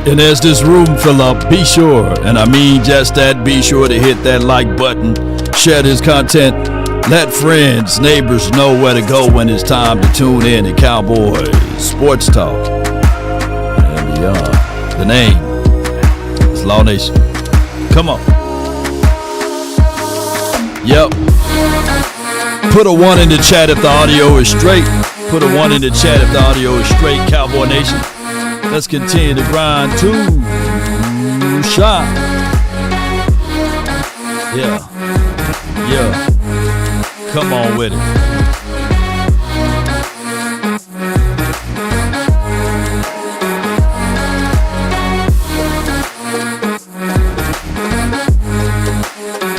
And as this room fill up, be sure, and I mean just that, be sure to hit that like button, share this content, let friends, neighbors know where to go when it's time to tune in to Cowboys Sports Talk and beyond. The name is Law Nation. Come on. Yep. Put a 1 in the chat if the audio is straight. Put a 1 in the chat if the audio is straight, Cowboy Nation. Let's continue to grind to shot. Yeah. Come on with it.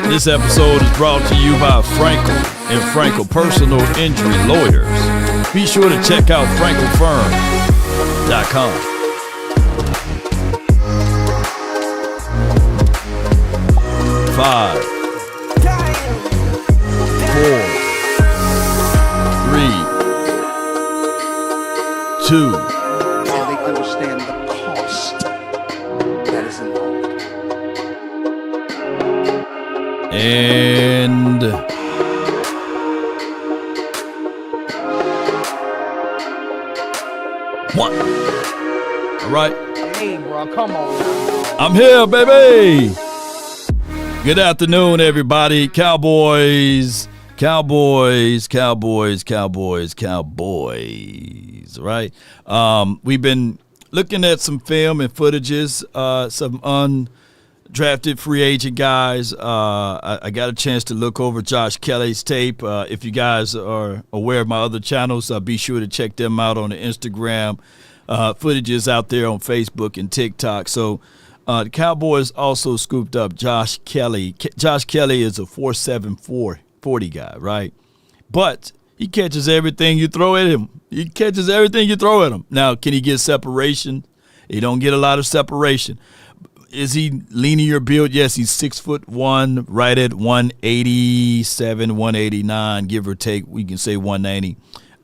This episode is brought to you by Frenkel and Frenkel Personal Injury Lawyers. Be sure to check out FrenkelFirm.com. 5, 4, 3, 2. Now they understand the cost that is involved. And one. All right. Hey, bro, come on. I'm here, baby. Good afternoon, everybody. Cowboys, right? We've been looking at some film and footages, some undrafted free agent guys. I got a chance to look over Josh Kelly's tape. If you guys are aware of my other channels, be sure to check them out on the Instagram. Footages out there on Facebook and TikTok. So the Cowboys also scooped up Josh Kelly. Josh Kelly is a 4.7 40 guy, right? But he catches everything you throw at him. Now, can he get separation? He don't get a lot of separation. Is he linear build? Yes, he's 6'1", right at 187, 189, give or take. We can say 190.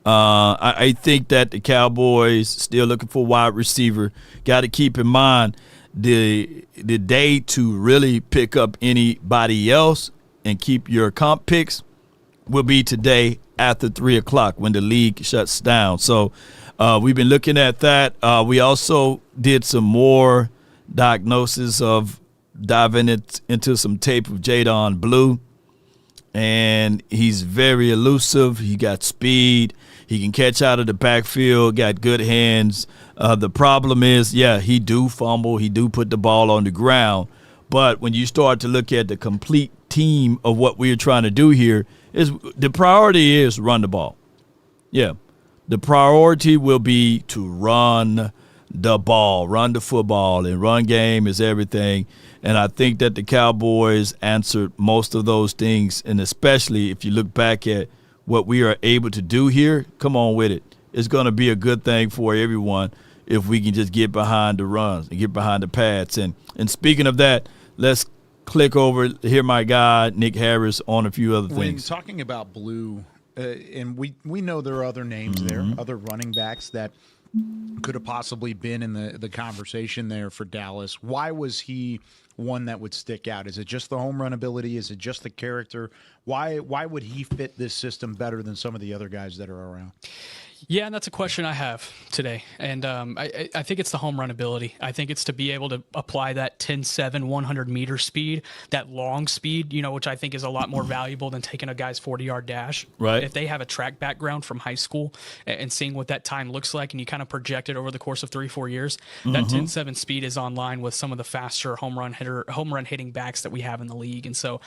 I think that the Cowboys still looking for a wide receiver. Got to keep in mind the day to really pick up anybody else and keep your comp picks will be today after 3 o'clock when the league shuts down. So we've been looking at that. We also did some more diagnosis of diving into some tape of Jadon Blue. And he's very elusive. He got speed. He can catch out of the backfield, got good hands. The problem is, he do fumble. He do put the ball on the ground. But when you start to look at the complete team of what we're trying to do here, is the priority is run the ball. Yeah, the priority will be to run the ball, run the football, and run game is everything. And I think that the Cowboys answered most of those things, and especially if you look back at what we are able to do here, come on with it. It's going to be a good thing for everyone if we can just get behind the runs and get behind the pads. And speaking of that, let's click over, hear my guy, Nick Harris, on a few other things. When talking about Blue, and we know there are other names there, other running backs that could have possibly been in the conversation there for Dallas. Why was he one that would stick out? Is it just the home run ability? Is it just the character? Why would he fit this system better than some of the other guys that are around? Yeah, and that's a question I have today. And I think it's the home run ability. I think it's to be able to apply that 10-7, 100-meter speed, that long speed, which I think is a lot more valuable than taking a guy's 40-yard dash. Right. If they have a track background from high school and seeing what that time looks like, and you kind of project it over the course of 3-4 years, that 10-7 speed is on line with some of the faster home run hitting backs that we have in the league. And so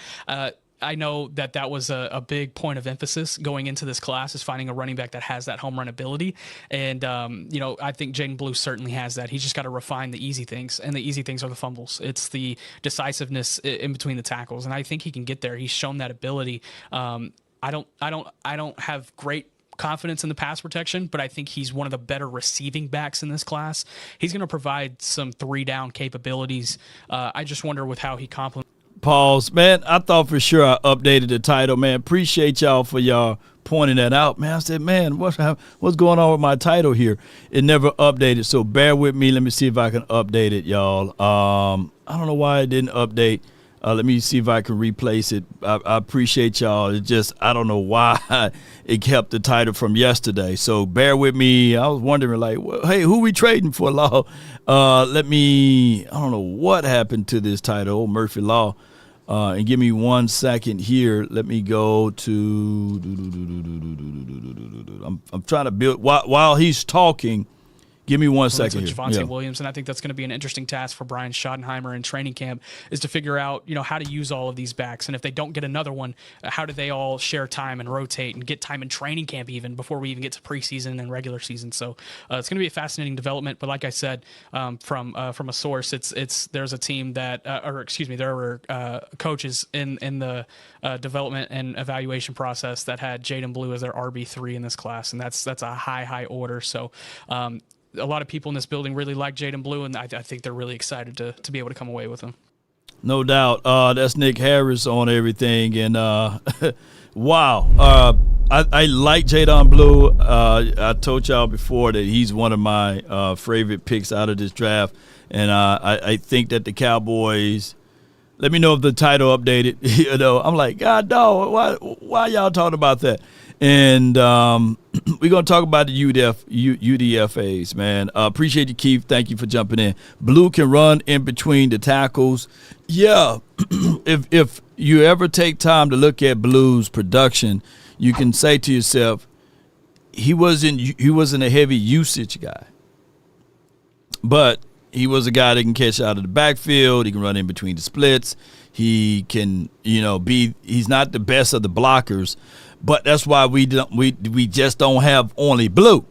I know that was a big point of emphasis going into this class, is finding a running back that has that home run ability. And, I think Jaden Blue certainly has that. He's just got to refine the easy things, and the easy things are the fumbles. It's the decisiveness in between the tackles, and I think he can get there. He's shown that ability. I don't have great confidence in the pass protection, but I think he's one of the better receiving backs in this class. He's going to provide some 3-down capabilities. I just wonder with how he complements. Pause. Man, I thought for sure I updated the title, man. Appreciate y'all for y'all pointing that out. Man, I said, man, what's going on with my title here? It never updated, so bear with me. Let me see if I can update it, y'all. I don't know why it didn't update. Let me see if I can replace it. I appreciate y'all. It just, I don't know why it kept the title from yesterday. So bear with me. I was wondering, like, well, hey, who we trading for, Law? I don't know what happened to this title, Murphy Law. And give me 1 second here. Let me go to. I'm trying to build while he's talking. Give me 1 second here. Javonte Williams, and I think that's going to be an interesting task for Brian Schottenheimer in training camp is to figure out, how to use all of these backs, and if they don't get another one, how do they all share time and rotate and get time in training camp even before we even get to preseason and regular season? So it's going to be a fascinating development. But like I said, from a source, there's a team that, there were coaches in the development and evaluation process that had Jaden Blue as their RB3 in this class, and that's a high order. So. A lot of people in this building really like Jaden Blue, and I think they're really excited to be able to come away with him. No doubt. That's Nick Harris on everything. And, wow. I like Jaden Blue. I told y'all before that he's one of my favorite picks out of this draft. And I think that the Cowboys – let me know if the title updated. I'm like, God, dog, why y'all talking about that? And we're going to talk about the UDFAs, man. Appreciate you, Keith. Thank you for jumping in. Blue can run in between the tackles. Yeah, if you ever take time to look at Blue's production, you can say to yourself, he wasn't a heavy usage guy. But he was a guy that can catch out of the backfield. He can run in between the splits. He can, he's not the best of the blockers. But that's why we just don't have only Blue.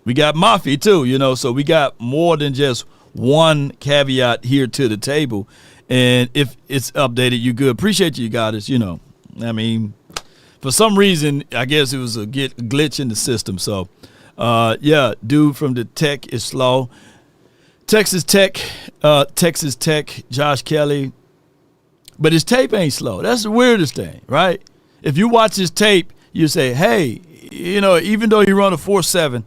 We got Mafia too, so we got more than just one caveat here to the table. And if it's updated, you good. Appreciate you guys, I mean, for some reason, I guess it was a glitch in the system. So, dude from the Tech is slow. Texas Tech, Josh Kelly. But his tape ain't slow. That's the weirdest thing, right? If you watch his tape, you say, hey, even though he run a 4.7,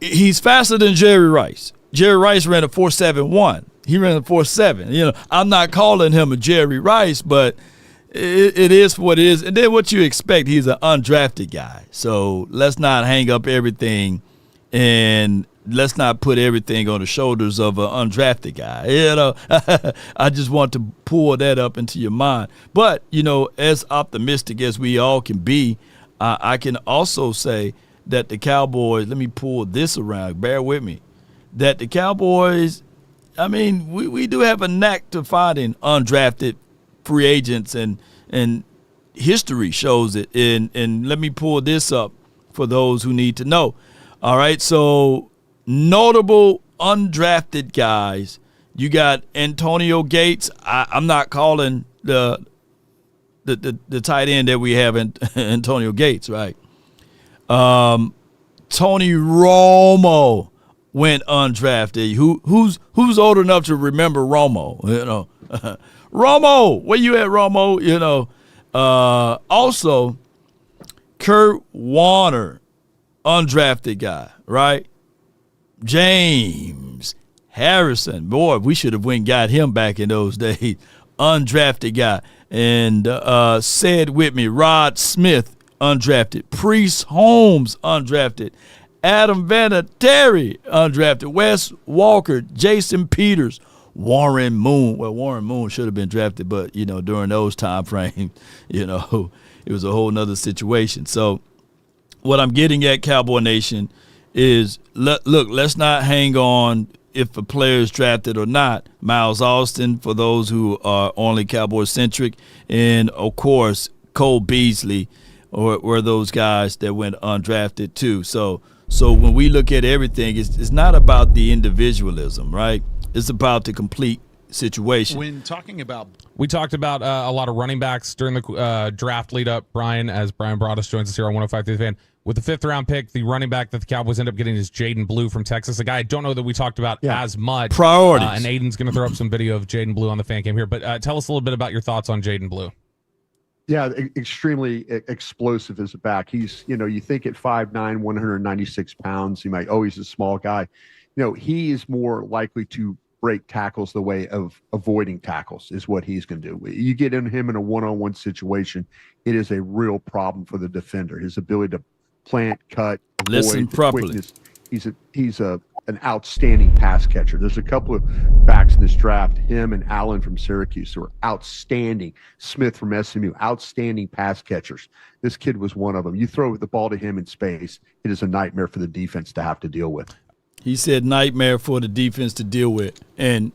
he's faster than Jerry Rice. Jerry Rice ran a 4.71. He ran a 4.7. I'm not calling him a Jerry Rice, but it is what it is. And then what you expect, he's an undrafted guy. So let's not hang up everything and let's not put everything on the shoulders of an undrafted guy. I just want to pull that up into your mind. But, as optimistic as we all can be, I can also say that the Cowboys, let me pull this around, bear with me, that the Cowboys, I mean, we do have a knack to finding undrafted free agents, and history shows it. And let me pull this up for those who need to know. All right, so notable undrafted guys. You got Antonio Gates. I'm not calling the tight end that we have in Antonio Gates, right? Tony Romo went undrafted. Who's old enough to remember Romo? Romo, where you at, Romo? Also, Kurt Warner, undrafted guy, right? James Harrison, boy, we should have went and got him back in those days. Undrafted guy. And said with me, Rod Smith, undrafted. Priest Holmes, undrafted. Adam Vinatieri, undrafted. Wes Walker, Jason Peters, Warren Moon. Well, Warren Moon should have been drafted, but, during those time frames, it was a whole nother situation. So what I'm getting at, Cowboy Nation, is, look, let's not hang on if a player is drafted or not. Miles Austin, for those who are only Cowboy-centric, and, of course, Cole Beasley were those guys that went undrafted too. So when we look at everything, it's not about the individualism, right? It's about the complete situation. When talking about – we talked about a lot of running backs during the draft lead-up, Brian, as Brian Broaddus joins us here on 105 through the Fan. with the 5th-round pick, the running back that the Cowboys end up getting is Jaden Blue from Texas, a guy I don't know that we talked about as much. Priorities. And Aiden's going to throw up some video of Jaden Blue on the fan cam here. But tell us a little bit about your thoughts on Jaden Blue. Yeah, extremely explosive as a back. He's, you think at 5'9", 196 pounds, he's a small guy. He is more likely to break tackles the way of avoiding tackles is what he's going to do. You get him in a one-on-one situation, it is a real problem for the defender. His ability to plant, cut, avoid, listen properly. Quickness. He's an outstanding pass catcher. There's a couple of backs in this draft, him and Allen from Syracuse, who are outstanding. Smith from SMU, outstanding pass catchers. This kid was one of them. You throw the ball to him in space, it is a nightmare for the defense to have to deal with. He said nightmare for the defense to deal with. And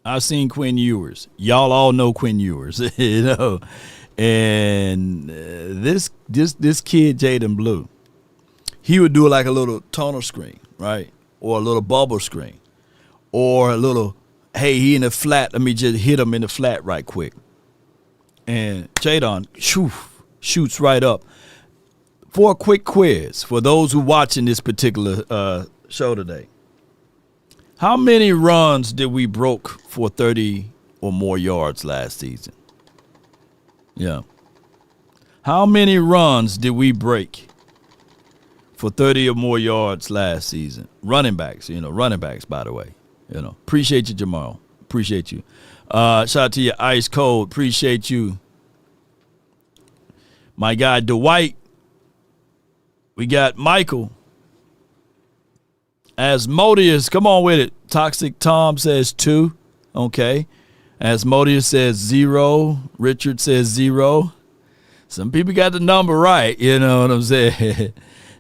I've seen Quinn Ewers. Y'all all know Quinn Ewers, And this kid, Jaden Blue, he would do like a little tunnel screen, right? Or a little bubble screen. Or a little, hey, he in the flat, let me just hit him in the flat right quick. And Jadon shoots right up. For a quick quiz, for those who watching this particular show today, how many runs did we broke for 30 or more yards last season? Yeah. How many runs did we break for 30 or more yards last season? Running backs, by the way. Appreciate you, Jamal. Appreciate you. Shout out to you, Ice Cold. Appreciate you. My guy, Dwight. We got Michael. Asmodeus, come on with it. Toxic Tom says 2. Okay. Asmodeus says 0. Richard says 0. Some people got the number right. You know what I'm saying?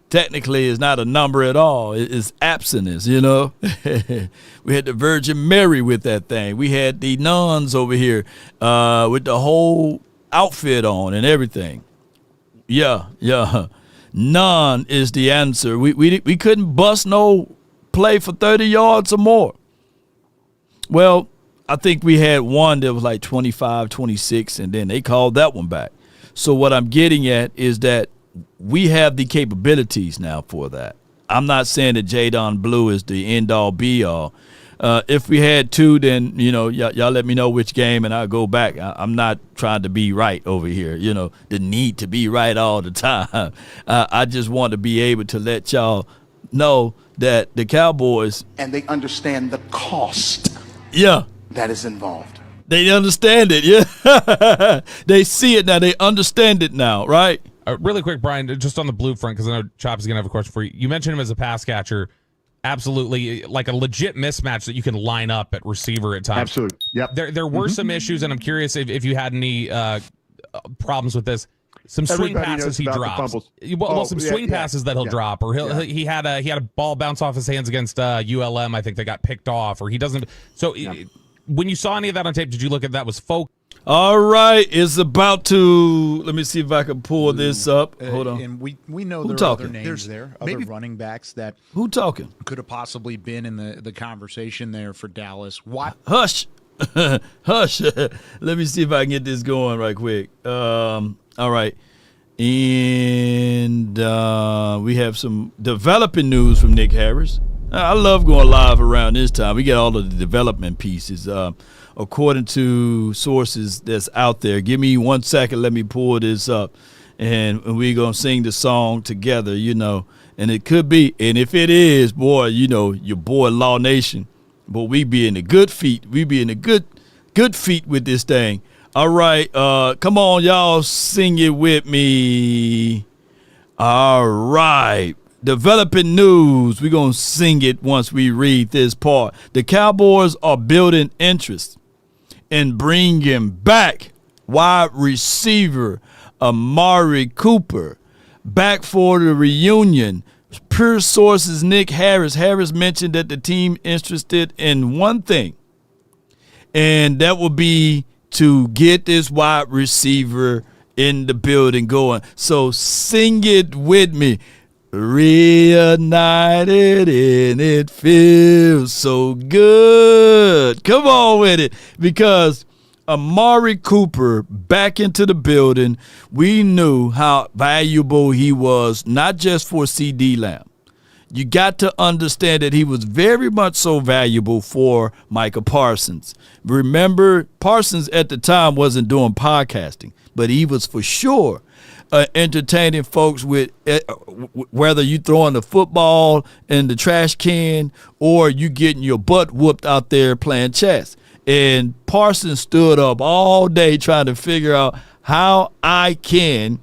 Technically, it's not a number at all. It's abstinence, We had the Virgin Mary with that thing. We had the nuns over here with the whole outfit on and everything. Yeah. None is the answer. We couldn't bust no play for 30 yards or more. Well, I think we had one that was like 25, 26, and then they called that one back. So what I'm getting at is that we have the capabilities now for that. I'm not saying that Jaden Blue is the end-all, be-all. If we had 2, then, y'all let me know which game, and I'll go back. I'm not trying to be right over here, the need to be right all the time. I just want to be able to let y'all know that the Cowboys. And they understand the cost that is involved. They understand it, yeah. They see it now. They understand it now, right? Really quick, Brian, just on the Blue front, because I know Chop is going to have a question for you. You mentioned him as a pass catcher. Absolutely, like a legit mismatch that you can line up at receiver at times. Absolutely, yep. There were some issues, and I'm curious if you had any problems with this. Some swing passes he drops. Some swing passes that he'll drop, or he had a ball bounce off his hands against ULM. I think they got picked off, or he doesn't. So when you saw any of that on tape, did you look at that was focused? All right, it's about to. Let me see if I can pull this up. Hold on. And we know there are other names there, other running backs that who talking could have possibly been in the conversation there for Dallas. Why? Hush, hush. Let me see if I can get this going right quick. All right, and we have some developing news from Nick Harris. I love going live around this time. We get all of the development pieces. According to sources that's out there. Give me 1 second. Let me pull this up. And we're going to sing the song together, And it could be. And if it is, boy, your boy Law Nation. But we be in the good feet. We be in the good feet with this thing. All right. Come on, y'all. Sing it with me. All right. Developing news. We're going to sing it once we read this part. The Cowboys are building interest in bringing back wide receiver Amari Cooper back for the reunion. Pure sources Nick Harris. Harris mentioned that the team interested in one thing, and that would be to get this wide receiver in the building going. So sing it with me. Reunited and it feels so good. Come on with it, because Amari Cooper back into the building, we knew how valuable he was, not just for CD Lamb. You got to understand that he was very much so valuable for Micah Parsons. Remember, Parsons at the time wasn't doing podcasting, but he was for sure entertaining folks with whether you throwing the football in the trash can or you getting your butt whooped out there playing chess. And Parsons stood up all day trying to figure out how I can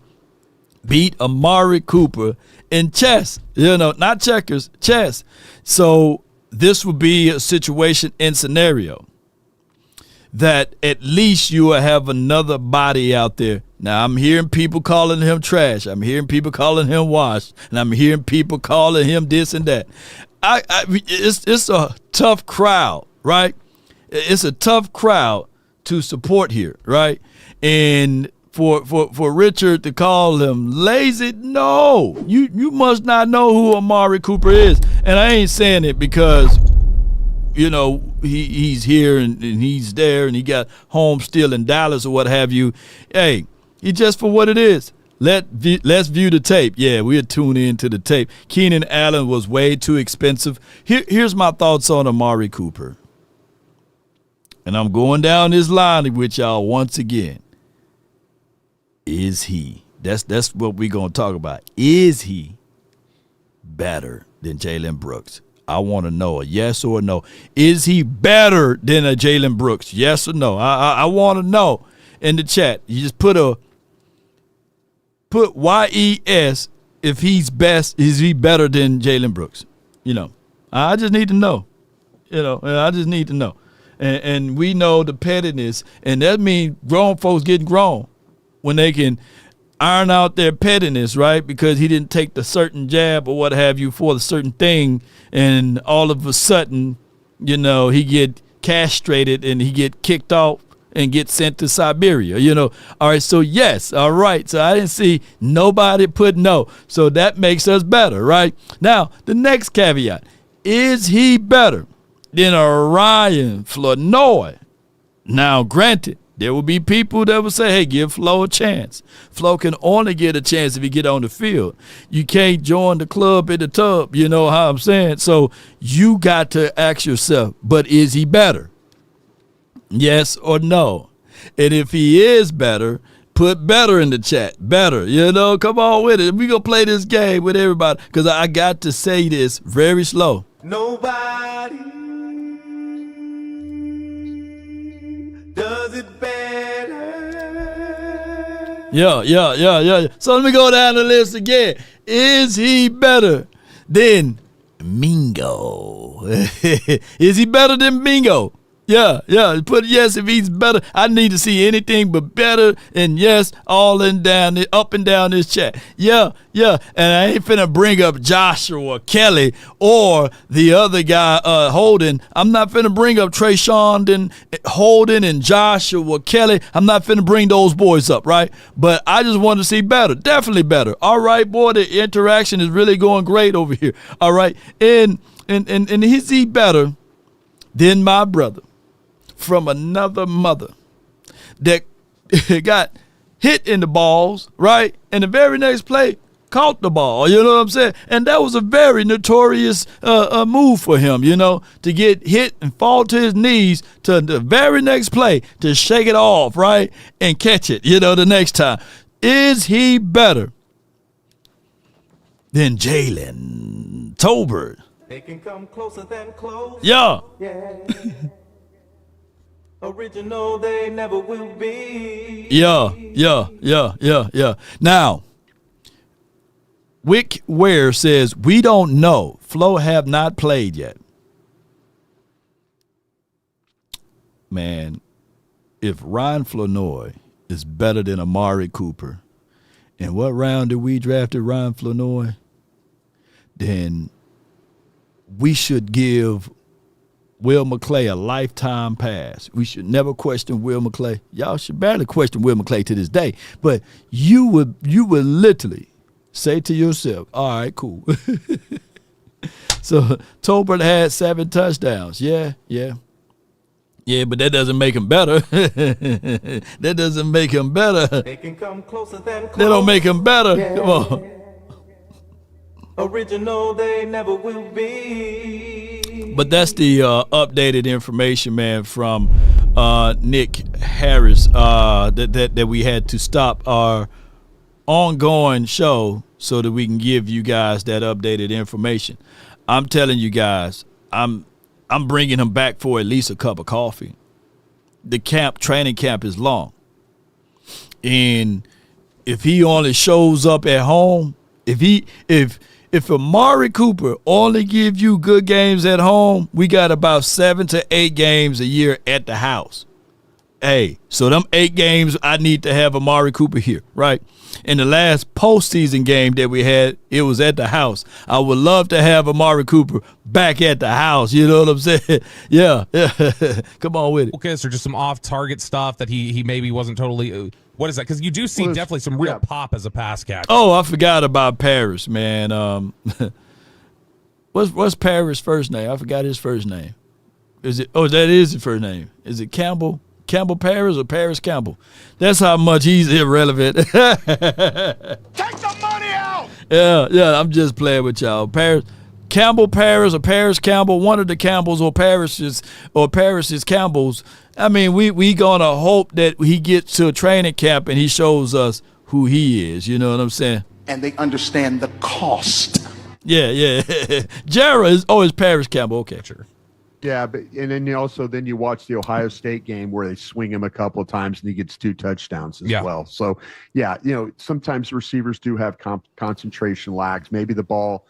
beat Amari Cooper in chess, not checkers, chess. So this would be a situation and scenario that at least you will have another body out there. Now, I'm hearing people calling him trash. I'm hearing people calling him washed. And I'm hearing people calling him this and that. It's a tough crowd, right? It's a tough crowd to support here, right? And for Richard to call him lazy, no. You must not know who Amari Cooper is. And I ain't saying it because, he's here and he's there and he got home still in Dallas or what have you. Hey, he just for what it is. Let's view the tape. Yeah, we'll tune into the tape. Keenan Allen was way too expensive. Here's my thoughts on Amari Cooper. And I'm going down this line with y'all once again. Is he? That's what we're going to talk about. Is he better than Jalen Brooks? I want to know a yes or a no. Is he better than a Jalen Brooks? Yes or no? I want to know in the chat. You just put YES if he's best. Is he better than Jalen Brooks? I just need to know. I just need to know. And we know the pettiness, and that means grown folks getting grown when they can iron out their pettiness, right? Because he didn't take the certain jab or what have you for the certain thing, and all of a sudden, he get castrated and he get kicked off and get sent to Siberia, All right, so yes, all right. So I didn't see nobody put no. So that makes us better, right? Now, the next caveat, is he better than a Ryan Flournoy? Now, granted, there will be people that will say, hey, give Flo a chance. Flo can only get a chance if he get on the field. You can't join the club in the tub, you know how I'm saying? So you got to ask yourself, but is he better? Yes or no? And if he is better, put better in the chat. Better, come on with it. We're going to play this game with everybody because I got to say this very slow. Nobody does it better. Yeah. So let me go down the list again. Is he better than Mingo? Is he better than Mingo? Yeah. Put yes if he's better. I need to see anything but better and yes all up and down this chat. Yeah. And I ain't finna bring up Joshua Kelly or the other guy, Holden. I'm not finna bring up Trayshawn and Holden and Joshua Kelly. I'm not finna bring those boys up, right? But I just want to see better. Definitely better. All right, boy, the interaction is really going great over here. All right. And is he better than my brother from another mother that got hit in the balls, right? And the very next play, caught the ball, you know what I'm saying? And that was a very notorious move for him, to get hit and fall to his knees to the very next play to shake it off, right? And catch it, the next time. Is he better than Jalen Tolbert? They can come closer than close. Yeah. Original, they never will be. Yeah. Now, Wick Ware says, we don't know. Flo have not played yet. Man, if Ryan Flournoy is better than Amari Cooper, and what round did we drafted Ryan Flournoy? Then we should give Will McClay a lifetime pass. We should never question Will McClay. Y'all should barely question Will McClay to this day. But you would literally say to yourself, all right, cool. So Tolbert had 7 touchdowns. Yeah. Yeah, but that doesn't make him better. That doesn't make him better. They can come closer than close. That don't make him better. Come on. Original, they never will be. But that's the updated information, man, from Nick Harris that we had to stop our ongoing show so that we can give you guys that updated information. I'm telling you guys, I'm bringing him back for at least a cup of coffee. The training camp is long. And if he only shows up at home, if Amari Cooper only gives you good games at home, we got about 7 to 8 games a year at the house. Hey, so them 8 games, I need to have Amari Cooper here, right? In the last postseason game that we had, it was at the house. I would love to have Amari Cooper back at the house. You know what I'm saying? Yeah. Come on with it. Focus or just some off-target stuff that he maybe wasn't totally. What is that? Because you do see definitely some real pop as a pass catcher. Oh, I forgot about Paris, man. What's Paris' first name? I forgot his first name. Is it? Oh, that is his first name. Is it Campbell? Campbell Paris or Paris Campbell? That's how much he's irrelevant. Take the money out. Yeah. I'm just playing with y'all. Campbell Paris or Paris Campbell, one of the Campbells or Paris's Campbells. I mean, we gonna hope that he gets to a training camp and he shows us who he is. You know what I'm saying? And they understand the cost. Yeah. Jara is Paris Campbell. Okay, sure. Yeah, but and then you watch the Ohio State game where they swing him a couple of times and he gets 2 touchdowns as well. So yeah, sometimes receivers do have concentration lags. Maybe the ball,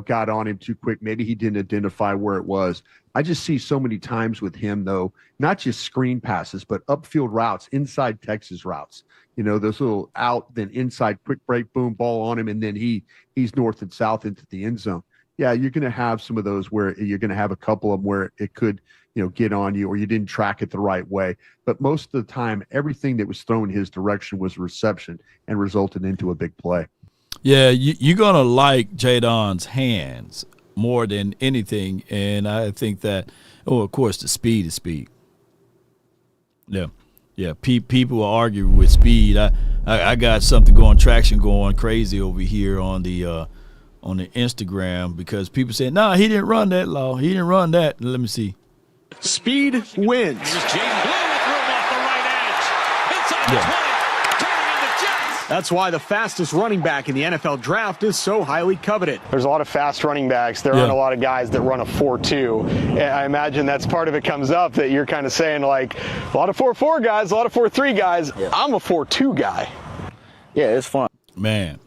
got on him too quick. Maybe he didn't identify where it was. I just see so many times with him though, not just screen passes, but upfield routes, inside Texas routes. Those little out, then inside, quick break, boom, ball on him, and then he's north and south into the end zone. Yeah, you're going to have some of those where you're going to have a couple of them where it could, get on you or you didn't track it the right way. But most of the time, everything that was thrown his direction was reception and resulted into a big play. Yeah, you're going to like Jadon's hands more than anything. And I think that, of course, the speed is speed. Yeah. People are arguing with speed. I got something traction going crazy over here on the Instagram because people say, nah, he didn't run that law. He didn't run that. Let me see. Speed wins. Here's Jalen Blue with room off the right edge. Inside the 20, turning into Jets. That's why the fastest running back in the NFL draft is so highly coveted. There's a lot of fast running backs. There aren't a lot of guys that run a 4.2. I imagine that's part of it comes up that you're kind of saying like a lot of 4.4 guys, a lot of 4.3 guys. Yeah. I'm a 4.2 guy. Yeah, it's fun. Man.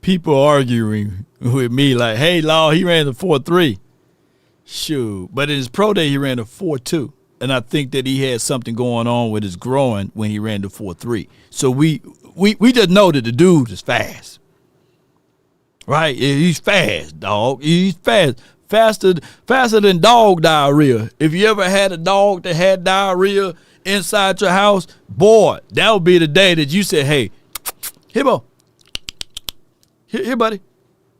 People arguing with me like, hey, Law, he ran the 4.3. Shoot. But in his pro day, he ran a 4.2. And I think that he had something going on with his groin when he ran the 4.3. So we just know that the dude is fast. Right? He's fast, dog. He's fast. Faster than dog diarrhea. If you ever had a dog that had diarrhea inside your house, boy, that would be the day that you said, hey, Hibbo. Here, buddy.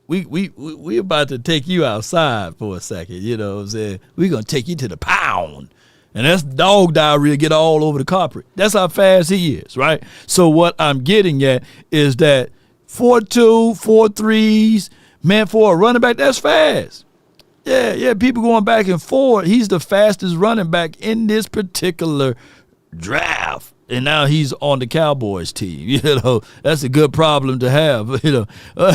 We about to take you outside for a second. You know what I'm saying? We're going to take you to the pound. And that's dog diarrhea get all over the carpet. That's how fast he is, right? So what I'm getting at is that 4.2, 4.3s, man, for a running back, that's fast. Yeah, people going back and forth. He's the fastest running back in this particular draft. And now he's on the Cowboys team. You know, that's a good problem to have. You know,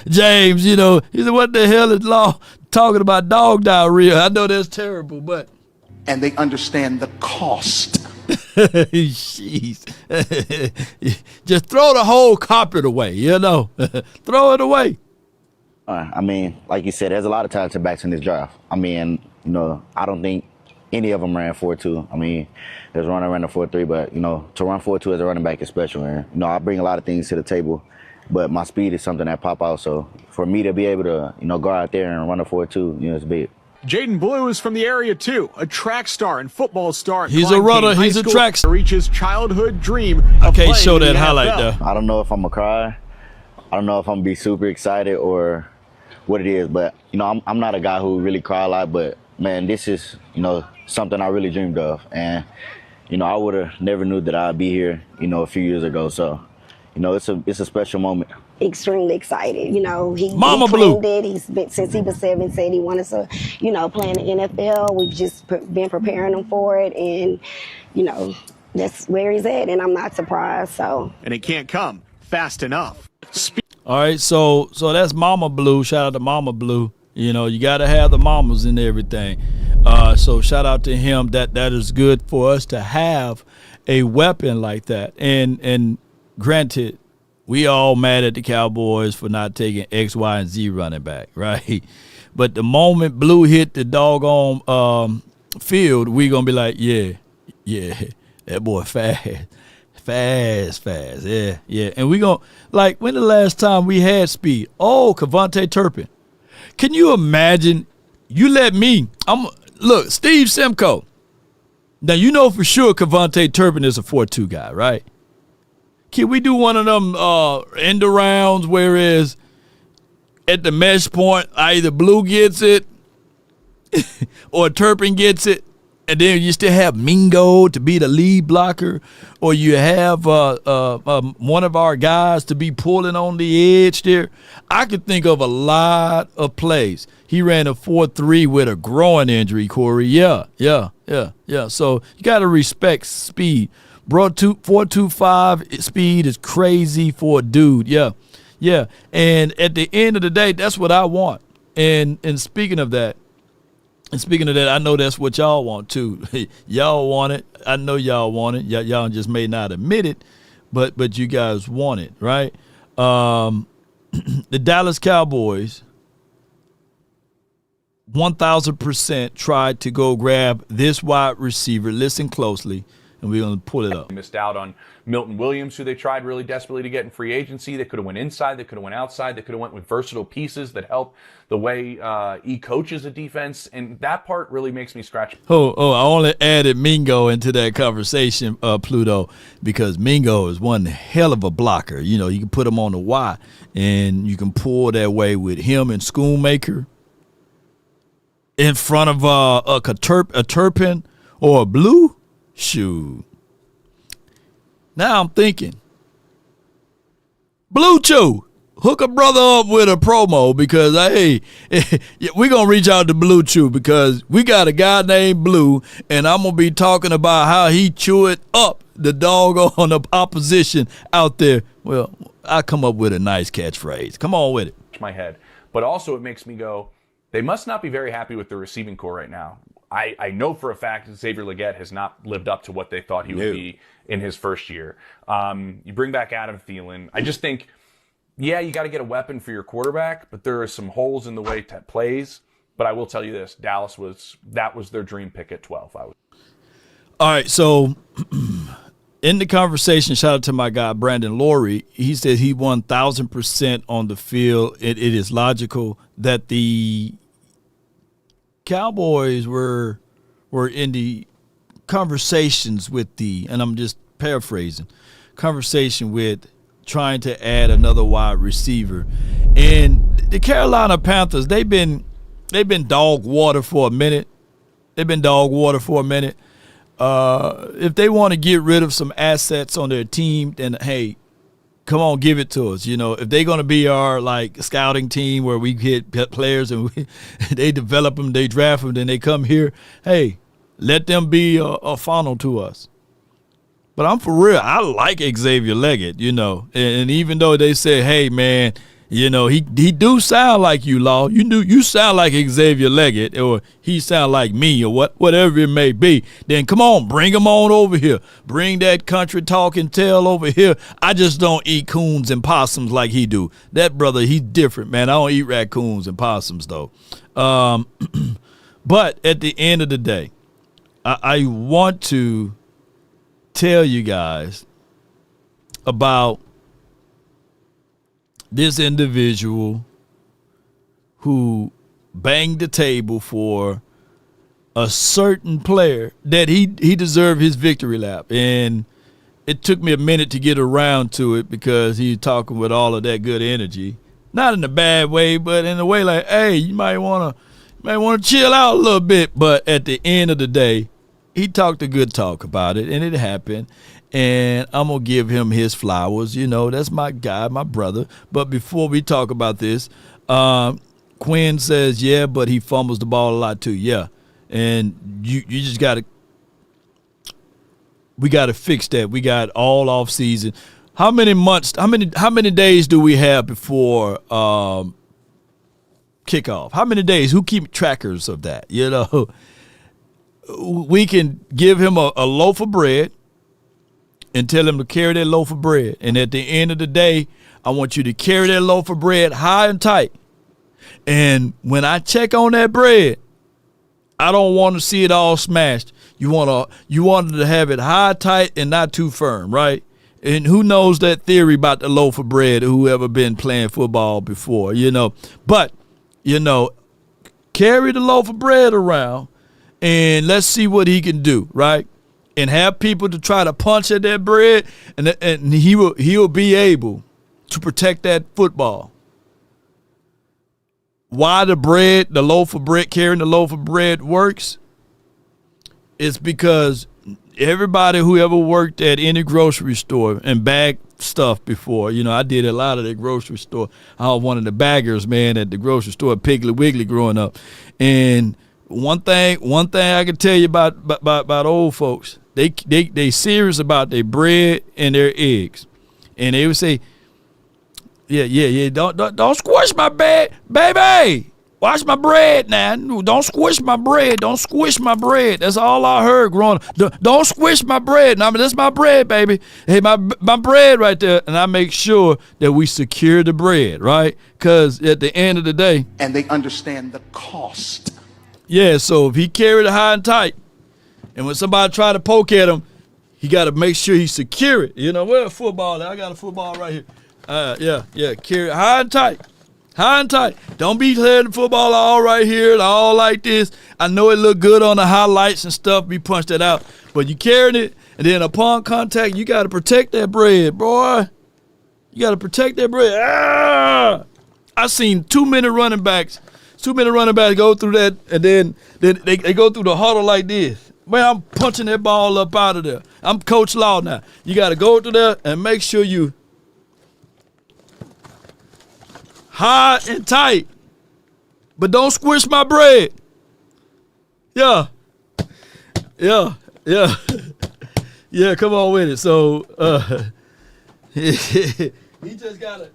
James, you know, he said, what the hell is Law talking about dog diarrhea? I know that's terrible, but. And they understand the cost. Jeez. Just throw the whole carpet away, you know. Throw it away. I mean, like you said, there's a lot of talented backs in this draft. I mean, you know, I don't think any of them ran 4.2. I mean, there's one that ran a 4.3, but, you know, to run 4.2 as a running back is special. And, you know, I bring a lot of things to the table, but my speed is something that pop out. So for me to be able to, you know, go out there and run a 4.2, you know, it's big. Jaden Blue is from the area, too, a track star and football star. He's a runner. He's a track star. Reaches childhood dream I can't show that highlight, though. I don't know if I'm going to cry. I don't know if I'm going to be super excited or what it is. But, you know, I'm not a guy who really cry a lot, but, man, this is, you know, something I really dreamed of. And, you know, I would have never knew that I'd be here, you know, a few years ago. So, you know, it's a special moment. Extremely excited. You know, he Blue. claimed it. He's been, since he was 7, said he wanted to, you know, play in the NFL. We've just been preparing him for it. And, you know, that's where he's at. And I'm not surprised. So. And it can't come fast enough. All right, so that's Mama Blue. Shout out to Mama Blue. You know, you got to have the mamas and everything. So shout out to him. That is good for us to have a weapon like that. And granted, we all mad at the Cowboys for not taking X, Y, and Z running back, right? But the moment Blue hit the doggone field, we going to be like, yeah, that boy fast. Fast, yeah. And we going to, like, when the last time we had speed? Oh, Kevontae Turpin. Can you imagine, you let me, look, Steve Simcoe. Now, you know for sure Kevontae Turpin is a 4-2 guy, right? Can we do one of them end arounds, whereas at the mesh point, either Blue gets it or Turpin gets it, and then you still have Mingo to be the lead blocker, or you have one of our guys to be pulling on the edge there. I could think of a lot of plays. He ran a 4.3 with a groin injury, Corey. Yeah. So you got to respect speed. Bro, 4.25 speed is crazy for a dude. Yeah. And at the end of the day, that's what I want. And speaking of that, I know that's what y'all want too. Y'all want it. I know y'all want it. Y'all just may not admit it, but you guys want it, right? The Dallas Cowboys 1,000% tried to go grab this wide receiver. Listen closely, and we're going to pull it up. Missed out on Milton Williams, who they tried really desperately to get in free agency. They could have went inside. They could have went outside. They could have went with versatile pieces that help the way he coaches a defense. And that part really makes me scratch. I only added Mingo into that conversation, Pluto, because Mingo is one hell of a blocker. You know, you can put him on the Y, and you can pull that way with him and Schoonmaker in front of a Turpin or a Blue. Shoot. Now I'm thinking, Blue Chew, hook a brother up with a promo because, hey, we're going to reach out to Blue Chew because we got a guy named Blue, and I'm going to be talking about how he chew it up the dog on the opposition out there. Well, I come up with a nice catchphrase. Come on with it. My head. But also it makes me go, they must not be very happy with the receiving core right now. I know for a fact that Xavier Legette has not lived up to what they thought he would be in his first year. You bring back Adam Thielen. I just think, yeah, you got to get a weapon for your quarterback, but there are some holes in the way that plays. But I will tell you this, Dallas was their dream pick at 12. All right, so in the conversation, shout out to my guy Brandon Laurie. He said he 1,000% on the field. It is logical that the Cowboys were in the conversations with and I'm just paraphrasing, conversation with trying to add another wide receiver. And the Carolina Panthers, they've been dog water for a minute. If they want to get rid of some assets on their team, then hey, come on, give it to us. You know, if they're going to be our like scouting team where we get players and they develop them, they draft them, then they come here, hey, let them be a funnel to us. But I'm for real. I like Xavier Legette, you know, and even though they say, hey, man, you know, he do sound like you, Law. You sound like Xavier Legette, or he sound like me, or whatever it may be. Then come on, bring him on over here. Bring that country talking tail over here. I just don't eat coons and possums like he do. That brother, he's different, man. I don't eat raccoons and possums though. But at the end of the day, I want to tell you guys about this individual who banged the table for a certain player that he deserved his victory lap. And it took me a minute to get around to it because he's talking with all of that good energy. not in a bad way, but in a way like, hey, you might want to chill out a little bit. But at the end of the day, he talked a good talk about it, and it happened. And I'm going to give him his flowers. You know, that's my guy, my brother. But before we talk about this, Quinn says, yeah, but he fumbles the ball a lot too. Yeah. And you just got to – we got to fix that. We got all off season. How many months – how many days do we have before kickoff? How many days? Who keep trackers of that? You know, we can give him a loaf of bread and tell him to carry that loaf of bread. And at the end of the day, I want you to carry that loaf of bread high and tight. And when I check on that bread, I don't want to see it all smashed. You wanted to have it high, tight, and not too firm, right? And who knows that theory about the loaf of bread, who ever been playing football before, you know. But, you know, carry the loaf of bread around and let's see what he can do, right? And have people to try to punch at that bread, and he'll be able to protect that football. Why the loaf of bread, carrying the loaf of bread works, it's because everybody who ever worked at any grocery store and bagged stuff before, you know, I did a lot of the grocery store. I was one of the baggers, man, at the grocery store at Piggly Wiggly growing up. And one thing I can tell you about old folks, they serious about their bread and their eggs. And they would say, yeah. Don't squish my bread, baby. Watch my bread now. Don't squish my bread. Don't squish my bread. That's all I heard growing up. Don't squish my bread. Now, that's my bread, baby. Hey, my bread right there. And I make sure that we secure the bread, right? Because at the end of the day. And they understand the cost. Yeah, so if he carried it high and tight, and when somebody try to poke at him, he got to make sure he secure it. You know, where's a football? I got a football right here. Yeah, carry it high and tight. High and tight. Don't be heading the football all right here, all like this. I know it look good on the highlights and stuff. We punched it out. But you carried it, and then upon contact, you got to protect that bread, boy. You got to protect that bread. I seen too many running backs go through that, and then they go through the huddle like this. Man, I'm punching that ball up out of there. I'm Coach Law now. You got to go through there and make sure you high and tight, but don't squish my bread. Yeah, come on with it. So he just gotta,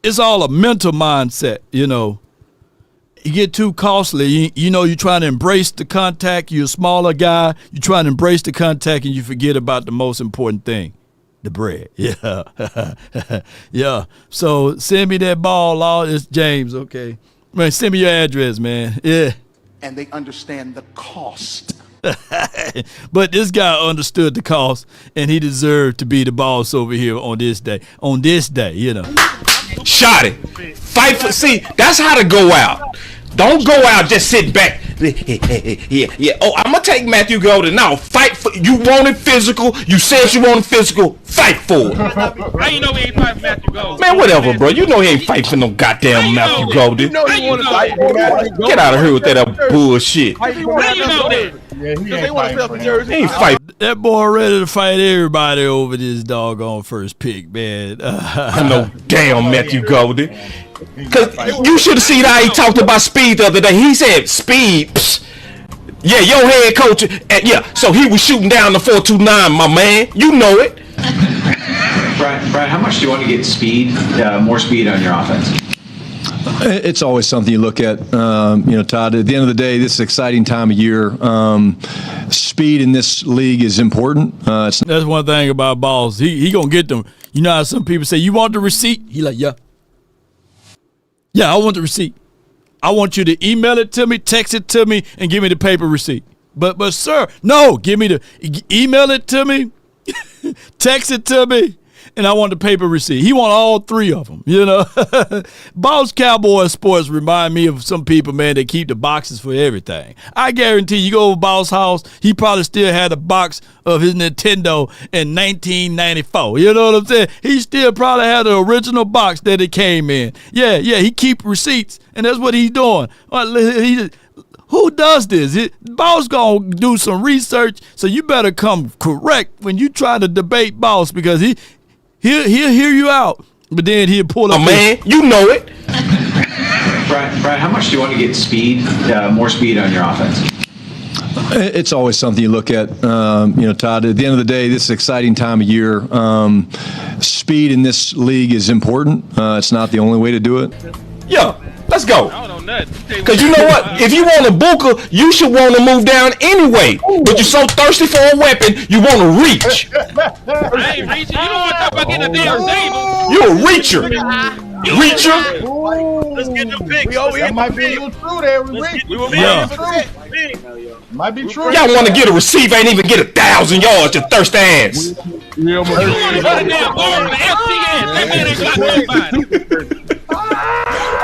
it's all a mental mindset, you know. You get too costly, you know, you're trying to embrace the contact, you're a smaller guy, you're trying to embrace the contact and you forget about the most important thing. The bread, yeah. Yeah. So send me that ball, it's James, okay. Man, send me your address, man. Yeah. And they understand the cost. But this guy understood the cost, and he deserved to be the boss over here on this day. On this day, you know. Shot it. Fight for. See, that's how to go out. Don't go out just sit back. Yeah. Oh, I'm gonna take Matthew Golden now. Fight for. You wanted physical. You said you wanted physical. Fight for it. How you know we ain't fighting Matthew Golden? Man, whatever, bro. You know he ain't fighting for no goddamn Matthew Golden. You know he want to fight for Matthew Golden. Get out of here with that bullshit. How you know that? Yeah, he ain't fight. That boy ready to fight everybody over this doggone first pick, man. No damn Matthew Golden. Cause you should have seen how he talked about speed the other day. He said speed. Psst. Yeah, your head coach. Yeah, so he was shooting down the 4.29, my man. You know it. Brad, how much do you want to get speed, more speed on your offense? It's always something you look at, Todd. At the end of the day, this is an exciting time of year. Speed in this league is important. That's one thing about balls. He gonna get them. You know how some people say, "You want the receipt?" He like, "Yeah, I want the receipt. I want you to email it to me, text it to me, and give me the paper receipt." But sir, no, give me email it to me, text it to me, and I want the paper receipt. He want all three of them, you know. Boss Cowboys sports remind me of some people, man, that keep the boxes for everything. I guarantee you go over Boss' house, he probably still had a box of his Nintendo in 1994. You know what I'm saying? He still probably had the original box that it came in. Yeah, he keep receipts, and that's what he's doing. Who does this? Boss gonna do some research, so you better come correct when you try to debate Boss, because he'll hear you out, but then he'll pull up. Oh man, you know it. Brian, how much do you want to get more speed on your offense? It's always something you look at, Todd. At the end of the day, this is an exciting time of year. Speed in this league is important. It's not the only way to do it. Yeah, let's go. Because you know what? If you want a Booker, you should want to move down anyway. But you're so thirsty for a weapon, you want to reach. I ain't reaching. You don't want to talk about getting a damn table. You a reacher. Reacher. Let's get them picks. That might be a little true there. Might be true. Y'all want to get a receiver, ain't even get 1,000 yards, you thirsty ass.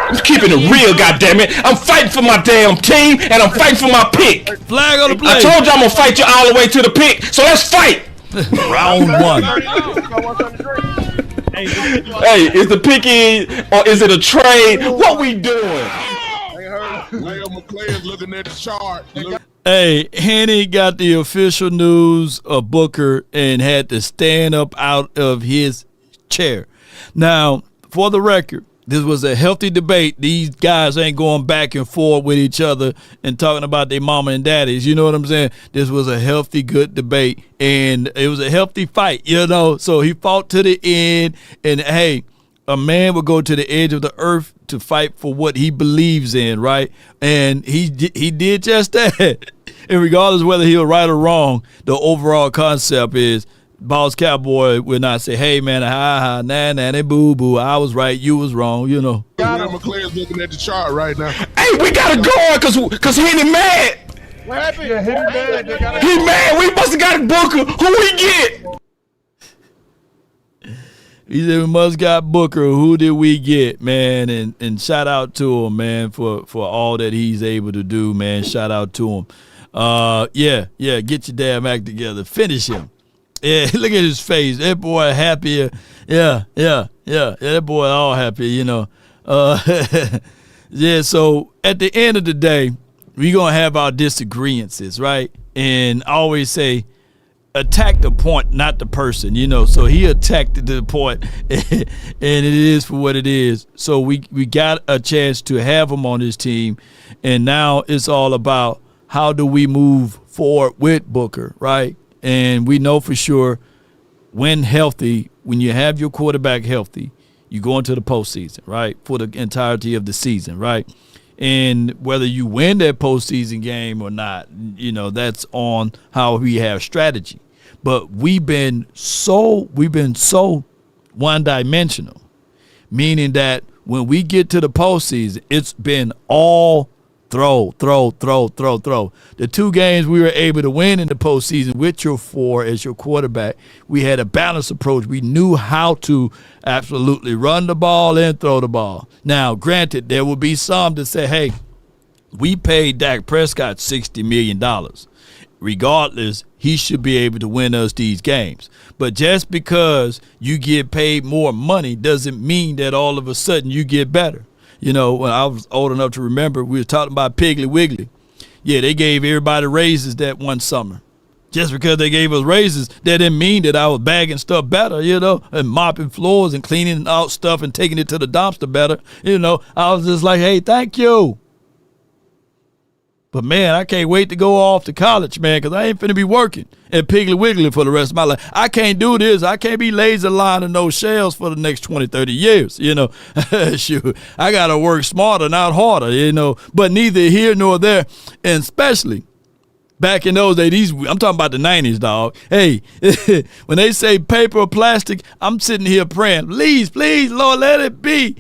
I'm keeping it real, goddammit. I'm fighting for my damn team, and I'm fighting for my pick. Flag on the play. I told you I'm gonna fight you all the way to the pick, so let's fight. Round one. Hey, is the pick in or is it a trade? What we doing? McClay's looking at the chart. Hey, Henny got the official news of Booker and had to stand up out of his chair. Now, for the record, this was a healthy debate. These guys ain't going back and forth with each other and talking about their mama and daddies. You know what I'm saying? This was a healthy, good debate, and it was a healthy fight, you know? So he fought to the end, and, hey, a man would go to the edge of the earth to fight for what he believes in, right? And he did just that. And regardless of whether he was right or wrong, the overall concept is Boss Cowboy will not say, hey, man, nah, boo-boo, I was right, you was wrong, you know. McClay's looking at the chart right now. Hey, we got to go because Henny mad. What happened? Yeah, Henny mad. He mad. We must have got Booker. Who we get? He said we must got Booker. Who did we get, man? And shout out to him, man, for all that he's able to do, man. Shout out to him. Yeah, get your damn act together. Finish him. Yeah, look at his face. That boy happier. Yeah. That boy all happy, you know. Yeah, so at the end of the day, we're going to have our disagreements, right? And I always say, attack the point, not the person, you know. So he attacked the point, and it is for what it is. So we got a chance to have him on his team, and now it's all about how do we move forward with Booker, right? And we know for sure when healthy, when you have your quarterback healthy, you go into the postseason, right, for the entirety of the season, right? And whether you win that postseason game or not, you know, that's on how we have strategy. But we've been so one-dimensional, meaning that when we get to the postseason, it's been all throw. The two games we were able to win in the postseason with your four as your quarterback, we had a balanced approach. We knew how to absolutely run the ball and throw the ball. Now, granted, there will be some that say, hey, we paid Dak Prescott $60 million. Regardless, he should be able to win us these games. But just because you get paid more money doesn't mean that all of a sudden you get better. You know, when I was old enough to remember, we were talking about Piggly Wiggly. Yeah, they gave everybody raises that one summer. Just because they gave us raises, that didn't mean that I was bagging stuff better, you know, and mopping floors and cleaning out stuff and taking it to the dumpster better. You know, I was just like, hey, thank you. But, man, I can't wait to go off to college, man, because I ain't finna be working at Piggly Wiggly for the rest of my life. I can't do this. I can't be lazy lining those shelves for the next 20, 30 years, you know. Shoot, I got to work smarter, not harder, you know. But neither here nor there, and especially back in those days, I'm talking about the 90s, dog. Hey, when they say paper or plastic, I'm sitting here praying, please, Lord, let it be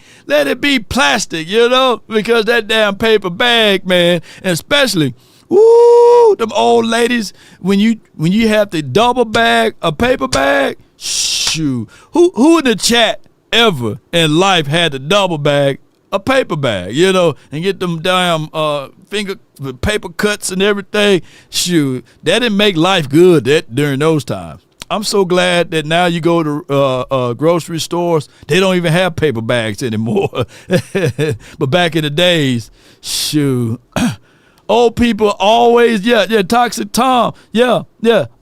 plastic, you know, because that damn paper bag, man, and especially, them old ladies, when you have to double bag a paper bag, Shoot. Who in the chat ever in life had to double bag a paper bag, you know, and get them damn finger paper cuts and everything? Shoot, that didn't make life good during those times. I'm so glad that now you go to grocery stores, they don't even have paper bags anymore. But back in the days, shoot, old people always, Toxic Tom,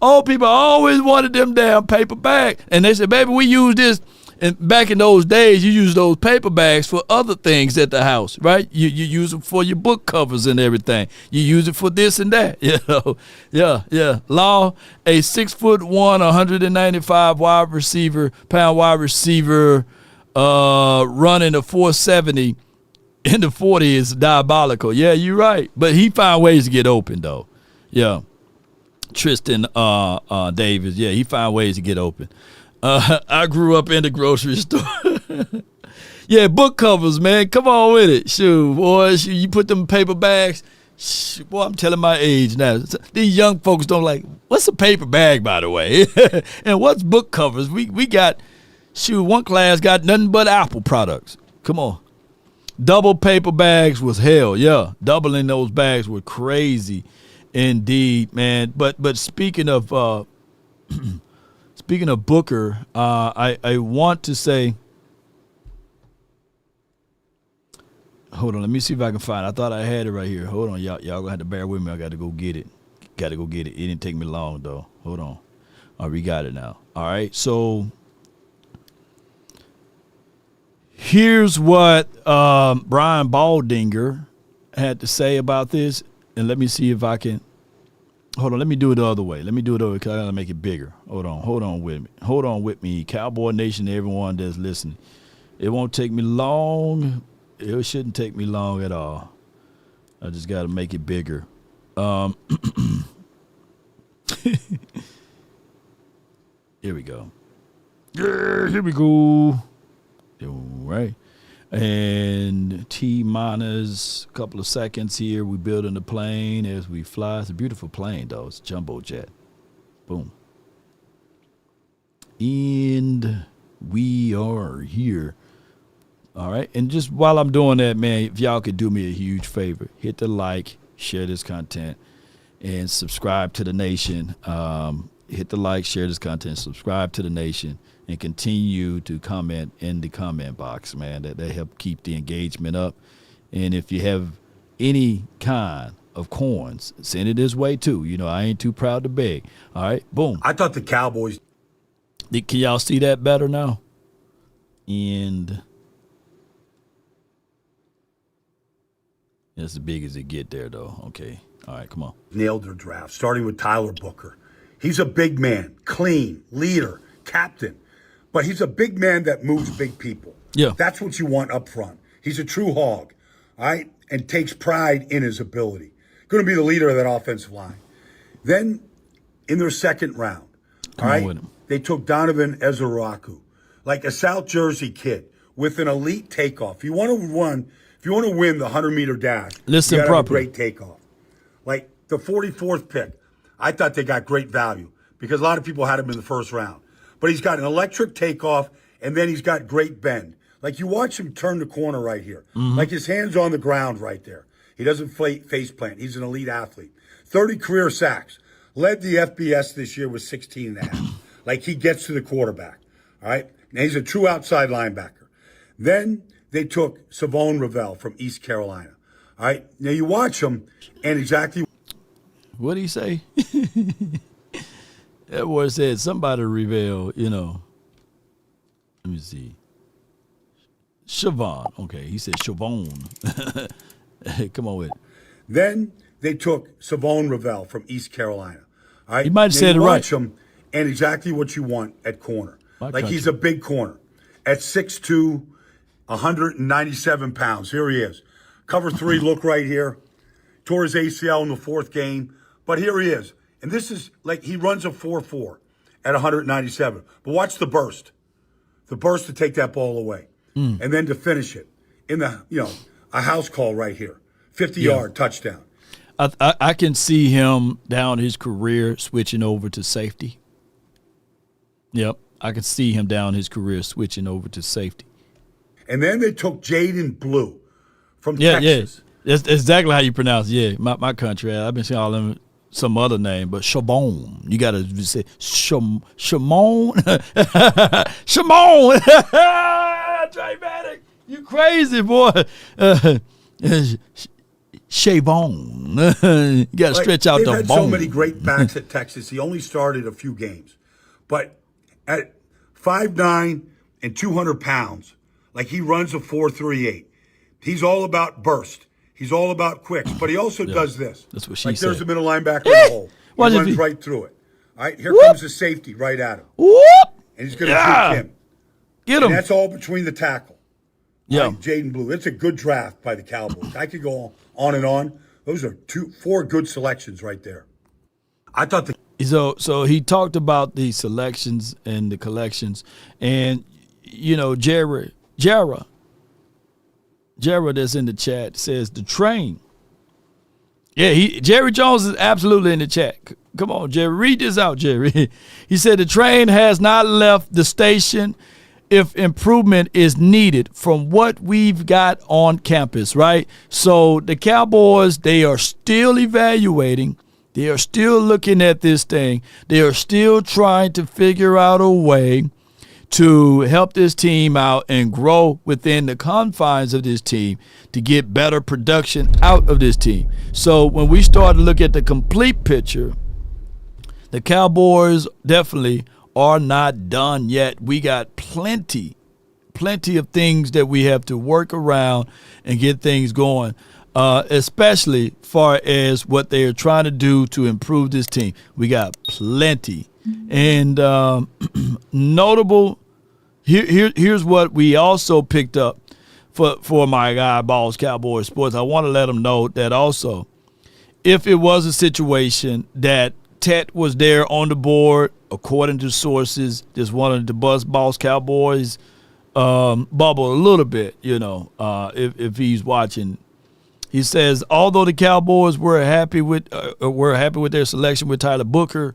old people always wanted them damn paper bags. And they said, baby, we use this. And back in those days, you use those paper bags for other things at the house, right? You use them for your book covers and everything. You use it for this and that, you know. Yeah. Law, a 6'1", 195 pound wide receiver, running a 470 in the 40 is diabolical. Yeah, you're right. But he found ways to get open, though. Yeah. Tristan Davis, he found ways to get open. I grew up in the grocery store. Yeah, book covers, man. Come on with it. Shoot, boy, you put them paper bags. Shoot, boy, I'm telling my age now. These young folks don't like, what's a paper bag, by the way? And what's book covers? We got, one class got nothing but Apple products. Come on. Double paper bags was hell, yeah. Doubling those bags were crazy indeed, man. But speaking of Booker, I want to say, hold on, let me see if I can find it. I thought I had it right here. Hold on, y'all gonna have to bear with me. I got to go get it. It didn't take me long, though. Hold on. All right, we got it now. All right, so here's what Brian Baldinger had to say about this, and let me see if I can. Hold on, let me do it the other way. Because I got to make it bigger. Hold on with me. Cowboy Nation, everyone that's listening. It won't take me long. It shouldn't take me long at all. I just got to make it bigger. Here we go. Here we go. All right. And T-minus a couple of seconds here. We building the plane as we fly. It's a beautiful plane, though. It's a jumbo jet. Boom. And we are here. All right. And just while I'm doing that, man, if y'all could do me a huge favor, hit the like, share this content, and subscribe to the nation. Hit the like, share this content, subscribe to the nation, and continue to comment in the comment box, man. That help keep the engagement up. And if you have any kind of coins, send it this way too. You know, I ain't too proud to beg. All right, boom. I thought the Cowboys. Can y'all see that better now? And that's as big as it get there, though. Okay. All right, come on. Nailed their draft, starting with Tyler Booker. He's a big man, clean, leader, captain. But he's a big man that moves big people. Yeah. That's what you want up front. He's a true hog, all right, and takes pride in his ability. Going to be the leader of that offensive line. Then, in their second round, all right, they took Donovan Ezeraku, like a South Jersey kid with an elite takeoff. If you want to win the 100-meter dash, listen you gotta have a properly. great takeoff. Like the 44th pick, I thought they got great value because a lot of people had him in the first round. But he's got an electric takeoff, and then he's got great bend. Like you watch him turn the corner right here. Mm-hmm. Like his hand's on the ground right there. He doesn't face plant. He's an elite athlete. 30 career sacks. Led the FBS this year with 16 and a half. Like he gets to the quarterback. All right? Now he's a true outside linebacker. Then they took Savone Ravel from East Carolina. All right? Now you watch him, and exactly. What'd he say? That boy said somebody Ravel, you know. Let me see. Siobhan. Okay, he said Siobhan. Come on with it. Then they took Savone Ravel from East Carolina. All right? You might have said it right. Watch him, and exactly what you want at corner. My like country. He's a big corner. At 6'2", 197 pounds. Here he is. Cover 3, look right here. Tore his ACL in the 4th game. But here he is. And this is like he runs a 4.4 at 197. But watch the burst. The burst to take that ball away. And then to finish it in the, a house call right here. 50-yard touchdown. I can see him down his career switching over to safety. Yep. I could see him down his career switching over to safety. And then they took Jalen Blue from Texas. Yeah, that's exactly how you pronounce it. Yeah, my country. I've been seeing all them some other name, but Shabon. You got to say Shimon. Shimon. Dramatic. You crazy, boy. Shavon. You got to stretch out the bone. They've had so many great backs at Texas. He only started a few games. But at 5'9" and 200 pounds, like he runs a 4.38. He's all about burst. He's all about quicks. But he also does this. That's what she like said. There's a middle linebacker in the hole. He runs right through it. All right, here comes the safety right at him. Whoop! And he's going to juke him. Get him. And that's all between the tackle. Yeah. Right, Jaden Blue. It's a good draft by the Cowboys. I could go on and on. Those are 4 good selections right there. I thought So he talked about the selections and the collections, and Jara that's in the chat says the train. Yeah, Jerry Jones is absolutely in the chat. Come on, Jerry, read this out, Jerry. He said the train has not left the station if improvement is needed from what we've got on campus, right? So the Cowboys, they are still evaluating. They are still looking at this thing. They are still trying to figure out a way to help this team out and grow within the confines of this team to get better production out of this team. So when we start to look at the complete picture, the Cowboys definitely are not done yet. We got plenty of things that we have to work around and get things going, especially far as what they are trying to do to improve this team. We got plenty. And notable, here's what we also picked up for my guy, Balls Cowboys Sports. I want to let them know that also, if it was a situation that Tet was there on the board, according to sources, just wanted to bust Balls Cowboys bubble a little bit, if he's watching. He says, although the Cowboys were happy with their selection with Tyler Booker,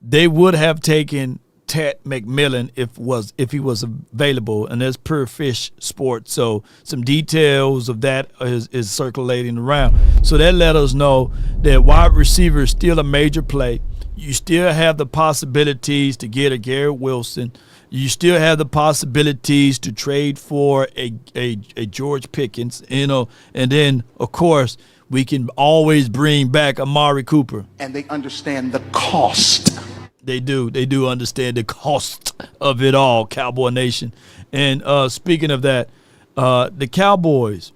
they would have taken Tet McMillan if he was available, and that's per Fish Sports. So some details of that is circulating around. So that let us know that wide receiver is still a major play. You still have the possibilities to get a Garrett Wilson. You still have the possibilities to trade for a George Pickens, and then of course we can always bring back Amari Cooper. And they understand the cost. They do understand the cost of it all, Cowboy Nation. And speaking of that, the Cowboys.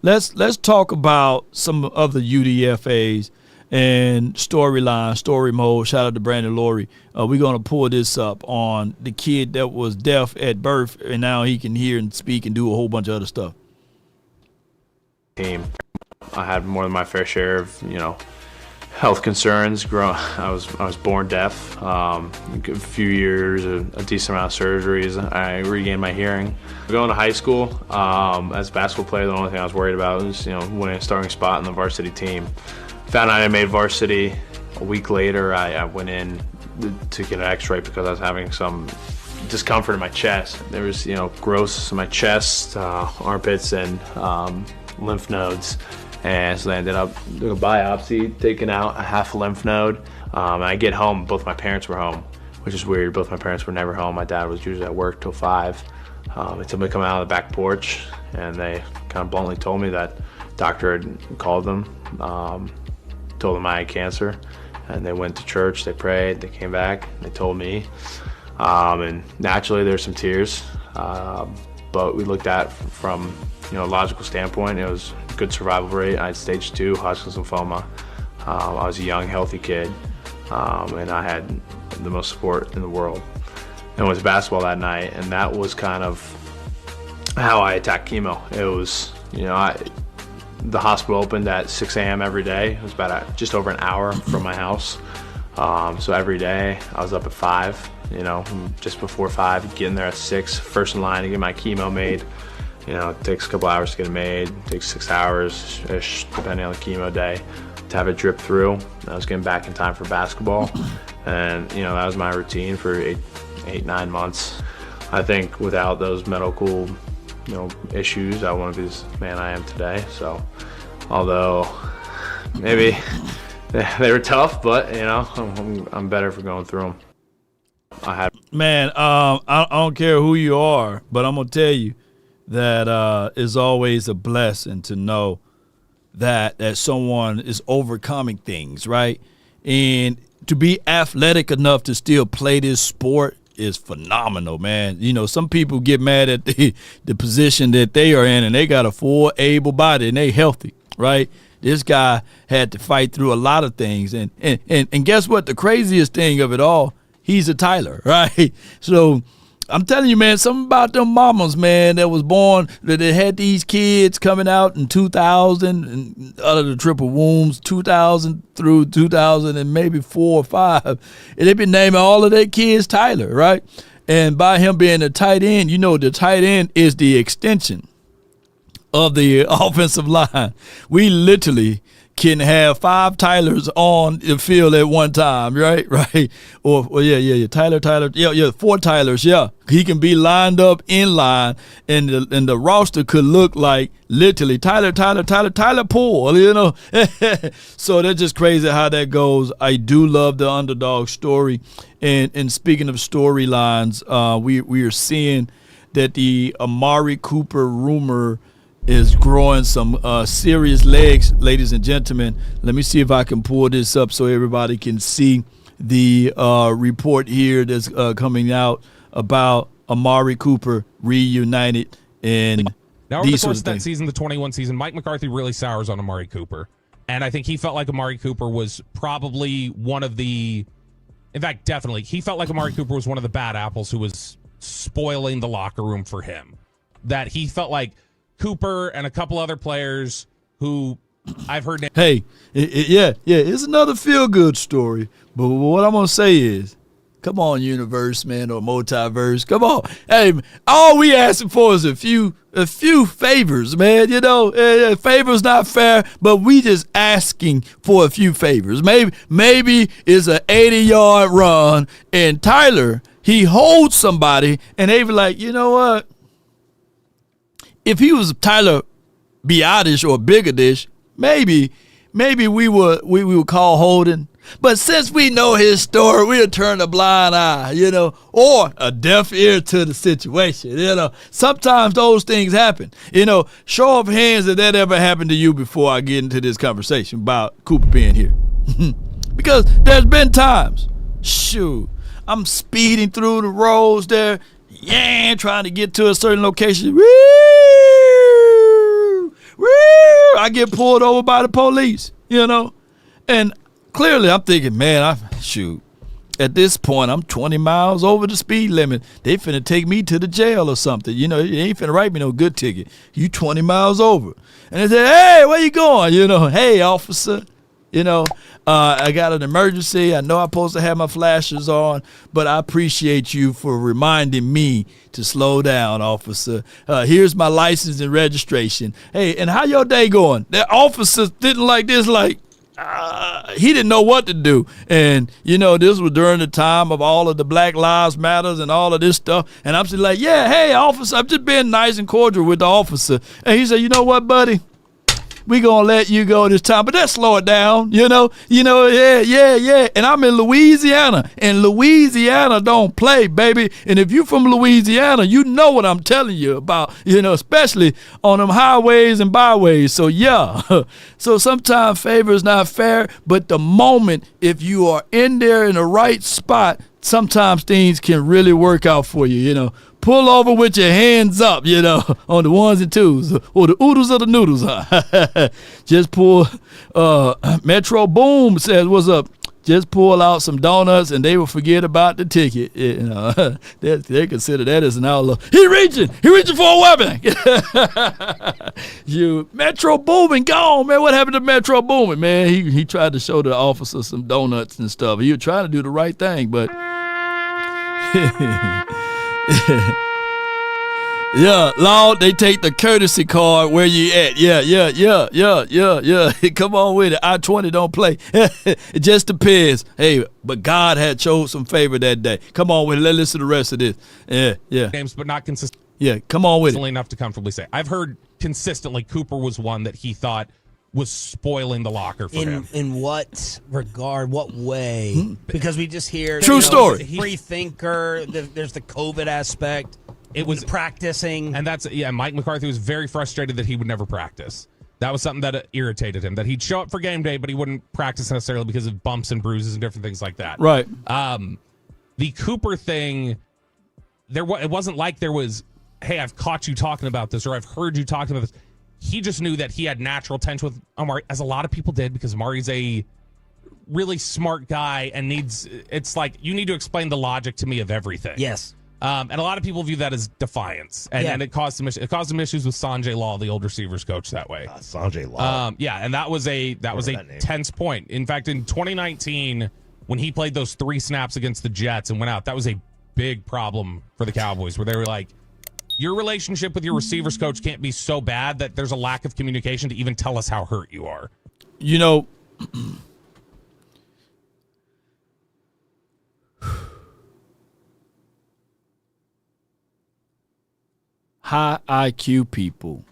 let's talk about some of the UDFAs and story mode. Shout out to Brandon Laurie. We're gonna pull this up on the kid that was deaf at birth, and now he can hear and speak and do a whole bunch of other stuff. Team, I had more than my fair share of health concerns. I was born deaf. A few years, a decent amount of surgeries. I regained my hearing. Going to high school, as a basketball player, the only thing I was worried about was winning a starting spot in the varsity team. Found out I made varsity. A week later, I went in to get an X-ray because I was having some discomfort in my chest. There was growths in my chest, armpits, and lymph nodes. And so they ended up doing a biopsy, taking out a half a lymph node. And I get home, both my parents were home, which is weird. Both my parents were never home. My dad was usually at work till 5. They told me to come out of the back porch, and they kind of bluntly told me that doctor had called them, told them I had cancer. And they went to church, they prayed, they came back, they told me. And naturally there's some tears, but we looked at from a logical standpoint. It was a good survival rate. I had stage 2 Hodgkin's lymphoma. I was a young, healthy kid, and I had the most support in the world. And went to basketball that night, and that was kind of how I attacked chemo. It was, the hospital opened at 6 a.m. every day. It was about just over an hour from my house. So every day I was up at 5, just before 5, getting there at 6, first in line to get my chemo made. It takes a couple hours to get it made. It takes 6 hours-ish, depending on the chemo day, to have it drip through. I was getting back in time for basketball. And, that was my routine for 9 months. I think without those medical, issues, I wouldn't be this man I am today. So, although maybe they were tough, but, I'm better for going through them. Man, I don't care who you are, but I'm going to tell you that it's always a blessing to know that someone is overcoming things, right? And to be athletic enough to still play this sport is phenomenal, man. Some people get mad at the position that they are in, and they got a full able body and they healthy, right? This guy had to fight through a lot of things. And guess what? The craziest thing of it all, he's a Tyler, right? So I'm telling you, man, something about them mamas, man, that was born, that they had these kids coming out in 2000 and out of the triple wombs, 2000 through 2000 and maybe 4 or 5. And they've been naming all of their kids Tyler, right? And by him being a tight end, the tight end is the extension of the offensive line. We literally can have 5 Tylers on the field at one time, right? Right. Or Tyler. 4 Tylers, yeah. He can be lined up in line, and the roster could look like literally Tyler Poole, So that's just crazy how that goes. I do love the underdog story. And speaking of storylines, we are seeing that the Amari Cooper rumor is growing some serious legs, ladies and gentlemen. Let me see if I can pull this up so everybody can see the report here that's coming out about Amari Cooper reunited. And now over the course of that season, the 21 season, Mike McCarthy really sours on Amari Cooper. And I think he felt like Amari Cooper was probably definitely, he felt like Amari Cooper was one of the bad apples who was spoiling the locker room for him. That he felt like Cooper and a couple other players who I've heard. Hey, it's another feel-good story. But what I'm going to say is, come on, universe, man, or multiverse. Come on. Hey, all we asking for is a few favors, man. Favors not fair, but we just asking for a few favors. Maybe it's an 80-yard run, and Tyler, he holds somebody, and they be like, you know what? If he was Tyler Biadish or Bigger Dish, maybe we would call holding. But since we know his story, we'll turn a blind eye, or a deaf ear to the situation. Sometimes those things happen. Show of hands if that ever happened to you before I get into this conversation about Cooper being here. Because there's been times, shoot, I'm speeding through the roads there, trying to get to a certain location. I get pulled over by the police, and clearly I'm thinking, man, at this point I'm 20 miles over the speed limit. They finna take me to the jail or something. They ain't finna write me no good ticket. You 20 miles over. And they say, hey, where you going? Hey, officer. I got an emergency. I know I'm supposed to have my flashers on, but I appreciate you for reminding me to slow down, officer. Here's my license and registration. Hey, and how your day going? That officer didn't like this, he didn't know what to do. And, this was during the time of all of the Black Lives Matters and all of this stuff. And I'm just like, hey, officer, I'm just being nice and cordial with the officer. And he said, you know what, buddy? We gonna let you go this time, but let's slow it down, yeah. And I'm in Louisiana, and Louisiana don't play, baby. And if you from Louisiana, you know what I'm telling you about, especially on them highways and byways. So yeah, so sometimes favor is not fair, but the moment if you are in there in the right spot, sometimes things can really work out for you, Pull over with your hands up, on the ones and twos, or the oodles or the noodles. Just pull, Metro Boom says, what's up? Just pull out some donuts and they will forget about the ticket. They consider that as an outlaw. He reaching for a weapon. Metro Boomin gone, man. What happened to Metro Boomin, man? He tried to show the officer some donuts and stuff. He was trying to do the right thing, but Yeah, Lord, they take the courtesy card where you at. Yeah. Come on with it. I-20 don't play. It just depends. Hey, but God had chose some favor that day. Come on with it. Let's listen to the rest of this. Yeah. Games, but not consistent. Yeah, come on with it. Enough to comfortably say. I've heard consistently Cooper was one that he thought was spoiling the locker for him. In what regard? What way? Because we just hear true story. Free thinker. There's the COVID aspect. It was practicing, and Mike McCarthy was very frustrated that he would never practice. That was something that irritated him. That he'd show up for game day, but he wouldn't practice necessarily because of bumps and bruises and different things like that. Right. The Cooper thing, it wasn't like there was, hey, I've caught you talking about this, or I've heard you talking about this. He just knew that he had natural tension with Amari, as a lot of people did, because Amari's a really smart guy and it's like, you need to explain the logic to me of everything. Yes. And a lot of people view that as defiance, and it caused some issues with Sanjay Law, the old receivers coach, that way. Sanjay Law. And that was a tense point. In fact, in 2019, when he played those 3 snaps against the Jets and went out, that was a big problem for the Cowboys, where they were like, your relationship with your receivers coach can't be so bad that there's a lack of communication to even tell us how hurt you are. You know, high IQ people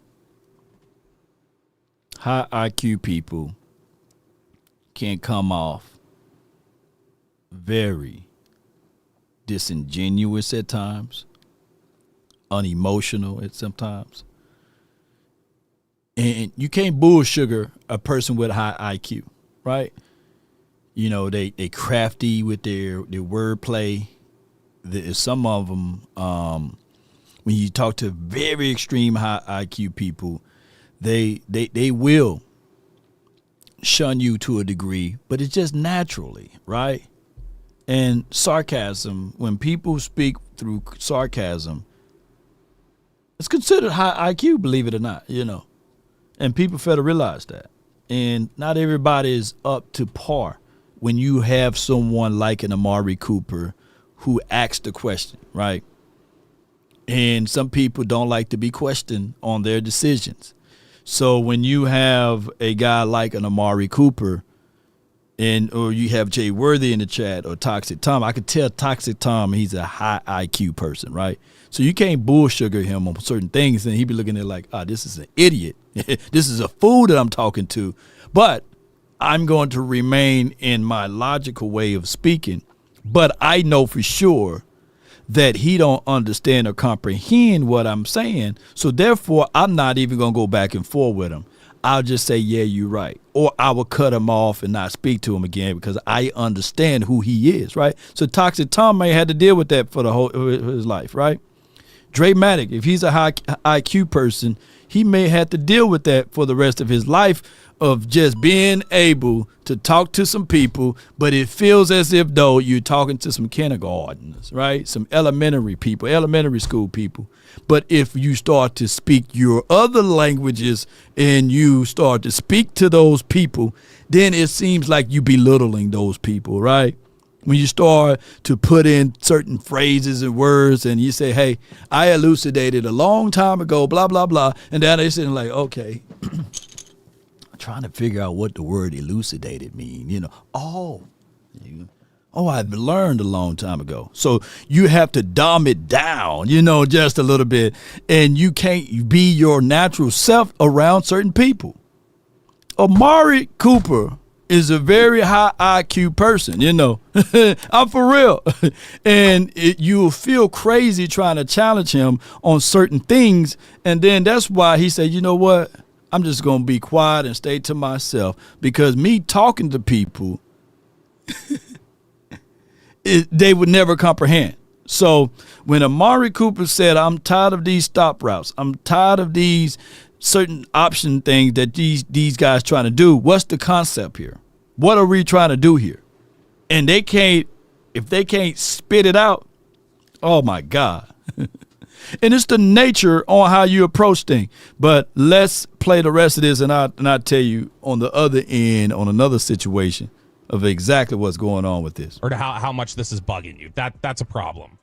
can come off very disingenuous at times, unemotional at sometimes. And you can't bullsugar a person with high IQ, right? You know, they crafty with their wordplay. Some of them, when you talk to very extreme high IQ people, they will shun you to a degree, but it's just naturally, right? And sarcasm, when people speak through sarcasm, it's considered high IQ, believe it or not, you know. And people fail to realize that. And not everybody is up to par when you have someone like an Amari Cooper who asks the question, right? And some people don't like to be questioned on their decisions. So when you have a guy like an Amari Cooper, or you have Jay Worthy in the chat, or Toxic Tom, I could tell Toxic Tom he's a high IQ person, right? So you can't bullsugar him on certain things, and he'd be looking at it like, this is an idiot. This is a fool that I'm talking to. But I'm going to remain in my logical way of speaking. But I know for sure that he don't understand or comprehend what I'm saying. So therefore, I'm not even going to go back and forth with him. I'll just say, yeah, you're right. Or I will cut him off and not speak to him again because I understand who he is, right? So Toxic Tom may have to deal with that for the whole his life, right? Dramatic, if he's a high IQ person, he may have to deal with that for the rest of his life, of just being able to talk to some people, but it feels as if though you're talking to some kindergartners, right? Some elementary people, elementary school people. But if you start to speak your other languages and you start to speak to those people, then it seems like you belittling those people, right? When you start to put in certain phrases and words and you say, hey, I elucidated a long time ago, blah, blah, blah. And then they're sitting like, okay, I'm trying to figure out what the word elucidated mean, you know. Oh, I've learned a long time ago. So you have to dumb it down, you know, just a little bit. And you can't be your natural self around certain people. Amari Cooper is a very high IQ person, you know. I'm for real. And you'll feel crazy trying to challenge him on certain things. And then that's why he said, you know what? I'm just going to be quiet and stay to myself, because me talking to people, they would never comprehend. So when Amari Cooper said, I'm tired of these stop routes, I'm tired of these certain option things that these guys trying to do, what's the concept here? What are we trying to do here? And if they can't spit it out, oh my God. And it's the nature on how you approach things. But let's play the rest of this, and I'll tell you on the other end, on another situation of exactly what's going on with this. Or to how much this is bugging you. That's a problem.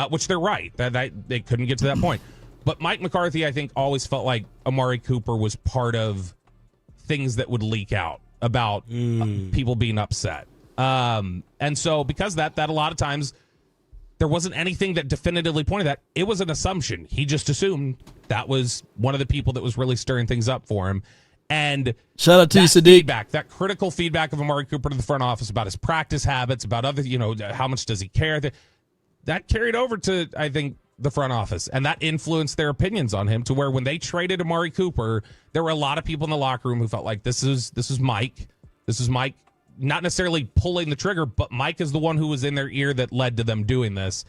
Which they're right. That they couldn't get to that point. But Mike McCarthy, I think, always felt like Amari Cooper was part of things that would leak out about people being upset. And so because that a lot of times there wasn't anything that definitively pointed that. It was an assumption. He just assumed that was one of the people that was really stirring things up for him. And shout out to you, Sadiq. Feedback, that critical feedback of Amari Cooper to the front office about his practice habits, about other, how much does he care? That carried over to, I think, the front office, and that influenced their opinions on him to where when they traded Amari Cooper, there were a lot of people in the locker room who felt like this is Mike. This is Mike, not necessarily pulling the trigger, but Mike is the one who was in their ear that led to them doing this.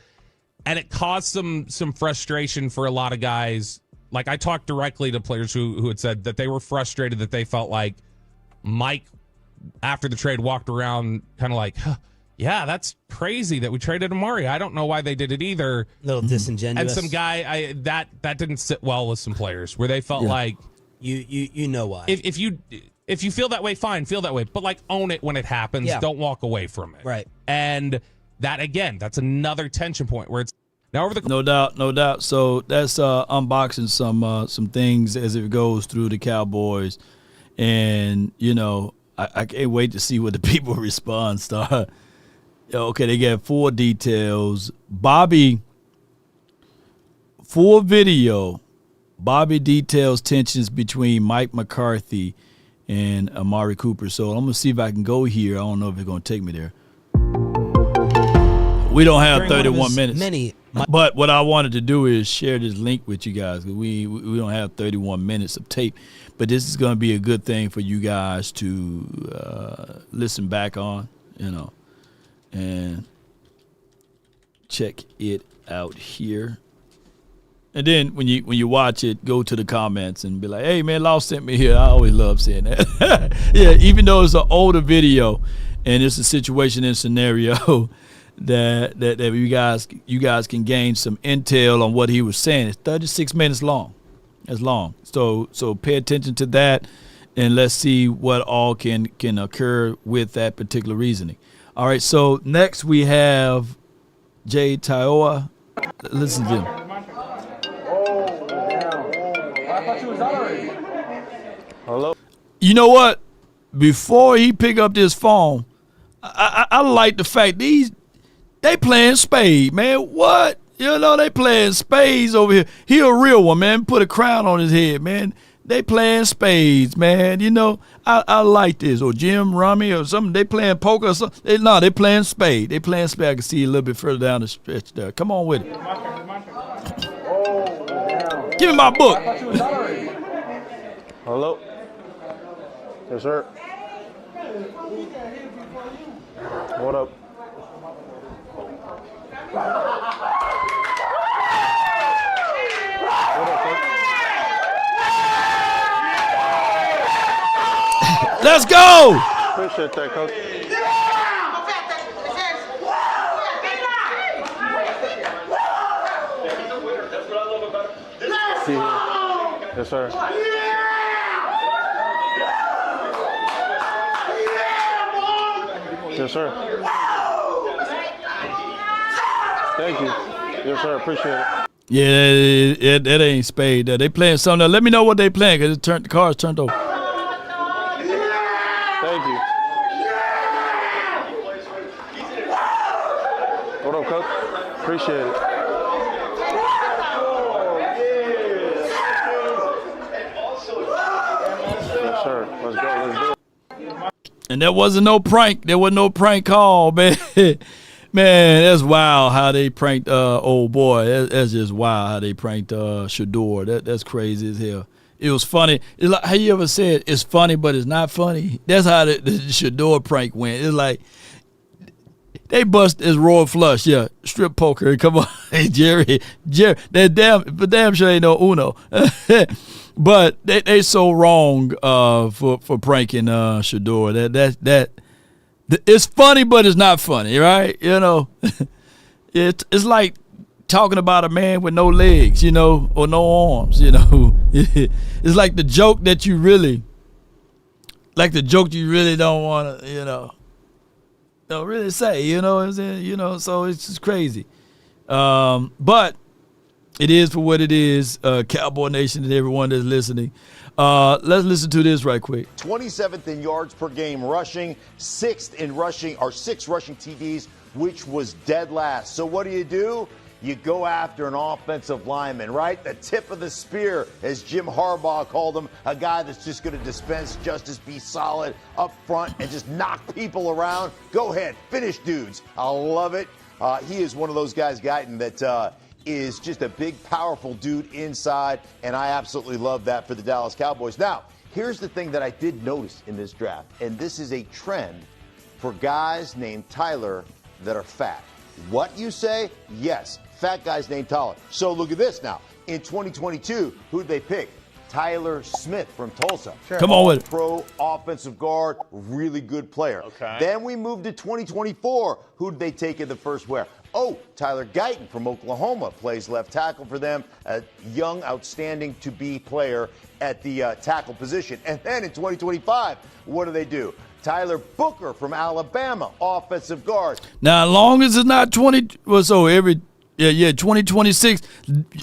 And it caused some frustration for a lot of guys. Like, I talked directly to players who had said that they were frustrated, that they felt like Mike, after the trade, walked around kind of like, yeah, that's crazy that we traded Amari. I don't know why they did it either. A little disingenuous. And some guy, that didn't sit well with some players where they felt like you know why. If you feel that way, fine, feel that way. But like, own it when it happens. Yeah. Don't walk away from it. Right. And that, again, that's another tension point where it's now over the no doubt. So that's unboxing some things as it goes through the Cowboys, and I can't wait to see what the people respond. Start. Okay, they got 4 details. Bobby, full video. Bobby details tensions between Mike McCarthy and Amari Cooper. So I'm going to see if I can go here. I don't know if it's going to take me there. We don't have 31 minutes. But what I wanted to do is share this link with you guys. We don't have 31 minutes of tape. But this is going to be a good thing for you guys to listen back on, and check it out here. And then when you watch it, go to the comments and be like, hey, man, Law sent me here. I always love seeing that. Yeah, even though it's an older video and it's a situation and scenario that you guys can gain some intel on what he was saying. It's 36 minutes long. It's long. So pay attention to that, and let's see what all can occur with that particular reasoning. All right, so next we have Jay Taoa. Listen to him. Hello. You know what? Before he pick up this phone, I like the fact they playing spade, man. What? They playing spades over here. He a real one, man. Put a crown on his head, man. They playing spades, man. I like this. Or Jim, Rummy, or something. They playing poker or something. No, they playing spade. They playing spade. I can see you a little bit further down the stretch there. Come on with it. Give me my book. Hello. Yes, sir. What up? Let's go. Appreciate that, coach. Yes, sir. Yes, sir. Thank you. Yes, sir. Appreciate it. Yeah, that ain't spade. They playing something else. Let me know what they playing, because the car's turned over. Thank you. What up, coach? Appreciate it. Yes, sir. Let's go. Let's do it. And there wasn't no prank. There was no prank call, man. Man, that's wild how they pranked old boy. That's just wild how they pranked Shador. That's crazy as hell. It was funny. It's like how you ever said it's funny, but it's not funny. That's how the Shador prank went. It's like they bust his royal flush. Yeah, strip poker. Come on, hey, Jerry. That damn sure ain't no Uno. But they so wrong for pranking Shador. That it's funny, but it's not funny, right? It's like talking about a man with no legs, or no arms, It's like the joke that you really don't want to, don't really say, what I'm saying? So it's just crazy. But It is for what it is, Cowboy Nation and everyone that's listening. Let's listen to this right quick. 27th in yards per game rushing, 6th in rushing, or 6 rushing TDs, which was dead last. So what do? You go after an offensive lineman, right? The tip of the spear, as Jim Harbaugh called him, a guy that's just going to dispense justice, be solid up front, and just knock people around. Go ahead, finish dudes. I love it. He is one of those guys, Guyton, that is just a big, powerful dude inside, and I absolutely love that for the Dallas Cowboys. Now, here's the thing that I did notice in this draft, and this is a trend for guys named Tyler that are fat. What you say? Yes, fat guys named Tyler. So look at this now. In 2022, who'd they pick? Tyler Smith from Tulsa. Sure. Come on with it. Pro offensive guard, really good player. Okay. Then we moved to 2024. Who'd they take in the first where? Oh, Tyler Guyton from Oklahoma plays left tackle for them. A young, outstanding to-be player at the tackle position. And then in 2025, what do? Tyler Booker from Alabama, offensive guard. Now, as long as it's not 2026.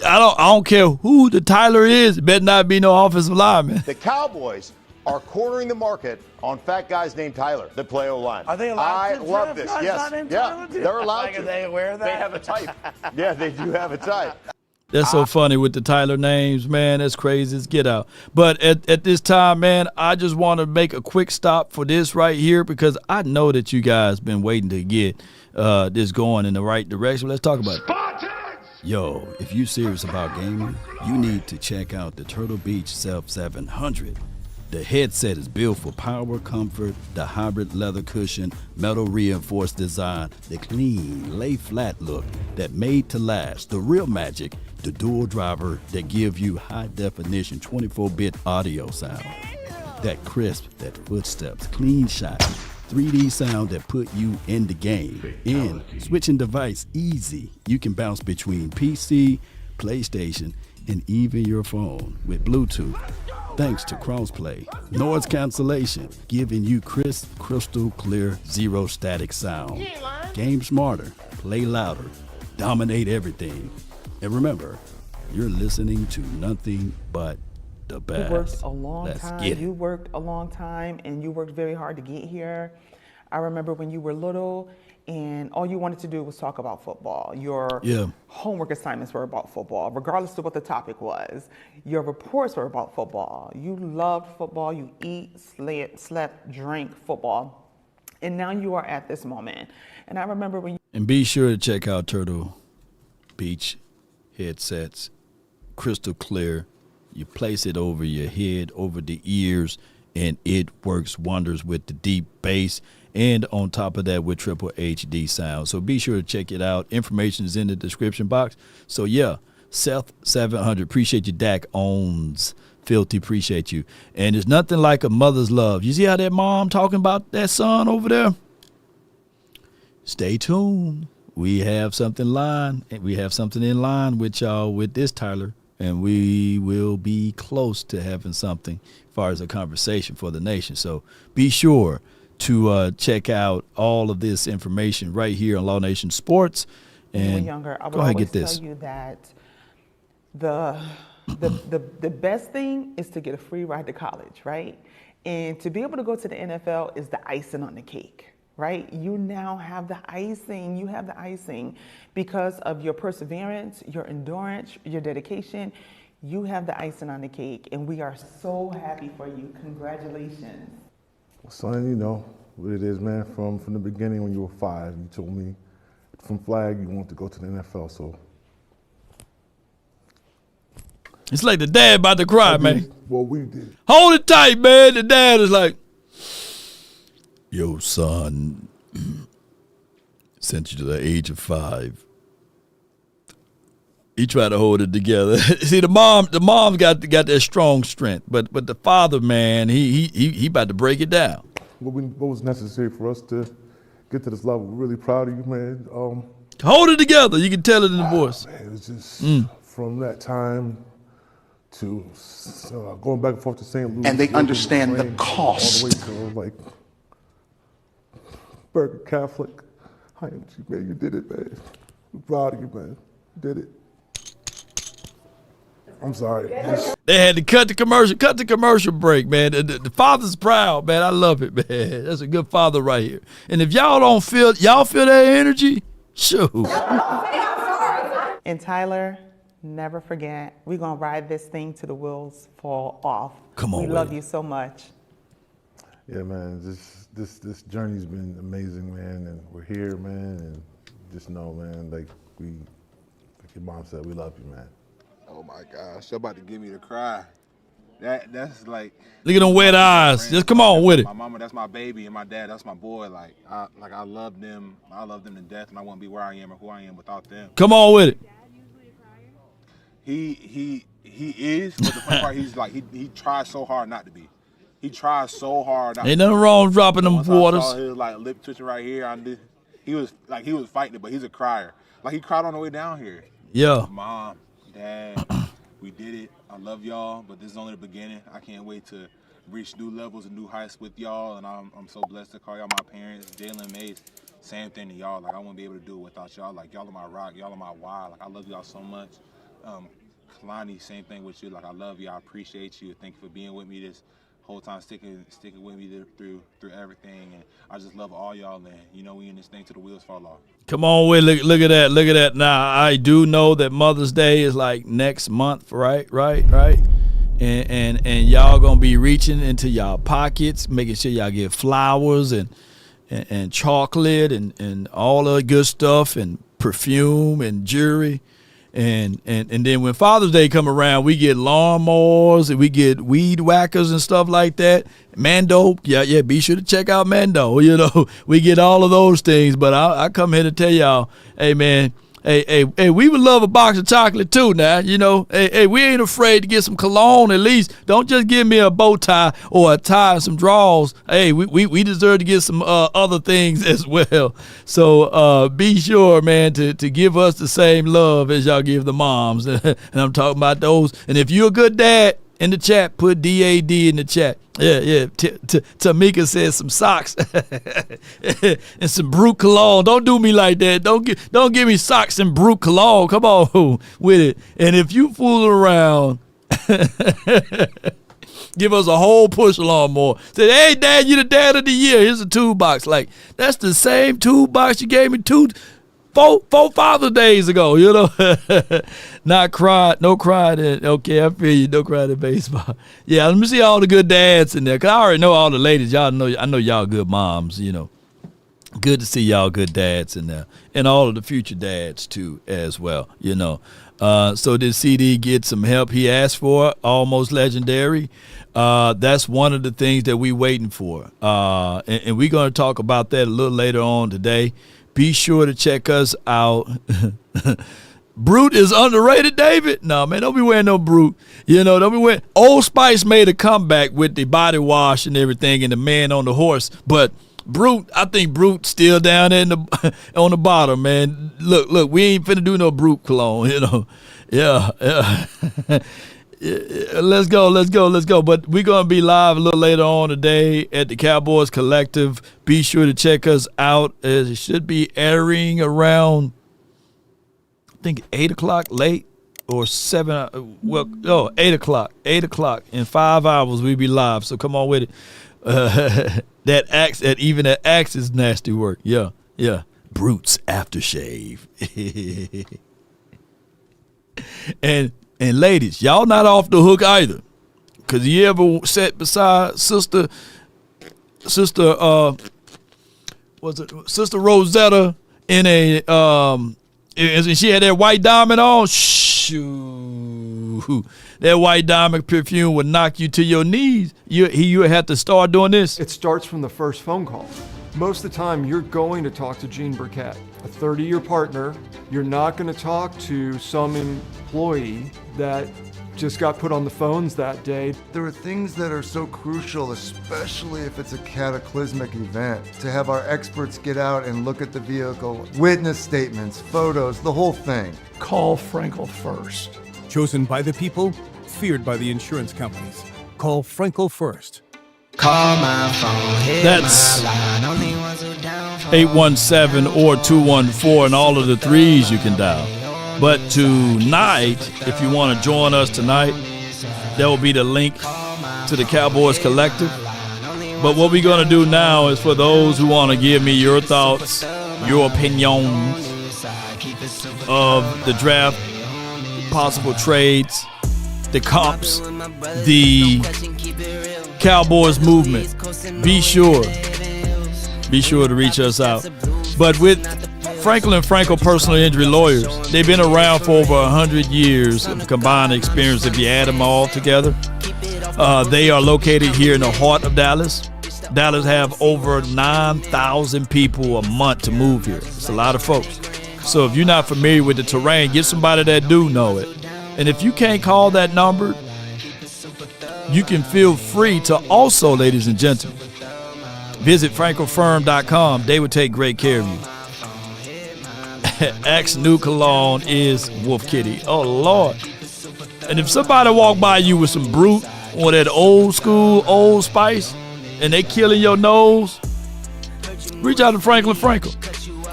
I don't care who the Tyler is. It better not be no offensive lineman. The Cowboys are cornering the market on fat guys named Tyler that play O-line. Are they allowed to? I love this. Yes. Yeah, they're allowed to. Are they aware of that? They have a type. Yeah, they do have a type. That's so funny with the Tyler names, man. That's crazy as get out. But at this time, man, I just want to make a quick stop for this right here because I know that you guys been waiting to get this going in the right direction. Let's talk about it. Yo, if you serious about gaming, you need to check out the Turtle Beach Self 700. The headset is built for power, comfort, the hybrid leather cushion, metal reinforced design, the clean, lay flat look that made to last, the real magic, the dual driver that give you high definition 24-bit audio sound, that crisp, that footsteps, clean shot, 3D sound that put you in the game. And switching device easy. You can bounce between PC, PlayStation, and even your phone with Bluetooth. Thanks to crossplay, noise cancellation, giving you crisp, crystal clear, zero static sound. Game smarter, play louder, dominate everything. And remember, you're listening to nothing but the best. You worked a long Let's time. get it. You worked a long time, and you worked very hard to get here. I remember when you were little, and all you wanted to do was talk about football. Your homework assignments were about football, regardless of what the topic was. Your reports were about football. You loved football. You eat, slept, drank football. And now you are at this moment. And I remember when you... And be sure to check out Turtle Beach headsets, crystal clear. You place it over your head, over the ears, and it works wonders with the deep bass. And on top of that with triple HD sound. So be sure to check it out. Information is in the description box. So yeah, Seth 700. Appreciate you, Dak owns. Filthy, appreciate you. And there's nothing like a mother's love. You see how that mom talking about that son over there? Stay tuned. We have something in line with y'all with this Tyler. And we will be close to having something as far as a conversation for the nation. So be sure to check out all of this information right here on Law Nation Sports. And when you were younger, I would always tell you that the best thing is to get a free ride to college, right? And to be able to go to the NFL is the icing on the cake, right? You now have the icing. You have the icing because of your perseverance, your endurance, your dedication. You have the icing on the cake, and we are so happy for you. Congratulations. Son, you know what it is, man. From the beginning when you were 5, you told me from flag you wanted to go to the NFL, so. It's like the dad about to cry, man. Well, we did. Hold it tight, man. The dad is like, yo, son, since you to the age of 5. He tried to hold it together. See, the mom's got that strong strength, but the father, man, he about to break it down. What was necessary for us to get to this level? We're really proud of you, man. Hold it together. You can tell it in the voice. Man, it was just from that time to going back and forth to St. Louis. And they understand the cost. All the way to like Berger Catholic. Man, you did it, man. We're proud of you, man. You did it. I'm sorry. They had to cut the commercial break, man. The father's proud, man. I love it, man. That's a good father right here. And if y'all feel that energy, shoot. And Tyler, never forget, we're going to ride this thing till the wheels fall off. Come on, we love you so much. Yeah, man, this journey's been amazing, man, and we're here, man, and just know, man, like your mom said, we love you, man. Oh my gosh, you're about to give me the cry. That's like. Look at them wet eyes. Just come on with it. My mama, that's my baby, and my dad, that's my boy. Like I love them. I love them to death, and I wouldn't be where I am or who I am without them. Come on with it. He is, but the funny part, he's like he tries so hard not to be. He tries so hard. Ain't nothing wrong with dropping them waters. I saw his like lip twitching right here. He was fighting it, but he's a crier. Like he cried on the way down here. Yeah. Mom, Dad, we did it. I love y'all, but this is only the beginning. I can't wait to reach new levels and new heights with y'all, and I'm so blessed to call y'all my parents. Jalen, Mace, same thing to y'all. Like I wouldn't be able to do it without y'all. Like y'all are my rock. Y'all are my why. Like I love y'all so much. Kalani, same thing with you. Like I love you. I appreciate you. Thank you for being with me this whole time, sticking with me through everything. And I just love all y'all. And you know, we in this thing till the wheels fall off. Come on, look at that. Look at that. Now, I do know that Mother's Day is like next month, right? And y'all going to be reaching into y'all pockets, making sure y'all get flowers and chocolate and all the good stuff and perfume and jewelry. And then when Father's Day come around, we get lawnmowers and we get weed whackers and stuff like that. Mando, yeah, be sure to check out Mando. You know, we get all of those things. But I come here to tell y'all, hey, man, hey, we would love a box of chocolate too now. You know, hey, we ain't afraid to get some cologne at least. Don't just give me a bow tie or a tie and some drawers. Hey, we deserve to get some other things as well. So be sure, man, to give us the same love as y'all give the moms. And I'm talking about those. And if you're a good dad, in the chat, put DAD in the chat. Yeah. Tamika says some socks and some Brute cologne. Don't do me like that. Don't give me socks and Brute cologne. Come on with it. And if you fooling around, give us a whole push lawnmower. Say, hey, Dad, you the dad of the year. Here's a toolbox. Like, that's the same toolbox you gave me four Father's Days ago, you know. No crying. Okay, I feel you. No crying in baseball. Yeah, let me see all the good dads in there. Because I already know all the ladies. I know y'all good moms, you know. Good to see y'all good dads in there. And all of the future dads, too, as well, you know. So did CD get some help he asked for? Almost legendary. That's one of the things that we waiting for. And we're going to talk about that a little later on today. Be sure to check us out. Brute is underrated, David? No, man, don't be wearing no Brute. You know, don't be wearing. Old Spice made a comeback with the body wash and everything and the man on the horse. But Brute, I think Brute's still down there on the bottom, man. Look, we ain't finna do no Brute cologne, you know. Yeah. Let's go. But we're going to be live a little later on today at the Cowboys Collective. Be sure to check us out. It should be airing around, I think, 8 o'clock late or 7. 8 o'clock. 8 o'clock. In 5 hours, we'll be live. So come on with it. That axe is nasty work. Yeah. Brute's aftershave. And ladies, y'all not off the hook either. Cause you ever sat beside Sister Rosetta in a and she had that white diamond on? Shoo. That white diamond perfume would knock you to your knees. You have to start doing this. It starts from the first phone call. Most of the time, you're going to talk to Jean Burkett, a 30-year partner. You're not going to talk to some employee that just got put on the phones that day. There are things that are so crucial, especially if it's a cataclysmic event, to have our experts get out and look at the vehicle, witness statements, photos, the whole thing. Call Frenkel first. Chosen by the people, feared by the insurance companies. Call Frenkel first. Call my phone. That's 817 or 214 and all of the threes you can dial. But tonight, if you want to join us tonight, there will be the link to the Cowboys Collective. But what we're going to do now is for those who want to give me your thoughts, your opinions of the draft, possible trades, the comps, the Cowboys movement. Be sure to reach us out. But with Frenkel and Frenkel personal injury lawyers, they've been around for over 100 years of combined experience if you add them all together. They are located here in the heart of Dallas. Dallas have over 9,000 people a month to move here. It's a lot of folks. So if you're not familiar with the terrain, get somebody that do know it. And if you can't call that number, you can feel free to also, ladies and gentlemen, visit frankelfirm.com. They would take great care of you. Axe New Cologne is Wolf Kitty. Oh, Lord. And if somebody walk by you with some Brute or that old school, Old Spice, and they killing your nose, reach out to Franklin Frenkel.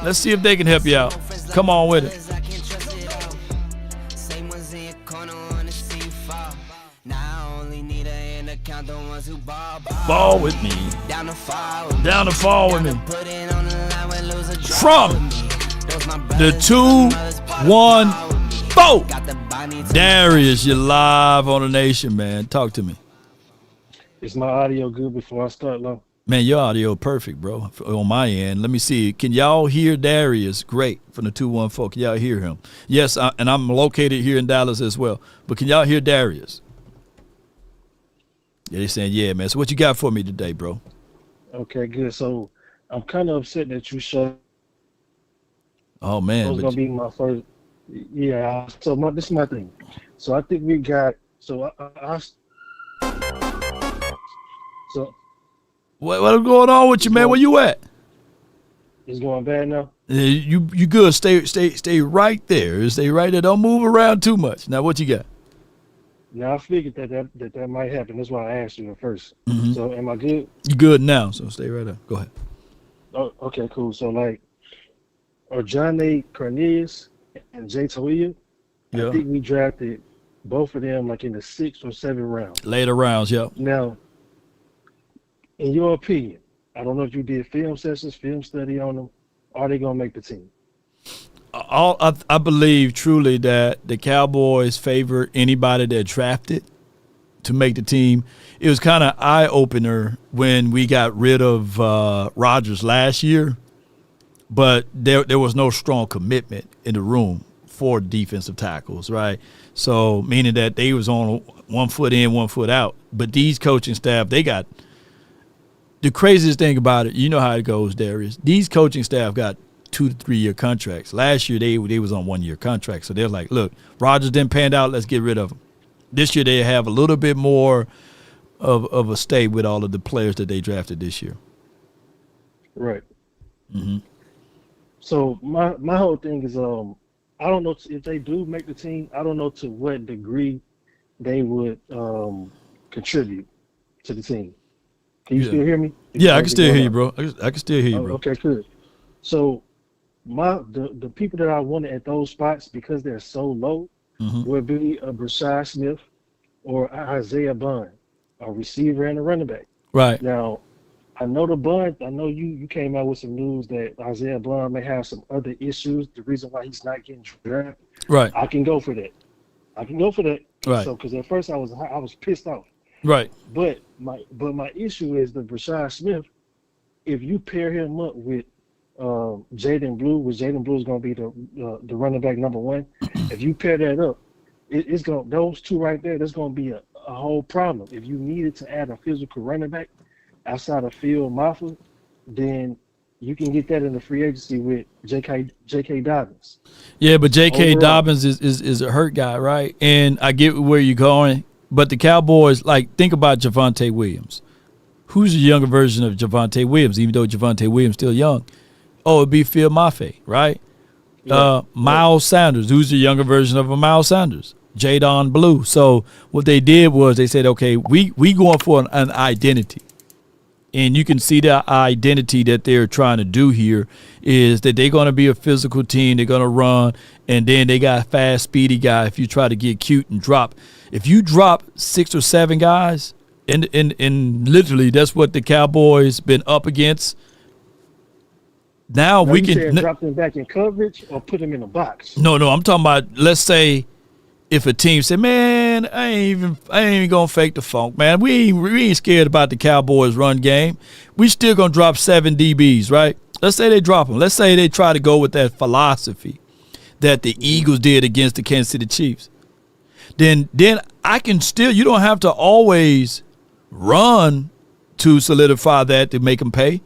Let's see if they can help you out. Come on with it. Fall with me. Down to fall with me. From the 2-1-4. Darius, you're live on the Nation, man. Talk to me. Is my audio good before I start, Lo? Man, your audio perfect, bro, on my end. Let me see. Can y'all hear Darius? Great, from the 2-1-4. Can y'all hear him? Yes, and I'm located here in Dallas as well. But can y'all hear Darius? Yeah, they're saying, yeah, man. So what you got for me today, bro? Okay, good. So I'm kind of upset that you showed. Oh, man. It was going to be my first. Yeah, so this is my thing. So I think we got. So So what's going on with you, man? Where you at? It's going bad now. You good? Stay right there. Stay right there. Don't move around too much. Now, what you got? Now I figured that might happen. That's why I asked you at first. Mm-hmm. So am I good? You good now? So stay right there. Go ahead. Oh, okay, cool. So like, John Cornelius and Jay Toia, yeah. I think we drafted both of them like in the 6th or 7th round. Later rounds, yeah. Now, in your opinion, I don't know if you did film sessions, film study on them. Are they gonna make the team? I believe truly that the Cowboys favor anybody that drafted to make the team. It was kind of eye-opener when we got rid of Rodgers last year, but there was no strong commitment in the room for defensive tackles, right? So meaning that they was on 1 foot in, 1 foot out. But these coaching staff, they got the craziest thing about it. You know how it goes, Darius. These coaching staff got 2 to 3 year contracts. Last year they was on 1 year contracts. So they're like, look, Rodgers didn't pan out. Let's get rid of him. This year they have a little bit more of a stay with all of the players that they drafted this year. Right. Mm-hmm. So my whole thing is I don't know if they do make the team. I don't know to what degree they would contribute to the team. Can you still hear me? Yeah, I can still hear you, bro. I can still hear you, bro. Okay, good. So the people that I wanted at those spots, because they're so low, would be a Brashad Smith or Isaiah Bond, a receiver and a running back. Right. Now, I know you came out with some news that Isaiah Bond may have some other issues, the reason why he's not getting drafted. Right. I can go for that. Right. So, because at first I was pissed off. Right. But my issue is the Brashad Smith. If you pair him up with Jaden Blue, which Jaden Blue is going to be the running back number 1. If you pair that up, it's going those two right there. There's going to be a whole problem. If you needed to add a physical running back outside of Phil Maffa, then you can get that in the free agency with J.K. Dobbins. Yeah, but J.K. Dobbins is a hurt guy, right? And I get where you're going, but the Cowboys, like, think about Javonte Williams. Who's the younger version of Javonte Williams, even though Javonte Williams still young? Oh, it'd be Phil Maffa, right? Yeah. Miles Sanders. Who's the younger version of a Miles Sanders? Jadon Blue. So what they did was they said, okay, we going for an identity. and you can see the identity that they're trying to do here is that they're going to be a physical team. They're going to run, and then they got a fast, speedy guy. If you try to get cute and drop, if you drop 6 or 7 guys, and literally that's what the Cowboys been up against. Now we can drop them back in coverage or put them in a box. No, I'm talking about, let's say, if a team say, man, I ain't even gonna fake the funk, man. We ain't scared about the Cowboys run game. We still gonna drop 7 DBs, right? Let's say they drop them. Let's say they try to go with that philosophy that the Eagles did against the Kansas City Chiefs. Then I can still, you don't have to always run to solidify that to make them pay.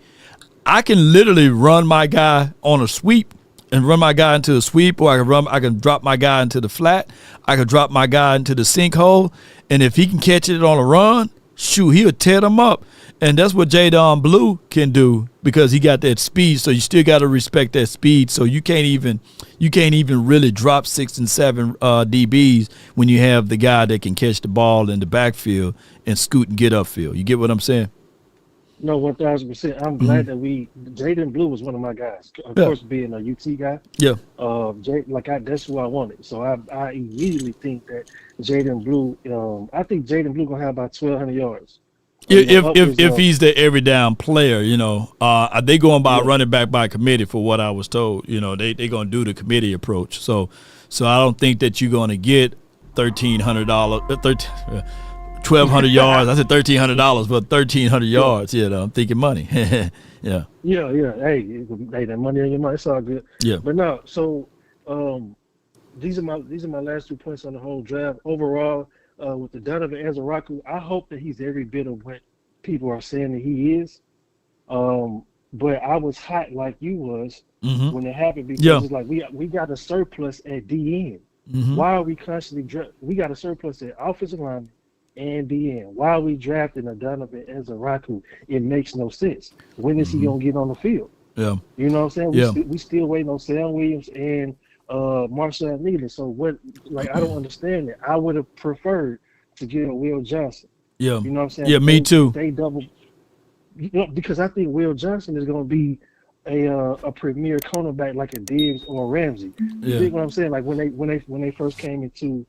I can literally run my guy on a sweep and run my guy into a sweep, or I can drop my guy into the flat. I can drop my guy into the sinkhole, and if he can catch it on a run, shoot, he'll tear them up. And that's what Jalen Blue can do because he got that speed. So you still got to respect that speed. So you can't even really drop 6 and 7 DBs when you have the guy that can catch the ball in the backfield and scoot and get upfield. You get what I'm saying? No, 1,000%. I'm glad that Jaden Blue was one of my guys. Of course, being a UT guy. Yeah. That's who I wanted. So I immediately think that Jaden Blue. I think Jaden Blue gonna have about 1,200 yards. If he's the every down player, they going by running back by committee for what I was told. They gonna do the committee approach. So I don't think that you're gonna get $1,300. 1,200 yards. I said $1,300, but 1,300 yards. I'm thinking money. Yeah. Yeah. Hey, that money in your mind, it's all good. Yeah. But no, so these are my last 2 points on the whole draft. Overall, with the Donovan Ezaraku, I hope that he's every bit of what people are saying that he is. But I was hot like you was when it happened because it's like we got a surplus at DN. Why are we constantly we got a surplus at offensive line and DN? Why are we drafting a Donovan Ezaraku? It makes no sense. When is he gonna get on the field? Yeah, you know what I'm saying. We still waiting on Sam Williams and Marshawn Neely. So what? Like I don't understand it. I would have preferred to get a Will Johnson. Yeah, you know what I'm saying. Yeah, me too. They double. Because I think Will Johnson is gonna be a premier cornerback like a Diggs or a Ramsey. You think what I'm saying? Like when they first came into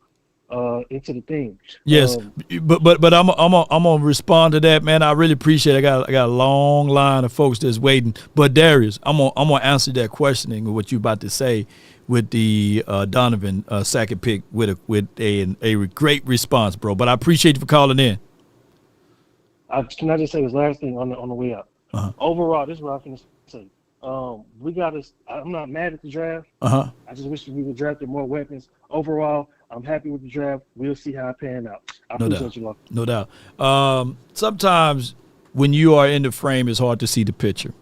the thing. Yes, but I'm gonna respond to that, man. I really appreciate it. I got a long line of folks that's waiting. But Darius, I'm gonna answer that questioning of what you about to say with the Donovan second pick with a great response, bro. But I appreciate you for calling in. Can I just say this last thing on the way out? Overall, this is what I'm gonna say. I'm not mad at the draft. I just wish we would drafted more weapons. Overall, I'm happy with the draft. We'll see how it pan out. I appreciate you, Locke. No doubt. Sometimes when you are in the frame, it's hard to see the picture,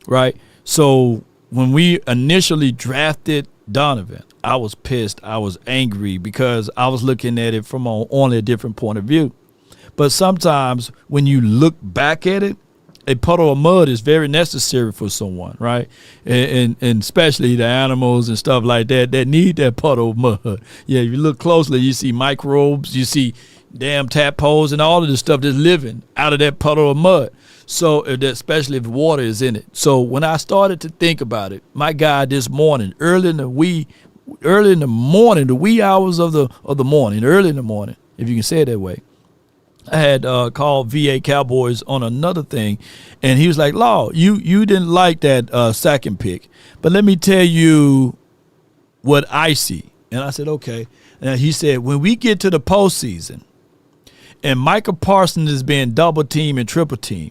right? So when we initially drafted Donovan, I was pissed. I was angry because I was looking at it from only a different point of view. But sometimes when you look back at it, a puddle of mud is very necessary for someone, right? And especially the animals and stuff like that need that puddle of mud. Yeah, if you look closely, you see microbes, you see damn tadpoles and all of the stuff that's living out of that puddle of mud. So especially if water is in it. So when I started to think about it, my guy this morning, early in the wee hours of the morning, early in the morning, if you can say it that way, I had called VA Cowboys on another thing, and he was like, Law, you didn't like that second pick, but let me tell you what I see. And I said, okay. And he said, when we get to the postseason and Micah Parsons is being double team and triple team,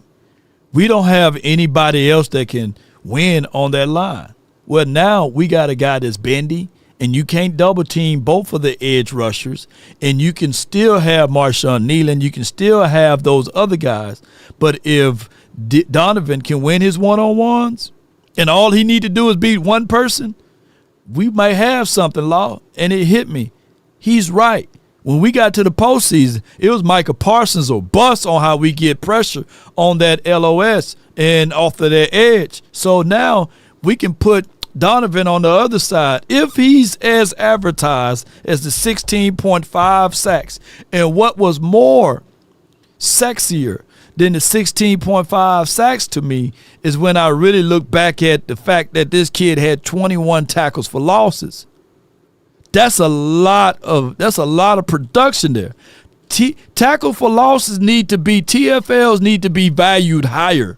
we don't have anybody else that can win on that line. Well, now we got a guy that's bendy, and you can't double team both of the edge rushers, and you can still have Marshawn Neely, and you can still have those other guys. But if Donovan can win his one-on-ones, and all he need to do is beat one person, we might have something, Law. And it hit me. He's right. When we got to the postseason, it was Micah Parsons or bust on how we get pressure on that LOS and off of that edge. So now we can put Donovan on the other side, if he's as advertised as the 16.5 sacks, and what was more sexier Then the 16.5 sacks to me is when I really look back at the fact that this kid had 21 tackles for losses. That's a lot of production there. Tackle for losses TFLs need to be valued higher.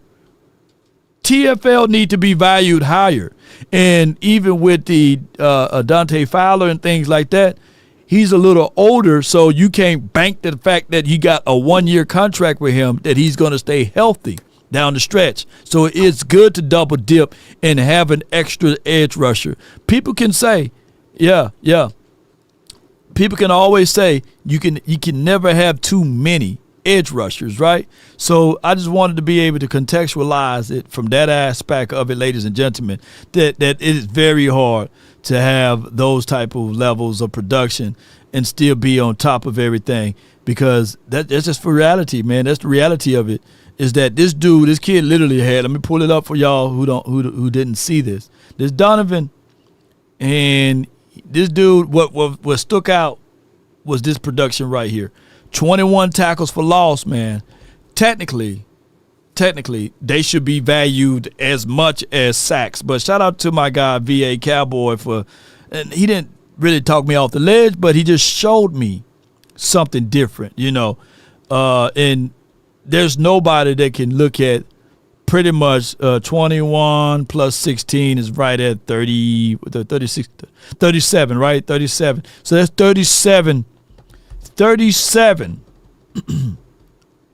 TFL need to be valued higher. And even with the Dante Fowler and things like that, he's a little older, so you can't bank the fact that you got a 1-year contract with him that he's going to stay healthy down the stretch. So it's good to double dip and have an extra edge rusher. People can say, yeah. People can always say you can never have too many edge rushers, right? So I just wanted to be able to contextualize it from that aspect of it, ladies and gentlemen, that it is very hard to have those type of levels of production and still be on top of everything, because that's just for reality, man. That's the reality of it, is that this kid literally had, let me pull it up for y'all who didn't see this. This Donovan, and this dude, what stuck out was this production right here. 21 tackles for loss, man. Technically, they should be valued as much as sacks. But shout out to my guy, VA Cowboy, and he didn't really talk me off the ledge, but he just showed me something different, and there's nobody that can look at pretty much 21 plus 16 is right at 37, right? 37. So that's 37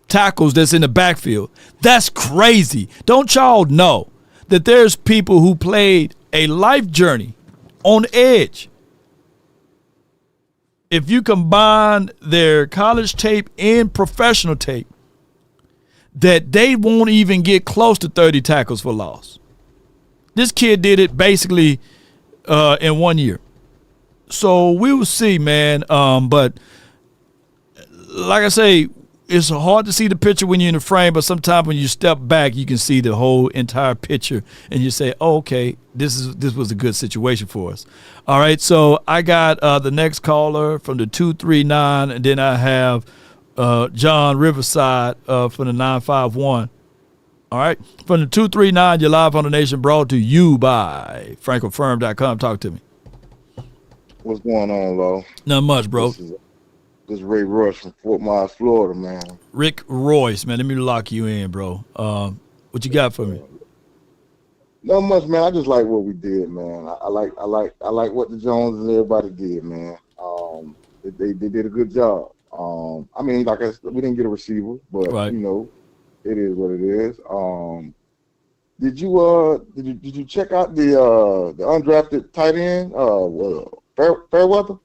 tackles that's in the backfield. That's crazy. Don't y'all know that there's people who played a life journey on edge? If you combine their college tape and professional tape, that they won't even get close to 30 tackles for loss. This kid did it basically in 1 year. So we will see, man. But like I say, it's hard to see the picture when you're in the frame, but sometimes when you step back, you can see the whole entire picture, and you say, oh, okay, this was a good situation for us. All right, so I got the next caller from the 239, and then I have John Riverside from the 951. All right, from the 239, you're live on the Nation, brought to you by FrenkelFirm.com. Talk to me. What's going on, Lo? Not much, bro. This is Ray Royce from Fort Myers, Florida, man. Rick Royce, man. Let me lock you in, bro. What you got for me? Not much, man. I just like what we did, man. I like what the Jones and everybody did, man. They did a good job. I mean, like I said, we didn't get a receiver, but right. It is what it is. Did you check out the undrafted tight end? Fairweather?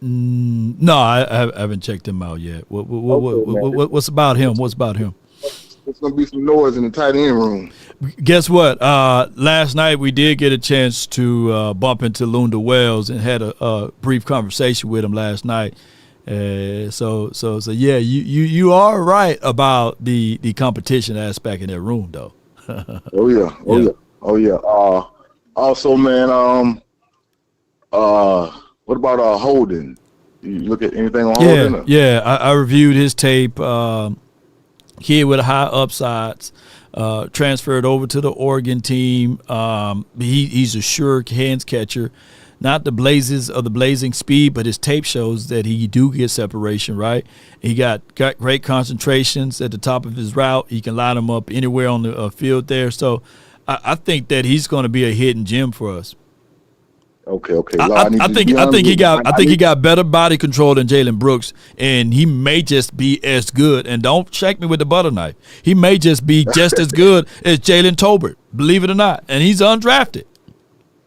No, I haven't checked him out yet. What's about him? What's about him? There's gonna be some noise in the tight end room. Guess what? Last night we did get a chance to bump into Lunda Wells and had a brief conversation with him last night. So yeah, you are right about the competition aspect in that room, though. Oh yeah. Also, man, what about Holden? You look at anything on Holden? Yeah, I reviewed his tape. Kid with high upsides, transferred over to the Oregon team. He's a sure hands catcher. Not the blazing speed, but his tape shows that he do get separation, right? He got great concentrations at the top of his route. He can line them up anywhere on the field there. So I think that he's going to be a hidden gem for us. Okay. I think he got better body control than Jalen Brooks, and he may just be as good. And don't check me with the butter knife. He may just be just as good as Jalen Tolbert, believe it or not, and he's undrafted.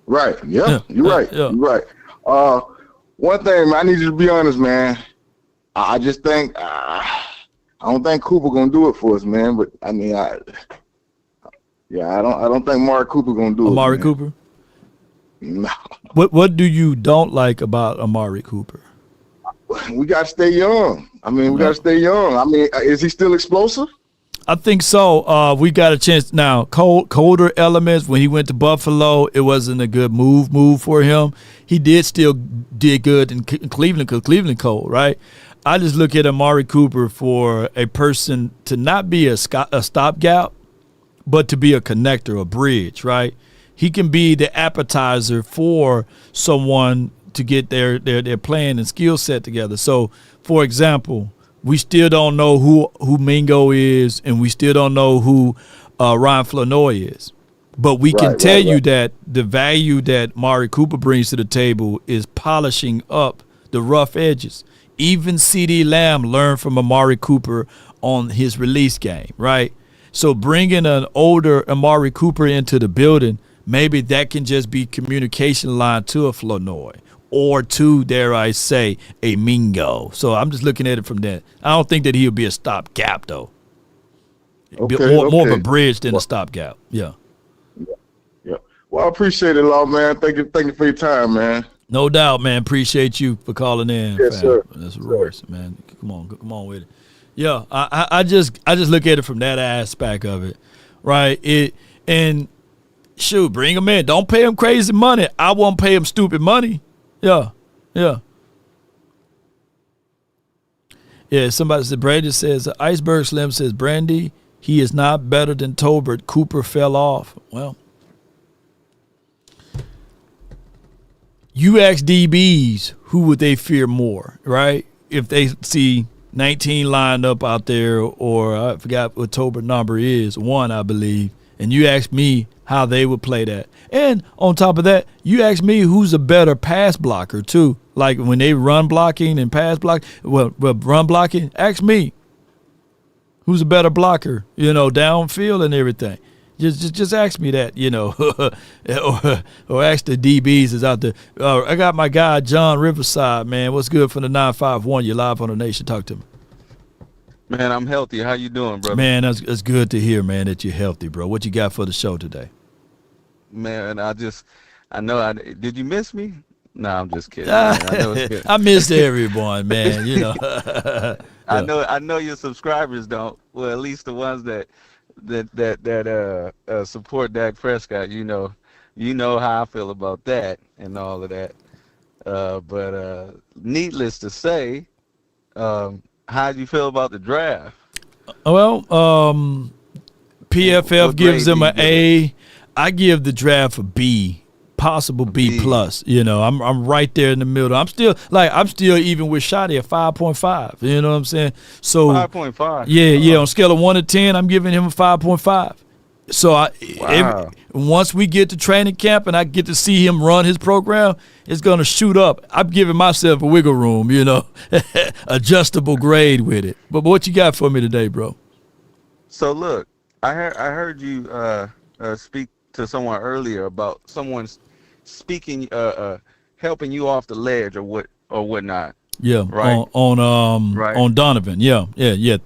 Right. Yeah. You're right. You're right. One thing, man, I need you to be honest, man. I just think I don't think Cooper gonna do it for us, man. But I mean, I don't think Amari Cooper gonna do it. Amari Cooper. No. What do you don't like about Amari Cooper? We gotta stay young. I mean, we gotta stay young. I mean, is he still explosive? I think so. We got a chance now. Colder elements. When he went to Buffalo, it wasn't a good move for him. He did good in Cleveland because Cleveland cold, right? I just look at Amari Cooper for a person to not be a stopgap, but to be a connector, a bridge, right? He can be the appetizer for someone to get their plan and skill set together. So, for example, we still don't know who Mingo is, and we still don't know who Ryan Flournoy is. But we can tell you that the value that Amari Cooper brings to the table is polishing up the rough edges. Even CeeDee Lamb learned from Amari Cooper on his release game, right? So bringing an older Amari Cooper into the building, maybe that can just be communication line to a Flournoy or to, dare I say, a Mingo. So I'm just looking at it from that. I don't think that he'll be a stopgap, though. More of a bridge than a stopgap. Yeah. Yeah. Well, I appreciate it, Law, man. Thank you for your time, man. No doubt, man. Appreciate you for calling in. Yes, sir. That's Royce, man. Come on with it. Yeah, I just look at it from that aspect of it, right? And shoot, bring him in. Don't pay him crazy money. I won't pay him stupid money. Yeah. Somebody said, Brady says, Iceberg Slim says, Brandy, he is not better than Tolbert. Cooper fell off. Well, you ask DBs, who would they fear more, right? If they see 19 lined up out there, or I forgot what Tolbert number is, 1, I believe, and you ask me how they would play that. And on top of that, you ask me who's a better pass blocker too. Like when they run blocking and pass block, well run blocking, ask me who's a better blocker, downfield and everything. Just ask me that, or ask the DBs is out there. I got my guy John Riverside, man. What's good from the 951? You're live on the Nation. Talk to me. Man, I'm healthy. How you doing, brother? Man, that's good to hear, man, that you're healthy, bro. What you got for the show today? Man, did you miss me? No, I'm just kidding. Man. I know it's good. I missed everyone, man. I know your subscribers don't. Well, at least the ones that support Dak Prescott. You know how I feel about that and all of that. But needless to say, how do you feel about the draft? Well, PFF gives them an A. I give the draft a B, possible B plus. I'm right there in the middle. I'm still even with Shotty at 5.5. You know what I'm saying? So 5.5. Yeah. On a scale of 1 to 10, I'm giving him a 5.5. So once we get to training camp and I get to see him run his program, it's going to shoot up. I'm giving myself a wiggle room, adjustable grade with it. But what you got for me today, bro? So look, I heard you speak to someone earlier about someone speaking, helping you off the ledge or whatnot. Yeah, right. On Donovan. Yeah.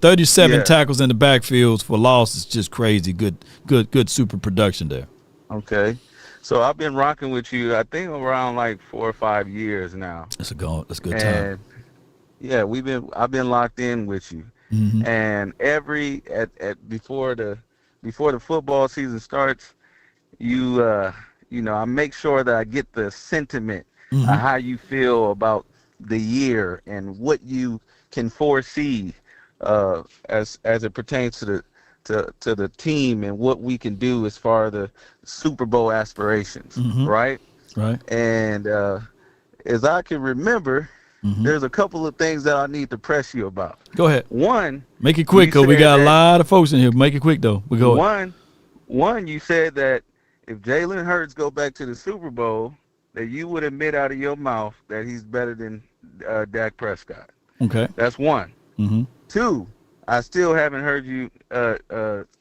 37 tackles in the backfields for loss is just crazy. Good super production there. Okay, so I've been rocking with you. I think around like 4 or 5 years now. That's a good time. Yeah, I've been locked in with you, and before the football season starts, I make sure that I get the sentiment of how you feel about the year and what you can foresee as it pertains to the team and what we can do as far as the Super Bowl aspirations, right? Right. And as I can remember, there's a couple of things that I need to press you about. Go ahead. One, make it quick, because we got a lot of folks in here. Make it quick though. One, you said that if Jalen Hurts go back to the Super Bowl, that you would admit out of your mouth that he's better than Dak Prescott. Okay. That's one. 2, I still haven't heard you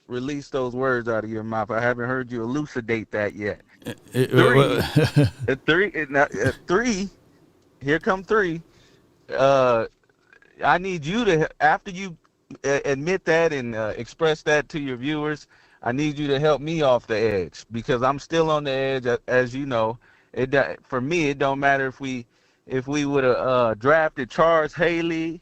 release those words out of your mouth. I haven't heard you elucidate that yet. 3, here come 3. I need you to, after you admit that and express that to your viewers, I need you to help me off the edge, because I'm still on the edge, as you know. For me, it don't matter if we would have drafted Charles Haley,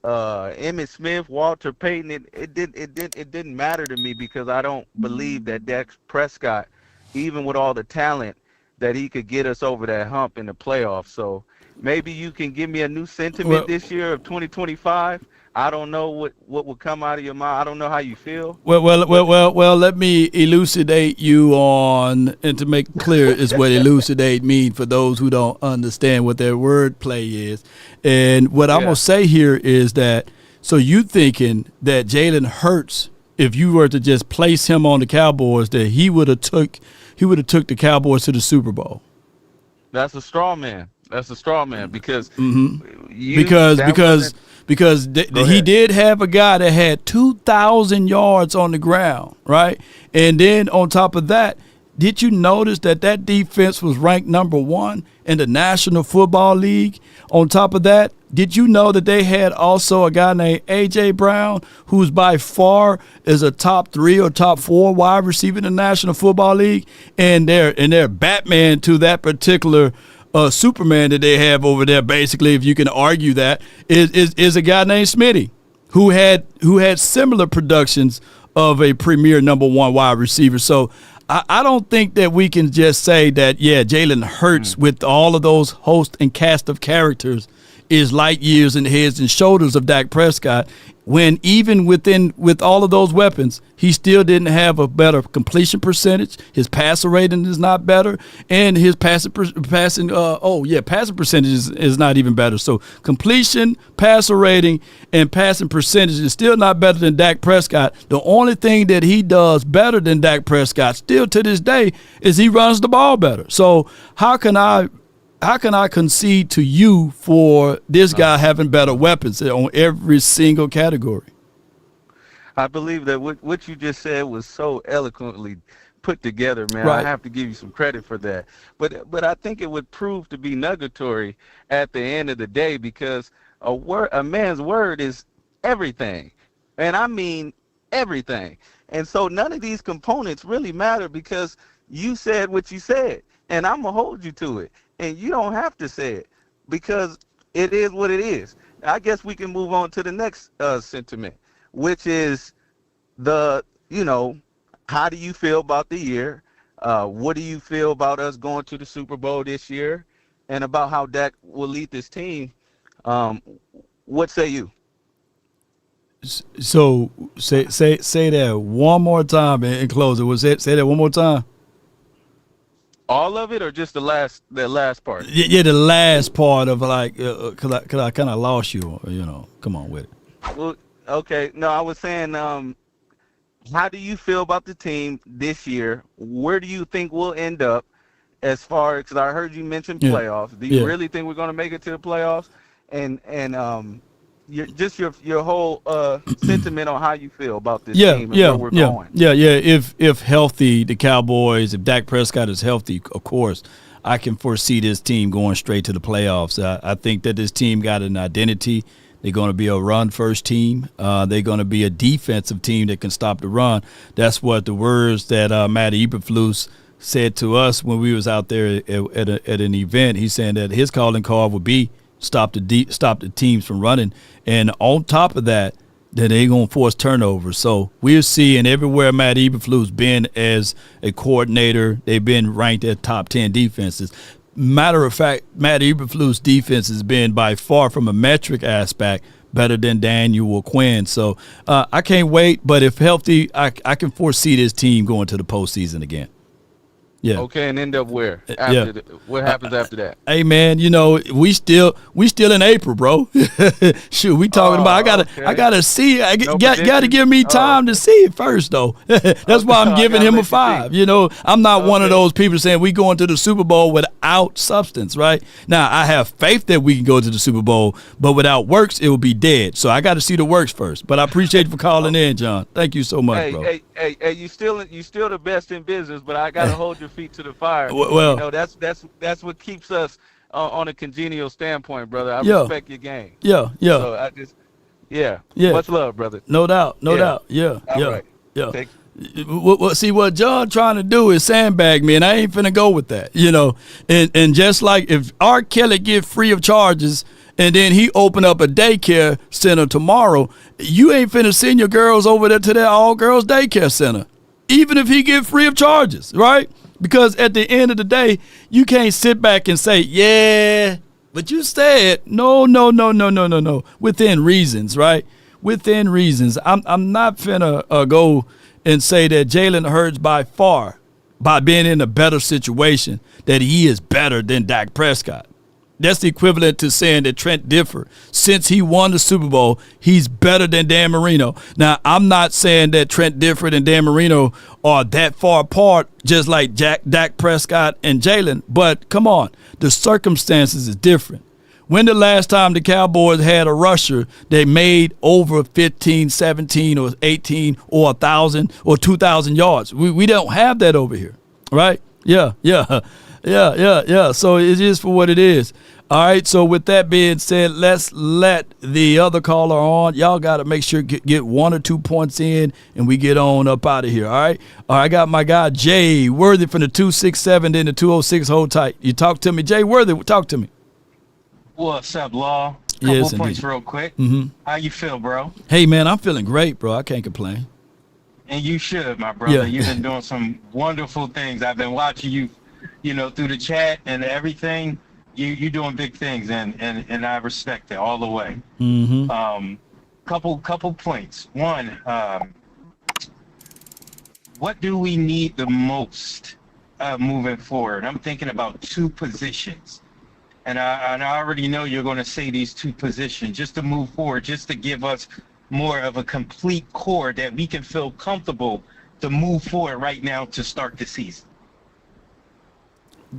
Emmitt Smith, Walter Payton. It didn't matter to me, because I don't believe that Dak Prescott, even with all the talent, that he could get us over that hump in the playoffs. So maybe you can give me a new sentiment this year of 2025. I don't know what will come out of your mouth. I don't know how you feel. Well. Let me elucidate you on, and to make clear is what elucidate mean for those who don't understand what their word play is. And what I'm gonna say here is that, so you thinking that Jalen Hurts, if you were to just place him on the Cowboys, that he would have took the Cowboys to the Super Bowl? That's a straw man. That's a straw man because he did have a guy that had 2,000 yards on the ground, right? And then on top of that, did you notice that defense was ranked number 1 in the National Football League? On top of that, did you know that they had also a guy named A.J. Brown, who's by far is a top 3 or top 4 wide receiver in the National Football League? And they're Batman to that particular Superman that they have over there, basically, if you can argue that, is a guy named Smitty, who had similar productions of a premier number 1 wide receiver. So I don't think that we can just say that, Jalen Hurts with all of those host and cast of characters is light years and heads and shoulders of Dak Prescott, when even with all of those weapons, he still didn't have a better completion percentage. His passer rating is not better, and his passing percentage is not even better. So completion, passer rating, and passing percentage is still not better than Dak Prescott. The only thing that he does better than Dak Prescott still to this day is he runs the ball better. So how can I concede to you for this guy having better weapons on every single category? I believe that what you just said was so eloquently put together, man. Right. I have to give you some credit for that. But I think it would prove to be nugatory at the end of the day, because a man's word is everything. And I mean everything. And so none of these components really matter, because you said what you said, and I'm going to hold you to it. And you don't have to say it, because it is what it is. I guess we can move on to the next sentiment, which is how do you feel about the year? What do you feel about us going to the Super Bowl this year, and about how Dak will lead this team? What say you? So say that one more time and close it. Say that one more time. All of it, or just the last part? Yeah, the last part of cause I kind of lost you. Come on with it. Well, okay. No, I was saying, how do you feel about the team this year? Where do you think we'll end up as far? Because I heard you mention playoffs. Do you really think we're going to make it to the playoffs? And your whole sentiment on how you feel about this team and where we're going. Yeah. If healthy, the Cowboys, if Dak Prescott is healthy, of course, I can foresee this team going straight to the playoffs. I think that this team got an identity. They're going to be a run-first team. They're going to be a defensive team that can stop the run. That's what the words that Matt Eberflus said to us when we was out there at an event. He's saying that his calling card would be stop the teams from running, and on top of that, that they're going to force turnovers. So we're seeing everywhere Matt Eberflus been as a coordinator, they've been ranked at top 10 defenses. Matter of fact, Matt Eberflus' defense has been by far, from a metric aspect, better than Daniel Quinn. So I can't wait, but if healthy, I can foresee this team going to the postseason again. Yeah. Okay, and end up where? What happens after that? Hey man, we still in April, bro. Shoot, we talking about. I gotta see. Got to give me time to see it first, though. That's why I'm giving him a 5. I'm not one of those people saying we going to the Super Bowl without substance. Right now, I have faith that we can go to the Super Bowl, but without works, it will be dead. So I got to see the works first. But I appreciate you for calling in, John. Thank you so much, bro. Hey, you still the best in business, but I gotta hold your feet to the fire. Well, that's what keeps us on a congenial standpoint, brother. I respect your game. Yeah. So I just, much love, brother. No doubt. Yeah. All Right. See, what John trying to do is sandbag me, and I ain't finna go with that. And just like if R. Kelly get free of charges, and then he open up a daycare center tomorrow, you ain't finna send your girls over there to that all-girls daycare center, even if he get free of charges, right? Because at the end of the day, you can't sit back and say, But you said no. Within reasons, right? Within reasons. I'm not finna go and say that Jalen Hurts by far, by being in a better situation, that he is better than Dak Prescott. That's the equivalent to saying that Trent Dilfer, since he won the Super Bowl, he's better than Dan Marino. Now, I'm not saying that Trent Dilfer and Dan Marino are that far apart, just like Dak Prescott and Jalen, but come on, the circumstances is different. When the last time the Cowboys had a rusher that made over 15, 17, or 18, or 1,000 or 2,000 yards? We don't have that over here, right? Yeah. So it is for what it is. All right, so with that being said, let's let the other caller on. Y'all got to make sure get 1 or 2 points in, and we get on up out of here, all right? All right, I got my guy Jay Worthy from the 267, then the 206. Hold tight. You talk to me. Jay Worthy, talk to me. What's up, Law? Couple points real quick. How you feel, bro? Hey, man, I'm feeling great, bro. I can't complain. And you should, my brother. You've been doing some wonderful things. I've been watching you, through the chat and everything. You're doing big things, and I respect it all the way. Couple points. One, what do we need the most moving forward? I'm thinking about 2 positions. And I already know you're going to say these 2 positions just to move forward, just to give us more of a complete core that we can feel comfortable to move forward right now to start the season.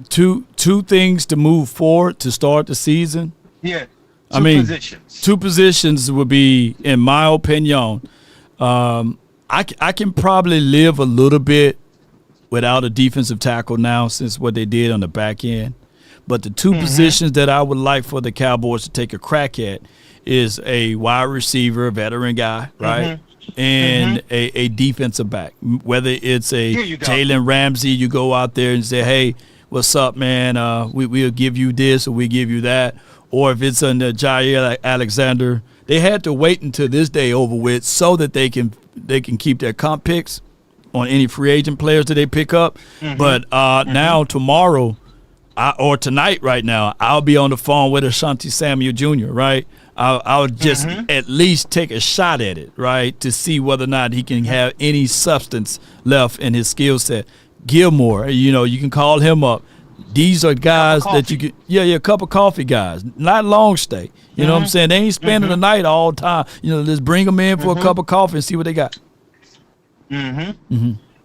Two things to move forward to start the season. Yeah, positions. 2 positions would be, in my opinion, I can probably live a little bit without a defensive tackle now since what they did on the back end. But the 2 positions that I would like for the Cowboys to take a crack at is a wide receiver, veteran guy, right? And a defensive back. Whether it's a Jalen Ramsey, you go out there and say, hey, what's up, man? We'll give you this or we give you that. Or if it's under Jair Alexander, they had to wait until this day over with so that they can keep their comp picks on any free agent players that they pick up. But now tomorrow or tonight right now, I'll be on the phone with Ashanti Samuel Jr., right? I'll just at least take a shot at it, right, to see whether or not he can have any substance left in his skill set. Gilmore, you can call him up. These are guys that you can, a cup of coffee guys, not long stay. You know what I'm saying? They ain't spending the night all the time. Just bring them in for a cup of coffee and see what they got. You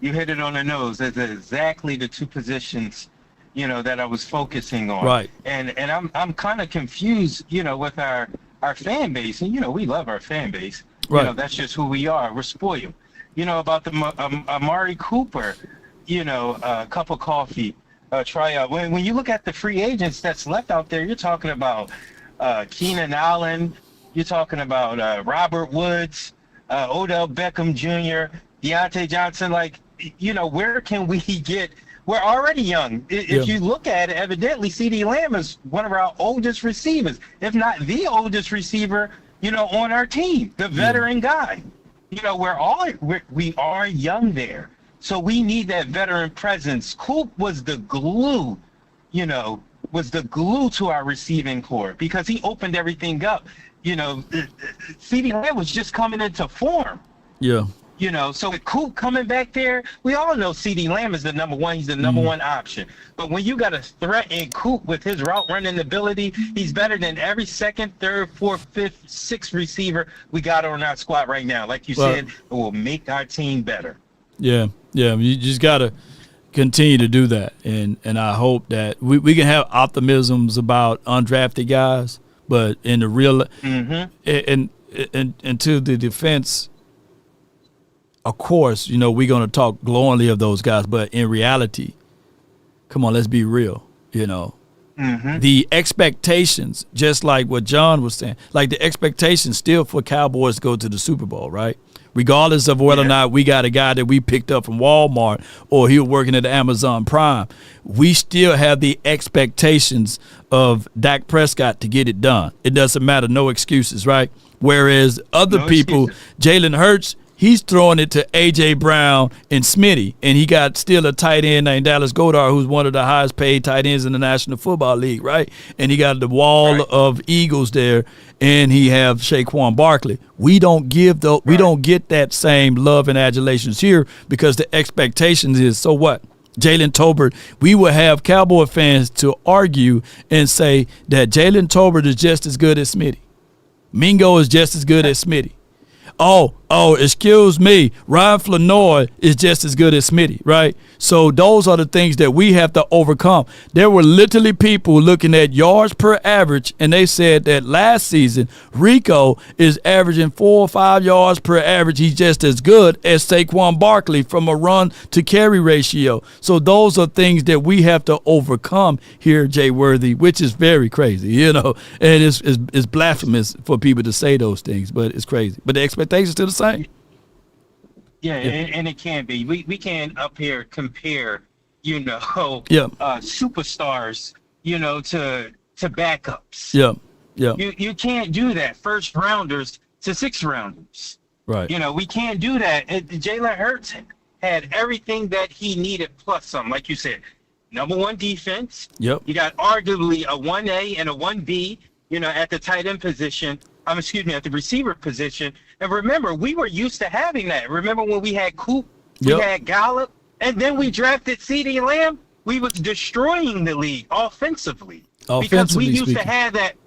hit it on the nose. That's exactly the 2 positions, that I was focusing on. Right. And I'm kind of confused, with our fan base, and we love our fan base. Right. That's just who we are. We're spoiled. About the Amari Cooper. A cup of coffee tryout. When you look at the free agents that's left out there, you're talking about Keenan Allen, you're talking about Robert Woods, Odell Beckham Jr., Deontay Johnson. Where can we get? We're already young. If you look at it, evidently CeeDee Lamb is one of our oldest receivers, if not the oldest receiver, on our team, the veteran guy. We are young there. So we need that veteran presence. Coop was the glue, to our receiving core because he opened everything up. CeeDee Lamb was just coming into form. Yeah. So with Coop coming back there, we all know CeeDee Lamb is the number one. He's the number one option. But when you got a threat in Coop with his route running ability, he's better than every 2nd, 3rd, 4th, 5th, 6th receiver we got on our squad right now. Like you said, it will make our team better. Yeah, you just got to continue to do that. And I hope that we can have optimisms about undrafted guys, but in the real and to the defense, of course, we're going to talk glowingly of those guys, but in reality, come on, let's be real, The expectations, just like what John was saying, like the expectations still for Cowboys to go to the Super Bowl, right? Regardless of whether or not we got a guy that we picked up from Walmart or he was working at Amazon Prime, we still have the expectations of Dak Prescott to get it done. It doesn't matter, no excuses, right? Whereas other people, Jalen Hurts, he's throwing it to A.J. Brown and Smitty, and he got still a tight end named Dallas Goedert, who's one of the highest paid tight ends in the National Football League, right? And he got the wall of Eagles there, and he have Saquon Barkley. We don't get that same love and adulations here because the expectations is, so what? Jalen Tolbert, we will have Cowboy fans to argue and say that Jalen Tolbert is just as good as Smitty. Mingo is just as good as Smitty. Oh, excuse me, Ryan Flanoy is just as good as Smitty, right? So those are the things that we have to overcome. There were literally people looking at yards per average, and they said that last season, Rico is averaging 4 or 5 yards per average. He's just as good as Saquon Barkley from a run to carry ratio. So those are things that we have to overcome here, Jay Worthy, which is very crazy, you know, and it's blasphemous for people to say those things, but it's crazy. But the expectations still the same. Yeah, and it can be. We can't up here compare, you know, superstars, you know, to backups. Yeah. You can't do that. First rounders to 6th rounders. Right. You know, we can't do that. Jalen Hurts had everything that he needed plus some, like you said. Number 1 defense. Yep. You got arguably a 1A and a 1B, you know, at the tight end position. At the receiver position. And remember, we were used to having that. Remember when we had Coop, we had Gallup, and then we drafted CeeDee Lamb? We was destroying the league offensively. Because we used to have that.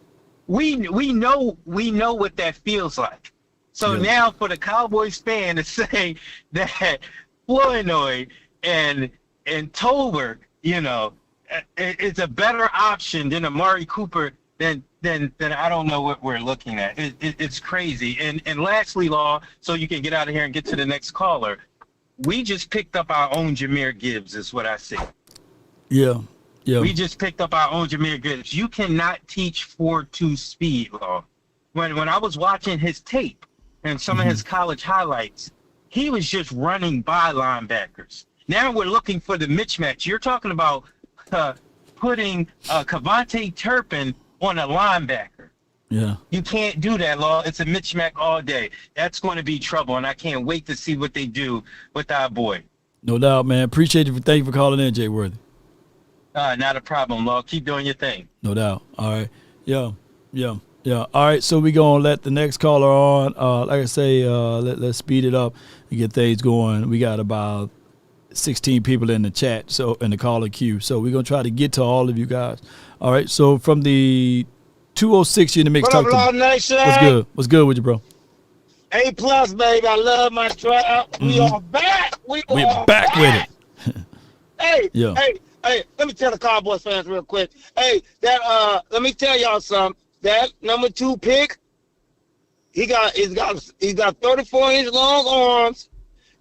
We know what that feels like. So now for the Cowboys fan to say that Flournoy and Tolbert, you know, it's a better option than Amari Cooper, then I don't know what we're looking at. It's crazy. And lastly, Law, so you can get out of here and get to the next caller, we just picked up our own Jahmyr Gibbs is what I see. Yeah. We just picked up our own Jahmyr Gibbs. You cannot teach 4.2 speed, Law. When I was watching his tape and some of his college highlights, he was just running by linebackers. Now we're looking for the mismatch. You're talking about putting Kavontae Turpin on a linebacker. Yeah. You can't do that, Law. It's a mismatch all day. That's going to be trouble, and I can't wait to see what they do with our boy. No doubt, man. Appreciate you. Thank you for calling in, Jay Worthy. Not a problem, Law. Keep doing your thing. No doubt. All right. Yeah. All right, so we're going to let the next caller on. Like I say, let's speed it up and get things going. We got about 16 people in the chat, so in the caller queue. So we're going to try to get to all of you guys. All right, so from the 206 in the mix. What up, Law Nation? What's good? What's good with you, bro? A+, baby. I love my trap. We are back. We're back with it. Hey, let me tell the Cowboys fans real quick. Hey, let me tell y'all something. That number 2 pick, he's got 34-inch long arms,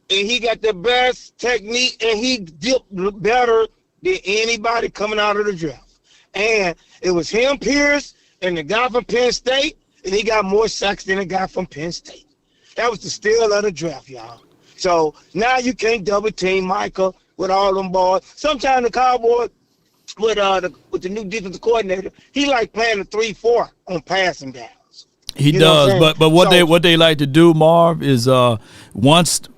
and he got the best technique, and he dipped better than anybody coming out of the draft. And it was him, Pierce, and the guy from Penn State, and he got more sacks than the guy from Penn State. That was the steal of the draft, y'all. So now you can't double team Michael with all them balls. Sometimes the Cowboys, with the new defensive coordinator, he like playing a 3-4 on passing downs. He does, but what they like to do, Marv, is once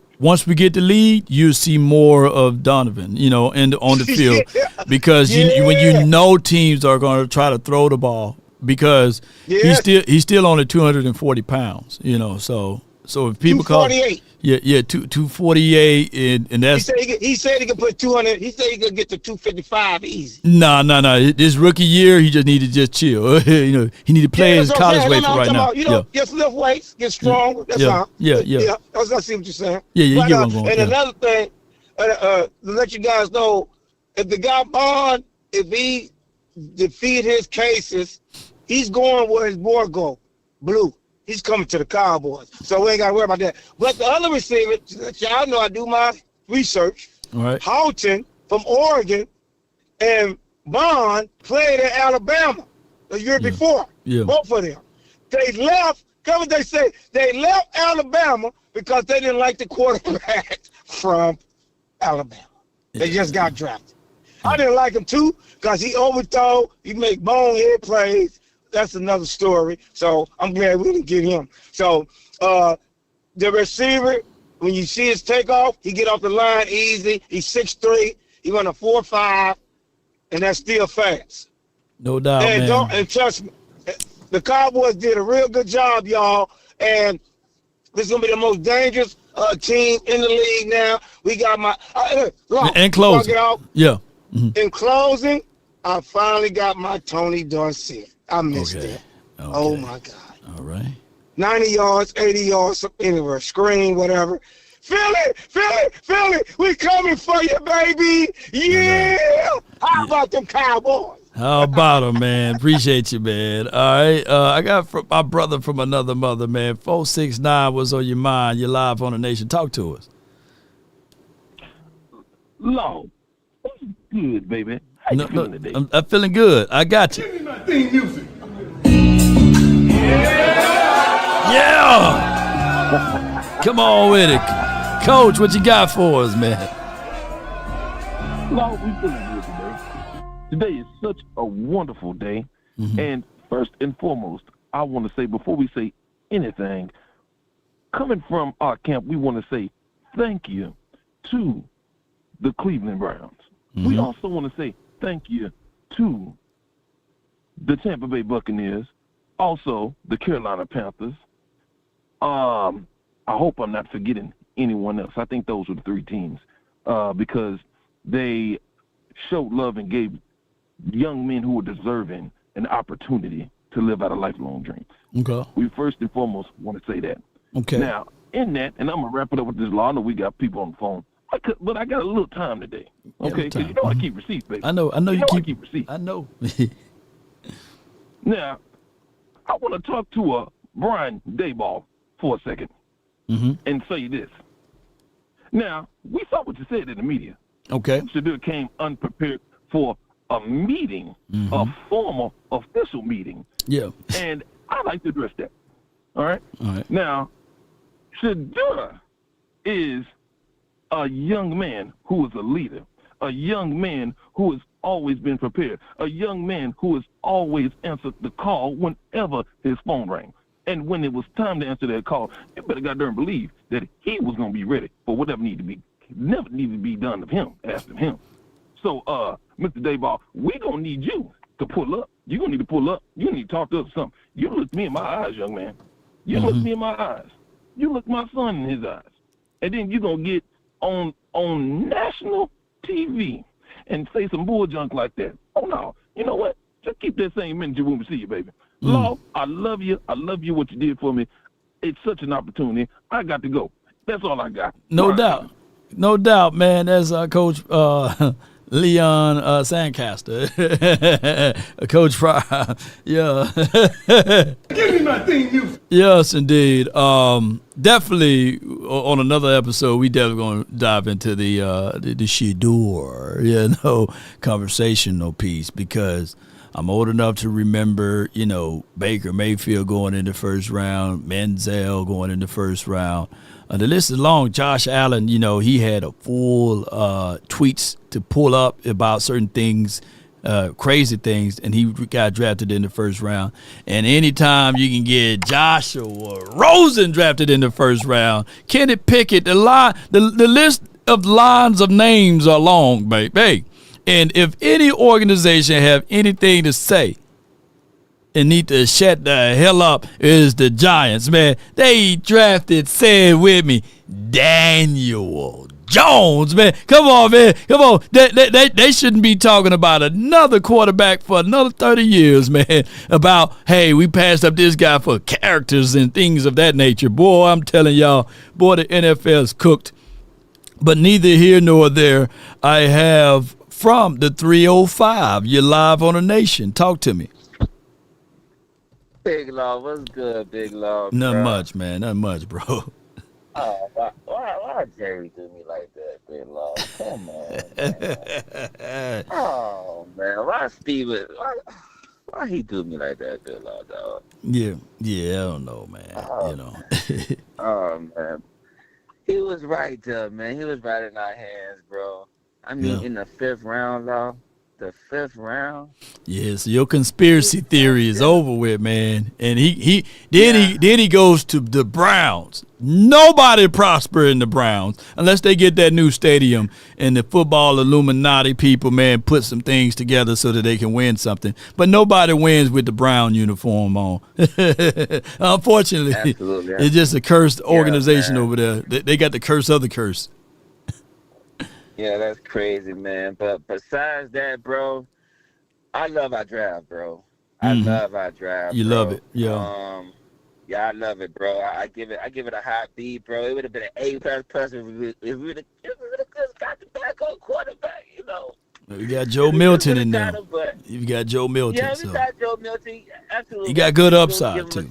we get the lead, you see more of Donovan, you know, on the field, because when you know teams are going to try to throw the ball, because he's still only 240 pounds, you know, so if people call 248, and that's he said he could put 200. He said he could get to 255 easy. No. This rookie year, he just need to just chill. You know, he need to play his college weight for right now. Just lift weights, get stronger. That's all. Yeah. I was gonna see what you're saying. Yeah, you get what I'm going. And another thing, to let you guys know, if the guy Bond, if he defeat his cases, he's going where his boy go, Blue. He's coming to the Cowboys, so we ain't got to worry about that. But the other receiver, y'all know I do my research. All right. Houghton from Oregon and Bond played at Alabama the year before. Yeah. Both of them. They left, they say, they left Alabama because they didn't like the quarterback from Alabama. They just got drafted. I didn't like him too because he overthrow, he make bonehead plays. That's another story. So I'm glad we didn't get him. So the receiver when you see his takeoff, he get off the line easy. He's 6'3". He run a 4.5, and that's still fast. No doubt, man. And trust me, the Cowboys did a real good job, y'all. And this is gonna be the most dangerous team in the league now. We got my in closing. Yeah. Mm-hmm. In closing, I finally got my Tony Dorsett. I missed it. Okay. Oh my God. All right. 90 yards, 80 yards, anywhere, screen, whatever. Philly, we coming for you, baby. Yeah. How about them Cowboys? How about him, man? Appreciate you, man. All right. I got my brother from another mother, man. 469, what's on your mind? You're live on the Nation. Talk to us. Lord, what's good, baby? How you feeling today? I'm feeling good. I got you. Give me my theme music. Yeah! Come on with it. Coach, what you got for us, man? Lord, we feeling good today. Today is such a wonderful day. Mm-hmm. And first and foremost, I want to say, before we say anything, coming from our camp, we want to say thank you to the Cleveland Browns. Mm-hmm. We also want to say thank you to the Tampa Bay Buccaneers, also the Carolina Panthers. I hope I'm not forgetting anyone else. I think those were the three teams because they showed love and gave young men who were deserving an opportunity to live out a lifelong dream. Okay. We first and foremost want to say that. Okay. Now, in that, and I'm going to wrap it up with this law. I know we got people on the phone, but I got a little time today. Okay, because you know I keep receipts, baby. I know you keep receipts. I know. Now, I want to talk to Brian Daboll for a second and say this. Now, we saw what you said in the media. Okay. Shadur came unprepared for a meeting, a formal official meeting. Yeah. And I'd like to address that. All right? All right. Now, Shadur is a young man who is a leader, a young man who has always been prepared, a young man who has always answered the call whenever his phone rang. And when it was time to answer that call, you better goddamn believe that he was going to be ready for whatever needed to be done of him, asked of him. So, Mr. Daboll, we're going to need you to pull up. You're going to need to pull up. You need to talk to us or something. You look me in my eyes, young man. You look me in my eyes. You look my son in his eyes. And then you're going to get on national TV and say some bull junk like that. Oh, no. You know what? Just keep that same energy when we see you, baby. Law, I love you. I love you what you did for me. It's such an opportunity. I got to go. That's all I got. No doubt. No doubt, man. That's Coach Leon Sandcaster. Coach Fry. Yeah. Give me my theme music. Yes, indeed. Definitely on another episode, we definitely going to dive into the Shadur, conversational piece, because I'm old enough to remember, Baker Mayfield going in the first round, Menzel going in the first round. The list is long. Josh Allen, he had a full tweets to pull up about certain things, crazy things, and he got drafted in the first round. And anytime you can get Joshua Rosen drafted in the first round, Kenny Pickett, the list of lines of names are long, baby. And if any organization have anything to say and need to shut the hell up, is the Giants, man. They drafted, say it with me, Daniel Jones, man. Come on, man. Come on. They shouldn't be talking about another quarterback for another 30 years, man, about, hey, we passed up this guy for characters and things of that nature. Boy, I'm telling y'all, the NFL is cooked. But neither here nor there. I have from the 305. You're live on the Nation. Talk to me. Big Love, what's good, Big Love? Nothing much, man. Nothing much, bro. Oh, why Jerry do me like that, Big Love? Come on, man. Oh, man. Why Steven? Why he do me like that, Big Love, dog? Yeah, I don't know, man. Oh, man. He was right there, man. He was right in our hands, bro. I mean, in the fifth round, though, the 5th round. Yeah, so your conspiracy theory is over with, man. And he goes to the Browns. Nobody prosper in the Browns unless they get that new stadium and the football Illuminati people, man, put some things together so that they can win something. But nobody wins with the Brown uniform on. Unfortunately, Absolutely. it's just a cursed organization over there. They got the curse of the curse. Yeah, that's crazy, man. But besides that, bro, I love our draft, bro. I love our draft. You bro. love it, yeah. Yeah, I love it, bro. I give it a high B, bro. It would have been an A++ if we would have got the backup quarterback, you know. You got Joe Milton in there. You got Joe Milton. Yeah, we got Joe Milton. Absolutely. He got good upside too.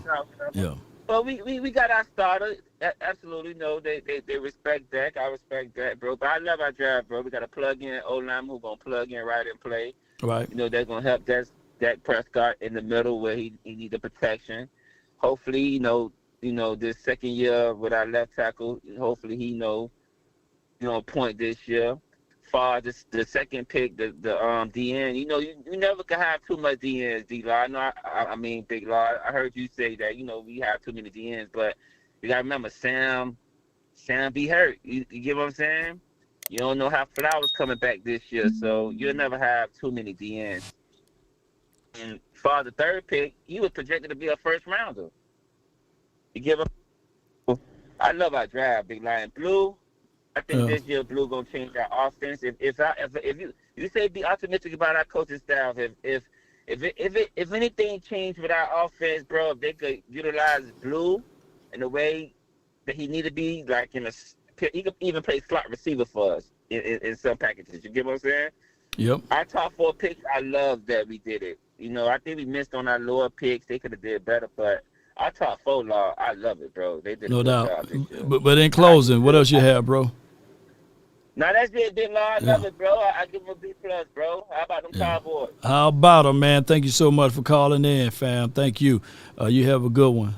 Yeah. But we got our starter. Absolutely, no. They respect Dak. I respect that, bro. But I love our draft, bro. We got a plug-in O-line who's gonna plug in right and play. Right. You know, they're gonna help Dak Prescott in the middle where he need the protection. Hopefully, you know, this second year with our left tackle, hopefully he point this year. Far as the second pick, the DN, you know, you never can have too much DNs, D-Law. I mean, Big Law. I heard you say that, you know, we have too many DNs, but you gotta remember Sam be hurt. You get what I'm saying? You don't know how Flowers coming back this year, so you'll never have too many DNs. And for the third pick, he was projected to be a first rounder. You give him. I love our draft, Big Lion Blue. I think this year Blue gonna change our offense. If you say be optimistic about our coaching staff, if anything changed with our offense, bro, if they could utilize Blue in the way that he need to be, like he could even play slot receiver for us in some packages. You get what I'm saying? Yep. Our top 4 picks, I love that we did it. You know, I think we missed on our lower picks. They could have did better, but our top 4, Law, I love it, bro. They did no a doubt. good job. But in closing, what else you have, bro? Now that's it, Big Law. I love it, bro. I give him a B+, bro. How about them Cowboys? How about them, man? Thank you so much for calling in, fam. Thank you. You have a good one.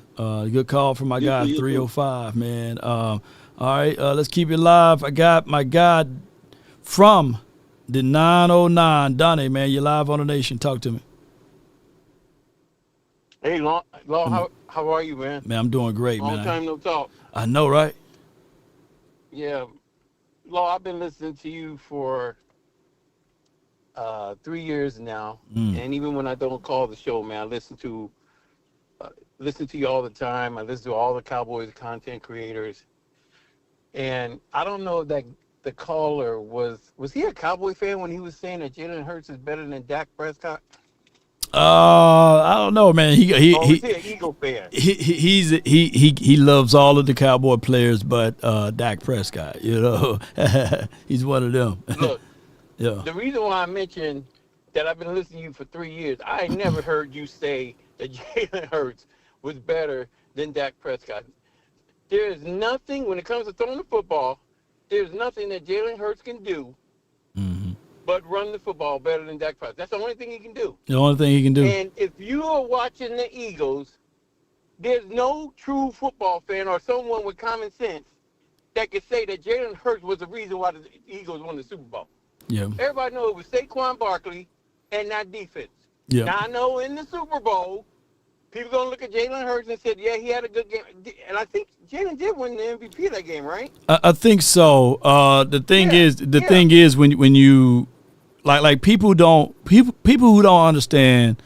Good call from my guy, 305, man. All right, let's keep it live. I got my guy from the 909, Donnie, man. You're live on the Nation. Talk to me. Hey, Law, how are you, man? Man, I'm doing great, man. Long time no talk. I know, right? Yeah. Law, I've been listening to you for 3 years now, and even when I don't call the show, man, I listen to you all the time. I listen to all the Cowboys content creators, and I don't know that the caller was he a Cowboy fan when he was saying that Jalen Hurts is better than Dak Prescott? I don't know, man. He is he an Eagle fan? He loves all of the Cowboy players, but Dak Prescott, you know, he's one of them. Look, yeah. The reason why I mentioned that I've been listening to you for 3 years, I never heard you say that Jalen Hurts was better than Dak Prescott. There is nothing when it comes to throwing the football. There's nothing that Jalen Hurts can do. But run the football better than Dak Prescott. That's the only thing he can do. The only thing he can do. And if you are watching the Eagles, there's no true football fan or someone with common sense that could say that Jalen Hurts was the reason why the Eagles won the Super Bowl. Yeah. Everybody knows it was Saquon Barkley and that defense. Yeah. Now, I know in the Super Bowl, people going to look at Jalen Hurts and said, yeah, he had a good game. And I think Jalen did win the MVP of that game, right? I think so. The thing is when you like people who don't understand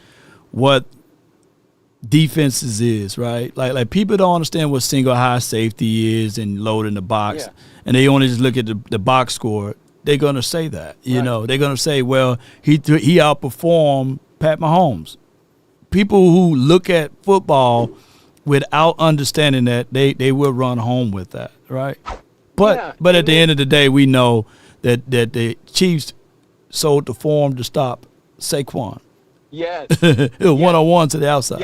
what defenses is, right? Like people don't understand what single high safety is and loading the box, and they only just look at the box score. They're gonna say that, you know, they're gonna say, well, he outperformed Pat Mahomes. People who look at football without understanding that, they will run home with that, right? But at the end of the day, we know that the Chiefs sold the form to stop Saquon. Yes. It was one-on-one to the outside.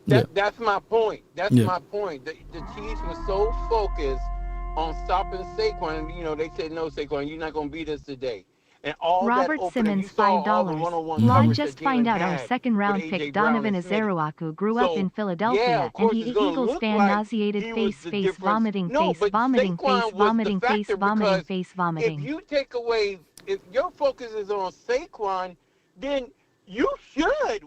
Yes. That's my point. That's my point. The Chiefs were so focused on stopping Saquon. You know, they said, no, Saquon, you're not going to beat us today. And all Robert that Simmons, $5. Law just find out our second-round pick Donovan Azaruaku grew up in Philadelphia, and he Eagles fan nauseated face vomiting face vomiting face vomiting face vomiting face vomiting. If you take away, if your focus is on Saquon, then you should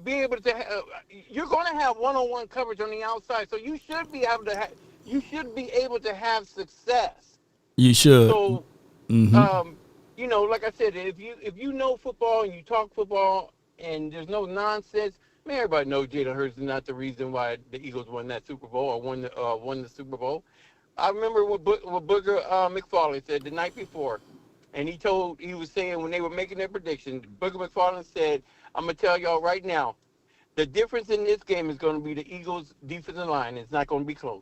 be able to. You're going to have one-on-one coverage on the outside, so you should be able to. You should be able to have success. You should. So, you know, like I said, if you know football and you talk football and there's no nonsense, man, everybody knows Jalen Hurts is not the reason why the Eagles won that Super Bowl or won the Super Bowl. I remember what Booger McFarland said the night before, and he was saying when they were making their prediction, Booger McFarland said, "I'm gonna tell y'all right now, the difference in this game is going to be the Eagles' defensive line. It's not going to be close."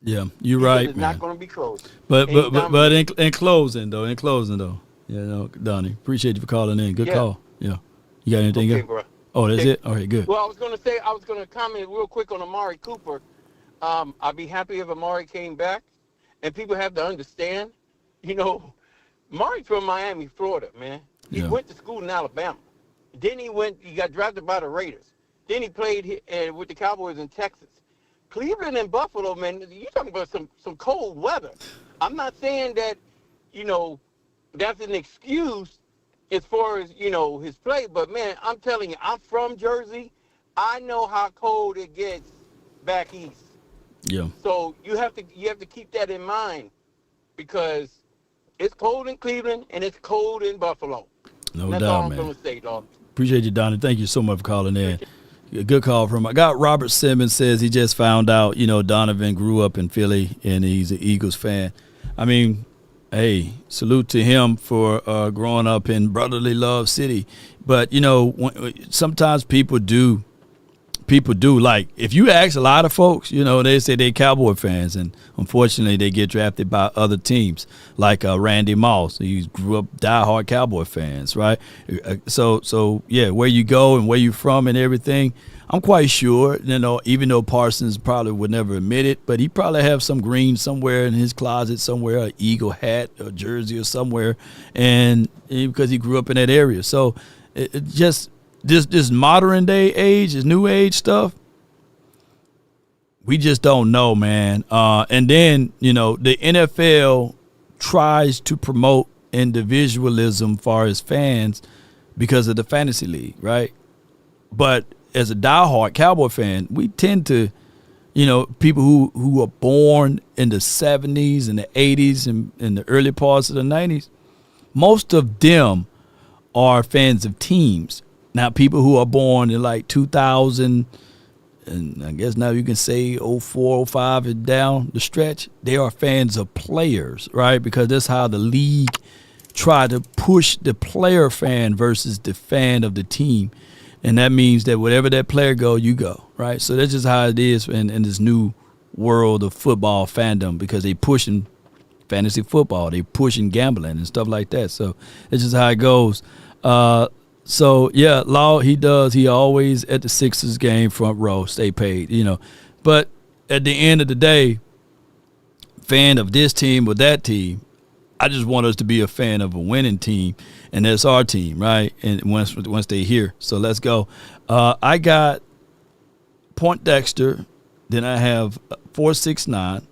Yeah, you're right, it's man. not going to be close. But in closing though, you know, Donnie, appreciate you for calling in. Good call. Yeah. You got anything else? Bro. Oh, that's it? All right, good. Well, I was going to comment real quick on Amari Cooper. I'd be happy if Amari came back, and people have to understand, you know, Amari's from Miami, Florida, man. He went to school in Alabama. Then he got drafted by the Raiders. Then he played with the Cowboys in Texas. Cleveland and Buffalo, man, you're talking about some cold weather. I'm not saying that, you know, that's an excuse as far as, you know, his play. But, man, I'm telling you, I'm from Jersey. I know how cold it gets back east. Yeah. So you have to keep that in mind because it's cold in Cleveland and it's cold in Buffalo. No That's doubt, all I'm man. going to say, dog. Appreciate you, Donnie. Thank you so much for calling in. A good call from I got Robert Simmons says he just found out, you know, Donovan grew up in Philly and he's an Eagles fan. I mean, hey, salute to him for growing up in brotherly love city. But, you know, sometimes people do like, if you ask a lot of folks, you know, they say they Cowboy fans, and unfortunately they get drafted by other teams, like Randy Moss. He grew up diehard Cowboy fans, right? So yeah, where you go and where you from and everything, I'm quite sure, you know, even though Parsons probably would never admit it, but he probably have some green somewhere in his closet somewhere, an Eagle hat or jersey or somewhere, and because he grew up in that area. So it just this modern day age, this new age stuff, we just don't know, man. And then, you know, the NFL tries to promote individualism for its fans because of the fantasy league, right? But as a diehard Cowboy fan, we tend to, you know, people who were born in the 70s and the 80s and in the early parts of the 90s, most of them are fans of teams. Now, people who are born in like 2000, and I guess now you can say 04, 05 and down the stretch, they are fans of players, right? Because that's how the league try to push the player fan versus the fan of the team. And that means that whatever that player go, you go, right? So that's just how it is in this new world of football fandom, because they pushing fantasy football, they pushing gambling and stuff like that. So it's just how it goes. So, yeah, Law, he always at the Sixers game, front row, stay paid, you know. But at the end of the day, fan of this team or that team, I just want us to be a fan of a winning team, and that's our team, right? And once they're here. So let's go. I got Point Dexter, then I have 469,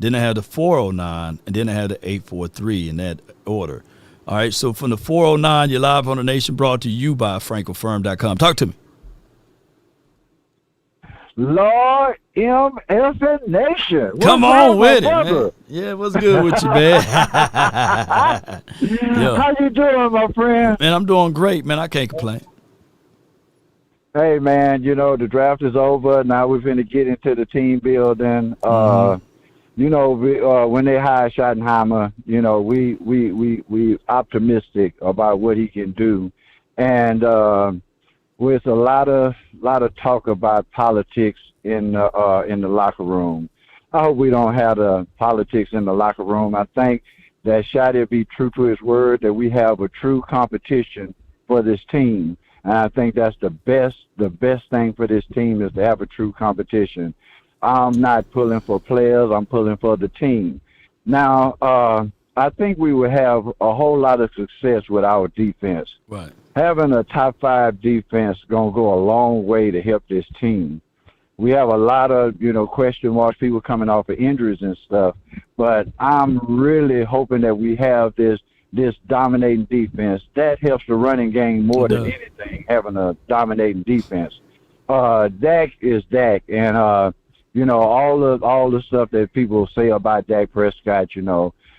then I have the 409, and then I have the 843 in that order. All right, so from the 409, you're live on the Nation, brought to you by FrankelFirm.com. Talk to me. Lord MFN Nation. Come on with it, man. Yeah, what's good with you, man? How you doing, my friend? Man, I'm doing great, man. I can't complain. Hey, man, you know, the draft is over. Now we're going to get into the team building. You know, when they hired Schottenheimer, you know, we optimistic about what he can do, and with a lot of talk about politics in the locker room. I hope we don't have the politics in the locker room. I think that Schotty be true to his word, that we have a true competition for this team, and I think that's the best thing for this team is to have a true competition. I'm not pulling for players. I'm pulling for the team. Now, I think we will have a whole lot of success with our defense. Right. Having a top 5 defense going to go a long way to help this team. We have a lot of, you know, question marks, people coming off of injuries and stuff. But I'm really hoping that we have this this dominating defense. That helps the running game more than anything, having a dominating defense. Dak is Dak, and all the stuff that people say about Dak Prescott,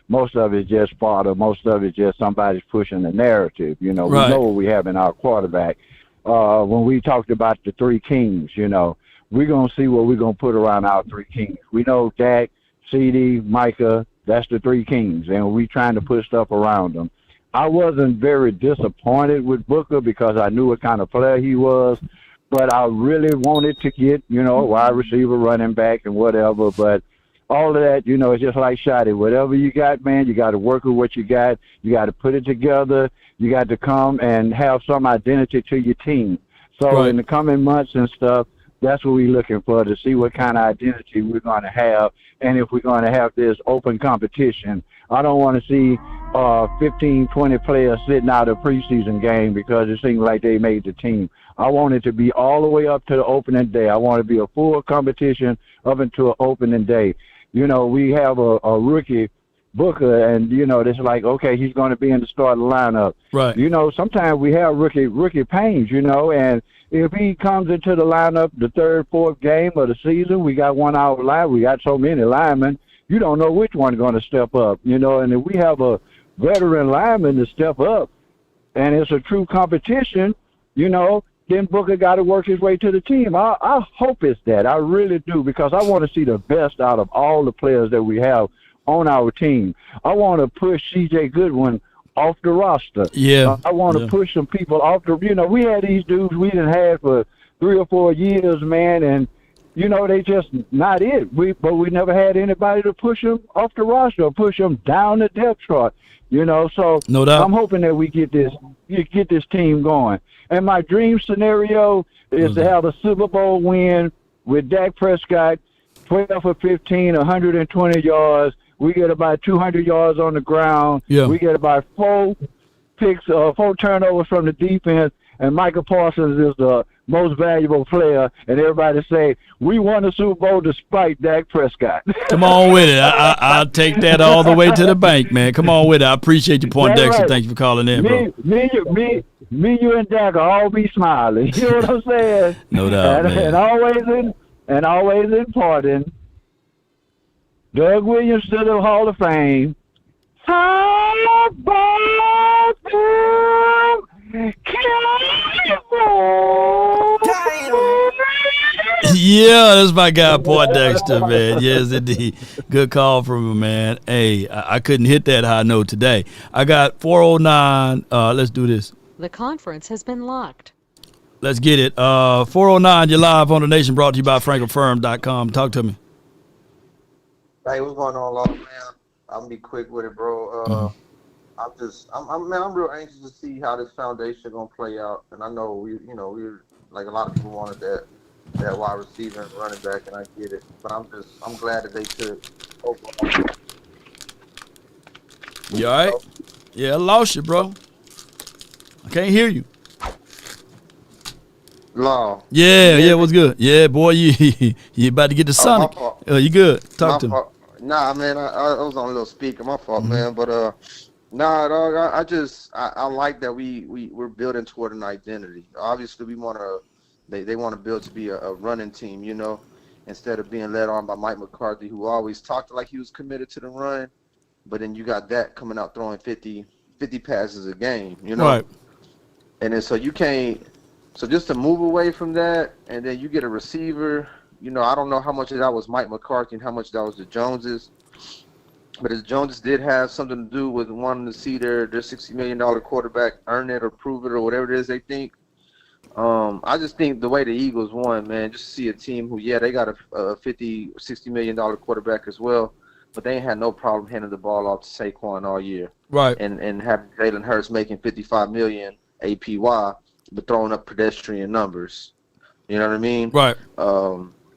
most of it is just fodder. Most of it is just somebody's pushing the narrative. We know what we have in our quarterback. When we talked about the three kings, we're going to see what we're going to put around our three kings. We know Dak, CD, Micah, that's the three kings, and we're trying to put stuff around them. I wasn't very disappointed with Booker because I knew what kind of player he was, but I really wanted to get, a wide receiver, running back, and whatever. But all of that, it's just like Shotty. Whatever you got, man, you got to work with what you got. You got to put it together. You got to come and have some identity to your team. So in the coming months and stuff, that's what we're looking for, to see what kind of identity we're going to have and if we're going to have this open competition. I don't want to see 15, 20 players sitting out a preseason game because it seems like they made the team. I want it to be all the way up to the opening day. I want it to be a full competition up until opening day. We have a rookie, Booker, and, it's like, okay, he's going to be in the starting lineup. Right. Sometimes we have rookie pains, and if he comes into the lineup the third, fourth game of the season, we got one out line. We got so many linemen, you don't know which one's going to step up, and if we have a veteran lineman to step up and it's a true competition, then Booker got to work his way to the team. I hope it's that. I really do, because I want to see the best out of all the players that we have on our team. I want to push C.J. Goodwin off the roster. Yeah. I want to push some people off the, we had these dudes we didn't have for 3 or 4 years, man, and, they just not it. But we never had anybody to push them off the roster or push them down the depth chart, so no doubt. I'm hoping that we get this team going. And my dream scenario is to have a Super Bowl win with Dak Prescott, 12 for 15, 120 yards. We get about 200 yards on the ground. Yeah. We get about 4 turnovers from the defense, and Michael Parsons is the most valuable player, and everybody say, we won the Super Bowl despite Dak Prescott. Come on with it. I'll take that all the way to the bank, man. Come on with it. I appreciate your point, Dexter. Right. Thank you for calling in, bro. Me, you, and Dak will all be smiling. You know what I'm saying? No doubt, man. And always important. Doug Williams to the Hall of Fame. How about them? Yeah, that's my guy, Point Dexter, man. Yes, indeed. Good call from him, man. Hey, I couldn't hit that high note today. I got 409. Let's do this. The conference has been locked. Let's get it. 409, you're live on The Nation, brought to you by FrankelFirm.com. Talk to me. Hey, what's going on, Law, man? I'm gonna be quick with it, bro. I'm real anxious to see how this foundation gonna play out. And I know we're like a lot of people wanted that wide receiver and running back, and I get it. But I'm glad that they took Oklahoma. You all right? Yeah, I lost you, bro. I can't hear you. Law. Yeah, what's good? Yeah, boy, you about to get the Sonic. You good? Talk to me. Nah, man, I was on a little speaker. My fault, man. But nah, dog. I like that we're building toward an identity. Obviously, we want to. They want to build to be a running team, instead of being led on by Mike McCarthy, who always talked like he was committed to the run, but then you got that coming out throwing 50 passes a game, Right. And then so you can't. So just to move away from that, and then you get a receiver. I don't know how much of that was Mike McCarthy and how much that was the Joneses. But the Joneses did have something to do with wanting to see their $60 million quarterback earn it or prove it or whatever it is they think. I just think the way the Eagles won, man, just to see a team who, they got a $50, $60 million quarterback as well, but they ain't had no problem handing the ball off to Saquon all year. Right. And having Jalen Hurts making $55 million APY, but throwing up pedestrian numbers. You know what I mean? Right.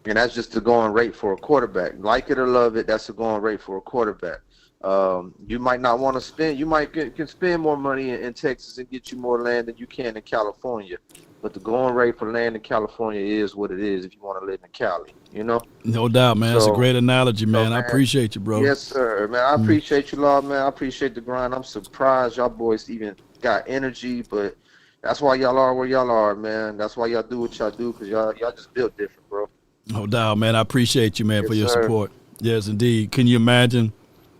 And that's just the going rate for a quarterback. Like it or love it, that's the going rate for a quarterback. You might not want to spend. You might can spend more money in Texas and get you more land than you can in California. but the going rate for land in California is what it is if you want to live in Cali, you know? No doubt, man. That's a great analogy, man. I appreciate you, bro. Yes, sir, man. I appreciate you, Lord, man. I appreciate the grind. I'm surprised y'all boys even got energy, but that's why y'all are where y'all are, man. That's why y'all do what y'all do, because y'all just built different, bro. No doubt, man. I appreciate you, man, for your support. Yes, indeed. Can you imagine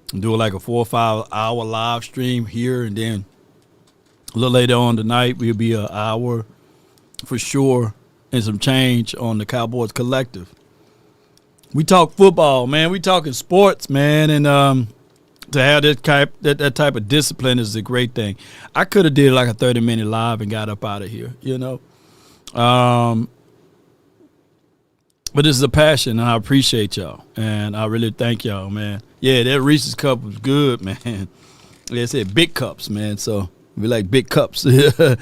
doing like a 4 or 5 hour live stream here, and then a little later on tonight we'll be an hour for sure and some change on the Cowboys Collective. We talk football, man. We talking sports, man, and to have that type of discipline is a great thing. I could have did like a 30-minute live and got up out of here, you know. But this is a passion, and I appreciate y'all, and I really thank y'all, man. Yeah, that Reese's cup was good, man. They said big cups, man, so we like big cups. Yeah,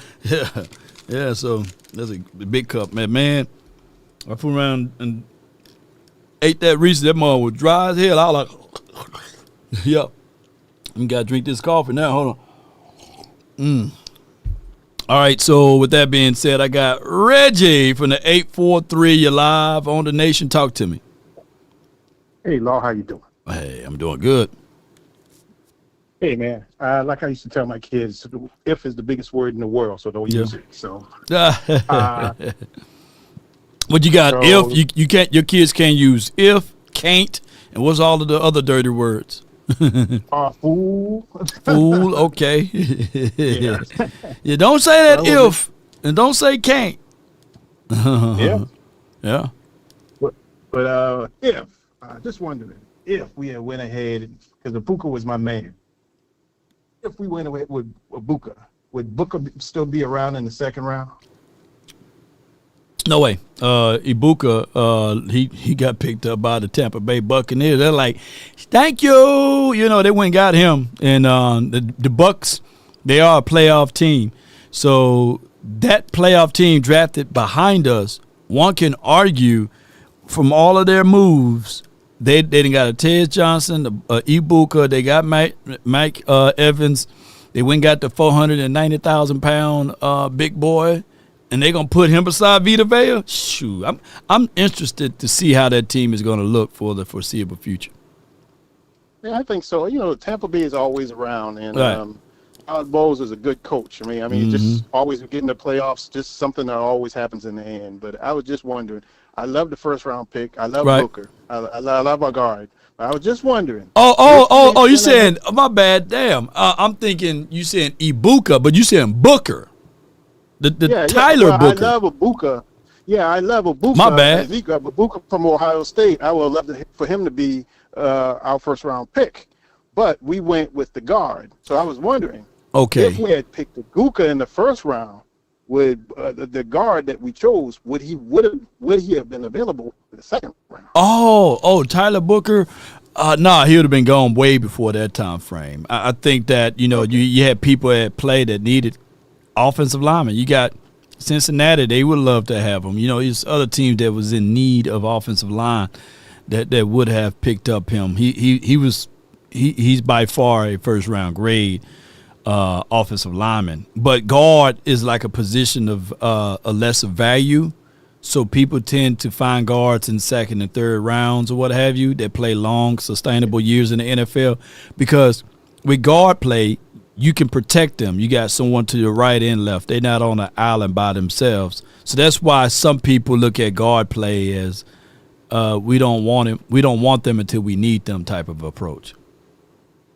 so that's a big cup, man. I flew around and ate that Reese's. That mug was dry as hell. I was like, yep. You got to drink this coffee now. Hold on. All right, so with that being said, I got Reggie from the 843. You're live on the Nation. Talk to me. Hey, Law, how you doing? Hey, I'm doing good. Hey, man, like I used to tell my kids, if is the biggest word in the world, so don't use it. So, what you got? So, if you can't, your kids can't use if, can't, and what's all of the other dirty words? Fool. Fool, okay. Yeah. Yeah, don't say that if, and don't say can't. Yeah. Yeah. But if, just wondering, if we had went ahead, because Ibuka was my man, if we went ahead with Ibuka, would Booker still be around in the second round? No way. Ibuka, he got picked up by the Tampa Bay Buccaneers. They're like, thank you. You know, they went and got him. And the Bucs, they are a playoff team. So that playoff team drafted behind us, one can argue from all of their moves, they didn't got a Ted Johnson, Ibuka, they got Mike Evans. They went and got the 490,000-pound big boy. And they're gonna put him beside Vita Vea? Shoot, I'm interested to see how that team is gonna look for the foreseeable future. Yeah, I think so. You know, Tampa Bay is always around, and right. Todd Bowles is a good coach. I mean, just always getting the playoffs, just something that always happens in the end. But I was just wondering. I love the first round pick. I love Booker. I love our guard. I was just wondering. Oh! You saying my bad? Damn. I'm thinking you saying Ibuka, but you saying Booker. Tyler Booker. I love Ibuka. Yeah, I love Ibuka. My bad. Ibuka from Ohio State. I would love for him to be our first round pick. But we went with the guard. So I was wondering. Okay. If we had picked Ibuka in the first round, would the guard that we chose, would he have been available in the second round? Oh, Tyler Booker. Nah, he would have been gone way before that time frame. I think that, you had people at play that needed offensive lineman. You got Cincinnati, they would love to have him. There's other teams that was in need of offensive line that would have picked up him. He's by far a first round grade offensive lineman. But guard is like a position of a lesser value. So people tend to find guards in second and third rounds or what have you that play long, sustainable years in the NFL, because with guard play, you can protect them. You got someone to your right and left. They're not on an island by themselves. So that's why some people look at guard play as we don't want them until we need them type of approach.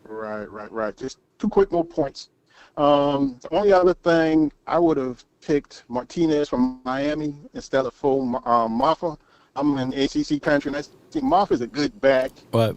Right. Just two quick more points. The only other thing, I would have picked Martinez from Miami instead of Maffa. I'm in ACC country, and I think Maffa is a good back. But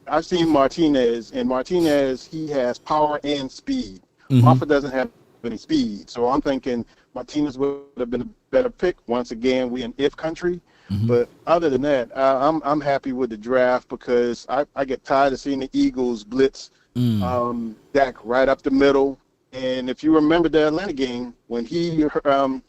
I've seen Martinez, and he has power and speed. Maffa doesn't have any speed, so I'm thinking Martinez would have been a better pick. Once again, we in if country. But other than that, I'm happy with the draft because I get tired of seeing the Eagles blitz Dak right up the middle. And if you remember the Atlanta game when he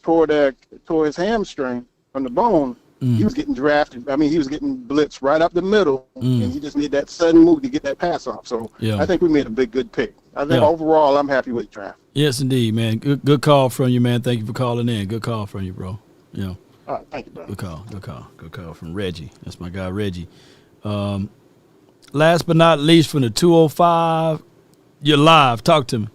tore his hamstring from the bone, He was getting drafted. I mean, he was getting blitzed right up the middle, and he just made that sudden move to get that pass off. So I think we made a good pick. I think overall, I'm happy with the draft. Yes, indeed, man. Good call from you, man. Thank you for calling in. Good call from you, bro. Yeah. All right, thank you, bro. Good call from Reggie. That's my guy, Reggie. Last but not least, from the 205, you're live. Talk to me.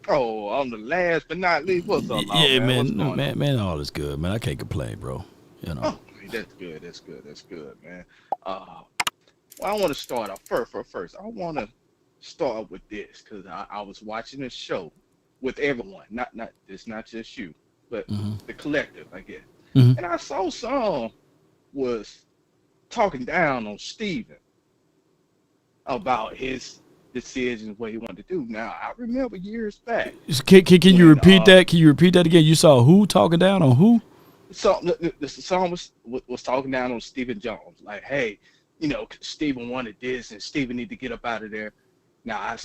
Oh, on the last but not least, what's up, man, all is good, man. I can't complain, bro. You know. Oh, that's good, man. Well, I want to start off first. I want to start with this because I was watching this show with everyone, not it's not just you, but the collective, I guess. And I saw some was talking down on Steven about his decisions, what he wanted to do. Now, I remember years back. Can you repeat that? Can you repeat that again? You saw who talking down on who? So the song was talking down on Stephen Jones, like, hey, Stephen wanted this, and Stephen need to get up out of there. Now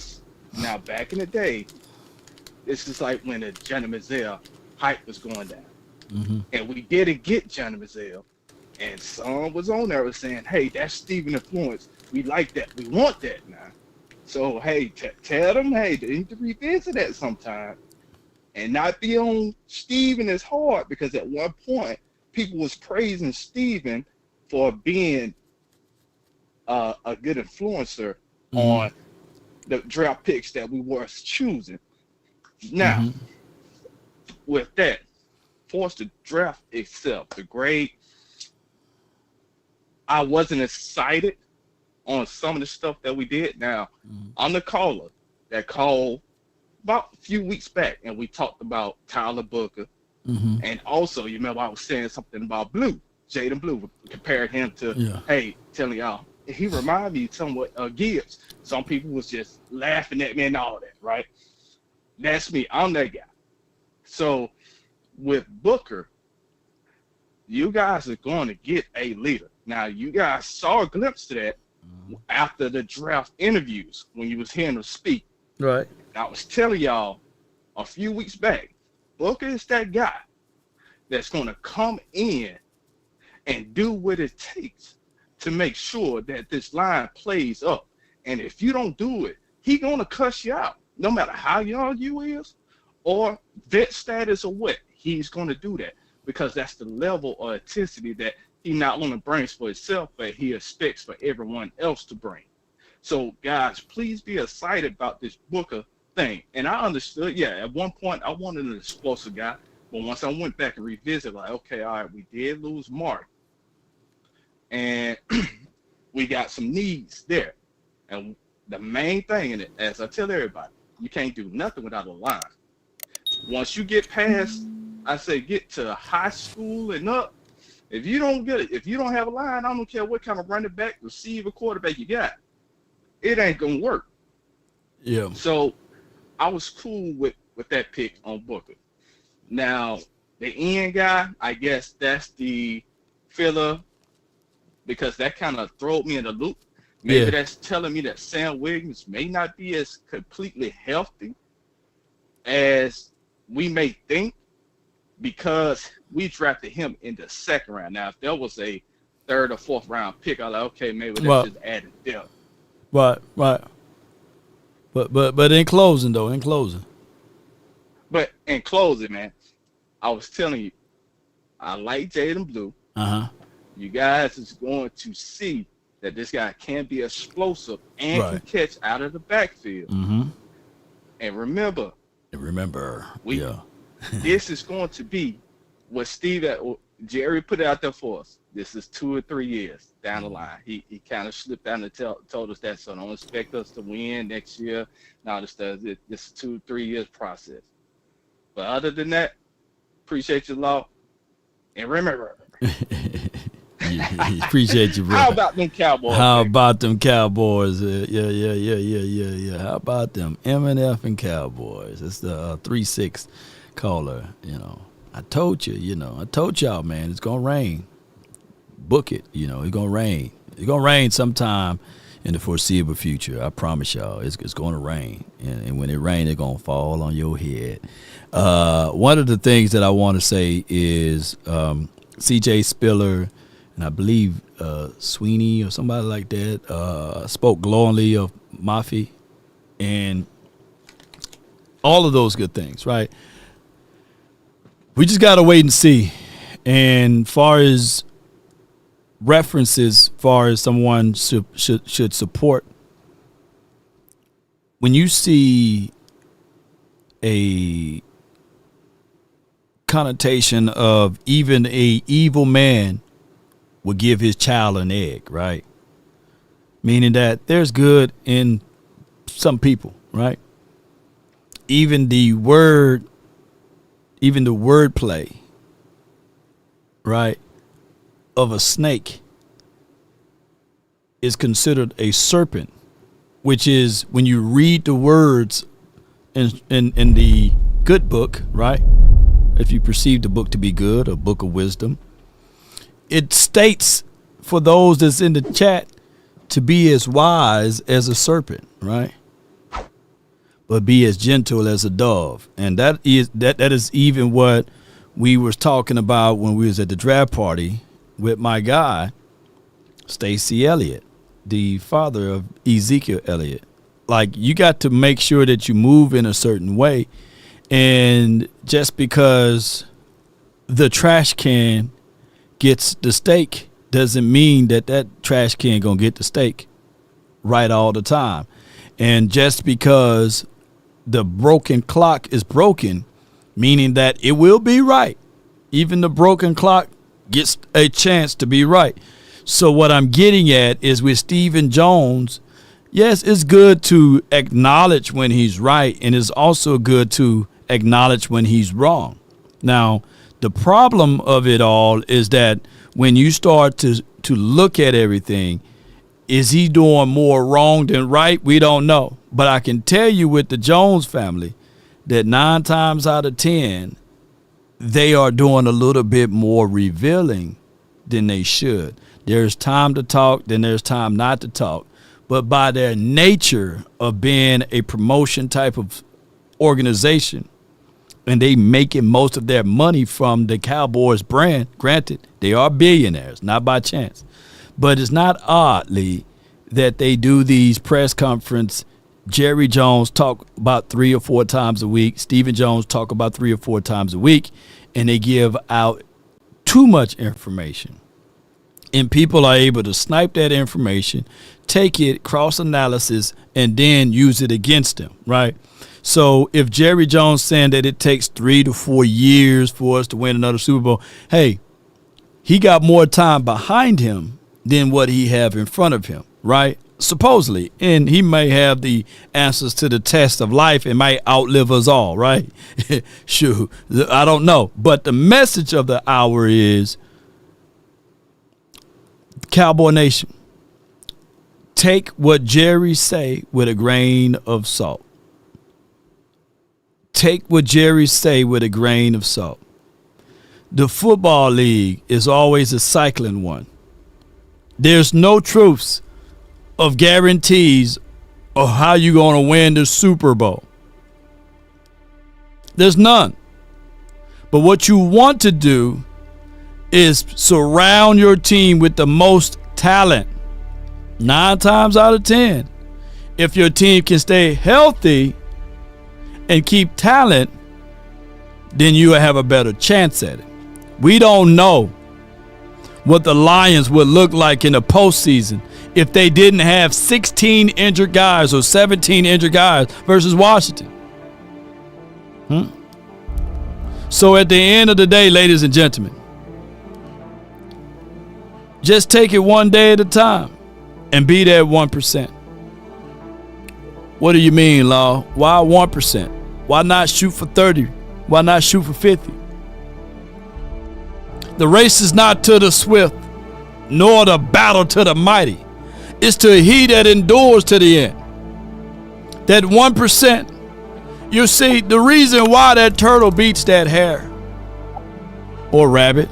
back in the day, this is like when the Johnny Manziel hype was going down, and we didn't get Johnny Manziel, and some was on there was saying, hey, that's Stephen influence. We like that. We want that now. So hey, tell them, hey, they need to revisit that sometime. And not be on Steven as hard, because at one point people was praising Steven for being a good influencer on the draft picks that we were choosing. Now, with that, for us to draft itself, the grade, I wasn't excited on some of the stuff that we did. Now, I'm the caller that called about a few weeks back, and we talked about Tyler Booker, and also, you remember I was saying something about Blue, Jaden Blue, compared him to, hey, telling y'all, he reminded me somewhat of Gibbs. Some people was just laughing at me and all that, right? That's me. I'm that guy. So with Booker, you guys are going to get a leader. Now, you guys saw a glimpse of that after the draft interviews when you was hearing him speak. Right. I was telling y'all a few weeks back, Booker is that guy that's going to come in and do what it takes to make sure that this line plays up. And if you don't do it, he going to cuss you out. No matter how young you is or vet status or what, he's going to do that, because that's the level of intensity that he not only brings for himself, but he expects for everyone else to bring. So, guys, please be excited about this Booker thing. And I understood, at one point I wanted an explosive guy, but once I went back and revisited, like, okay, all right, we did lose Mark, and we got some needs there. And the main thing in it, as I tell everybody, you can't do nothing without a line. Once you get past, I say, get to high school and up, if you don't get it, if you don't have a line, I don't care what kind of running back, receiver, quarterback you got, it ain't gonna work. Yeah. So I was cool with that pick on Booker. Now, the end guy, I guess that's the filler, because that kind of threw me in the loop. Maybe that's telling me that Sam Williams may not be as completely healthy as we may think, because we drafted him in the second round. Now, if there was a third or fourth round pick, I'm like, okay, maybe that's just added depth. Right. But in closing, But in closing, man, I was telling you, I like Jaden Blue. You guys is going to see that this guy can be explosive and can catch out of the backfield. And remember, this is going to be what Jerry put out there for us. This is 2 or 3 years down the line. He kind of slipped down and told us that, so don't expect us to win next year. Now this is 2 or 3 years process. But other than that, appreciate your law. And remember, appreciate you, bro. How about them Cowboys? How about them Cowboys? Yeah. How about them M&F and Cowboys? It's the 3-6 caller. I told you. I told y'all, man, it's gonna rain. Book it. It's gonna rain. It's gonna rain sometime in the foreseeable future. I promise y'all, it's gonna rain. And when it rains, it's gonna fall on your head. One of the things that I want to say is C.J. Spiller and I believe Sweeney or somebody like that spoke glowingly of Mafi and all of those good things, right? We just got to wait and see. And far as references, far as someone should support, when you see a connotation of even a evil man would give his child an egg, right? Meaning that there's good in some people, right? Even the wordplay, right, of a snake is considered a serpent, which is when you read the words in the good book, right? If you perceive the book to be good, a book of wisdom, it states for those that's in the chat to be as wise as a serpent, right? But be as gentle as a dove. And that is even what we was talking about when we was at the draft party with my guy, Stacey Elliott, the father of Ezekiel Elliott. Like, you got to make sure that you move in a certain way. And just because the trash can gets the steak doesn't mean that trash can gonna get the steak right all the time. And just because the broken clock is broken, meaning that it will be right. Even the broken clock gets a chance to be right. So what I'm getting at is with Stephen Jones, yes, it's good to acknowledge when he's right, and it's also good to acknowledge when he's wrong. Now, the problem of it all is that when you start to look at everything, is he doing more wrong than right? We don't know. But I can tell you with the Jones family that 9 times out of 10, they are doing a little bit more revealing than they should. There's time to talk, then there's time not to talk. But by their nature of being a promotion type of organization, and they making most of their money from the Cowboys brand, granted, they are billionaires, not by chance. But it's not oddly that they do these press conference. Jerry Jones talk about 3 or 4 times a week. Stephen Jones talk about 3 or 4 times a week, and they give out too much information. And people are able to snipe that information, take it, cross-analysis, and then use it against them, right? So if Jerry Jones saying that it takes 3 to 4 years for us to win another Super Bowl, hey, he got more time behind him than what he have in front of him, right? Supposedly. And he may have the answers to the test of life and might outlive us all, right? Sure, I don't know. But the message of the hour is, Cowboy Nation, take what Jerry say with a grain of salt. Take what Jerry say with a grain of salt. The football league is always a cycling one. There's no truths of guarantees of how you're going to win the Super Bowl. There's none. But what you want to do is surround your team with the most talent. 9 times out of 10, if your team can stay healthy and keep talent, then you will have a better chance at it. We don't know what the Lions would look like in the postseason if they didn't have 16 injured guys or 17 injured guys versus Washington. So at the end of the day, ladies and gentlemen, just take it one day at a time and be that 1%. What do you mean, Law? Why 1%? Why not shoot for 30? Why not shoot for 50? The race is not to the swift, nor the battle to the mighty. It's to he that endures to the end. That 1%. You see, the reason why that turtle beats that hare or rabbit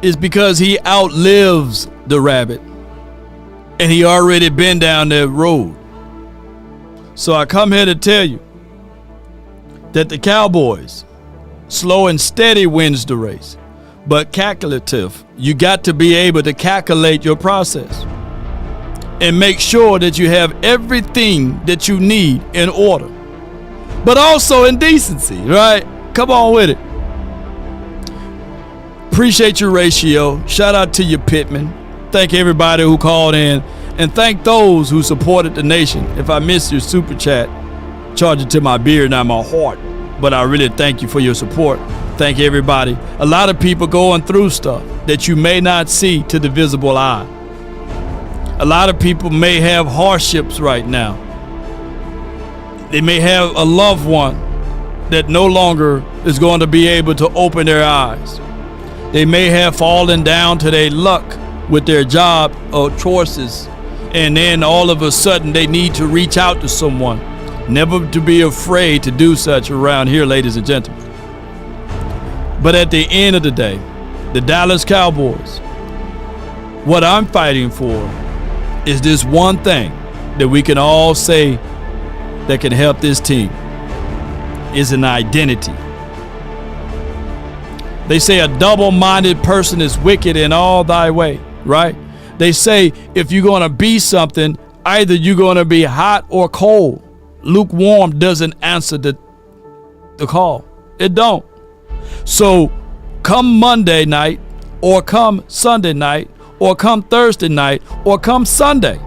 is because he outlives the rabbit, and he already been down that road. So I come here to tell you that the Cowboys, slow and steady wins the race, but calculative. You got to be able to calculate your process and make sure that you have everything that you need in order, but also in decency, right? Come on with it. Appreciate your ratio. Shout out to you, Pittman. Thank everybody who called in, and thank those who supported the nation. If I missed your super chat, charge it to my beard, not my heart. But I really thank you for your support. Thank everybody. A lot of people going through stuff that you may not see to the visible eye. A lot of people may have hardships right now. They may have a loved one that no longer is going to be able to open their eyes. They may have fallen down to their luck with their job or choices, and then all of a sudden they need to reach out to someone. Never to be afraid to do such around here, ladies and gentlemen. But at the end of the day, the Dallas Cowboys, what I'm fighting for is this one thing that we can all say that can help this team, is an identity. They say a double-minded person is wicked in all thy way, right? They say if you're going to be something, either you're going to be hot or cold. Lukewarm doesn't answer the call. It don't. So come Monday night, or come Sunday night, or come Thursday night, or come Sunday,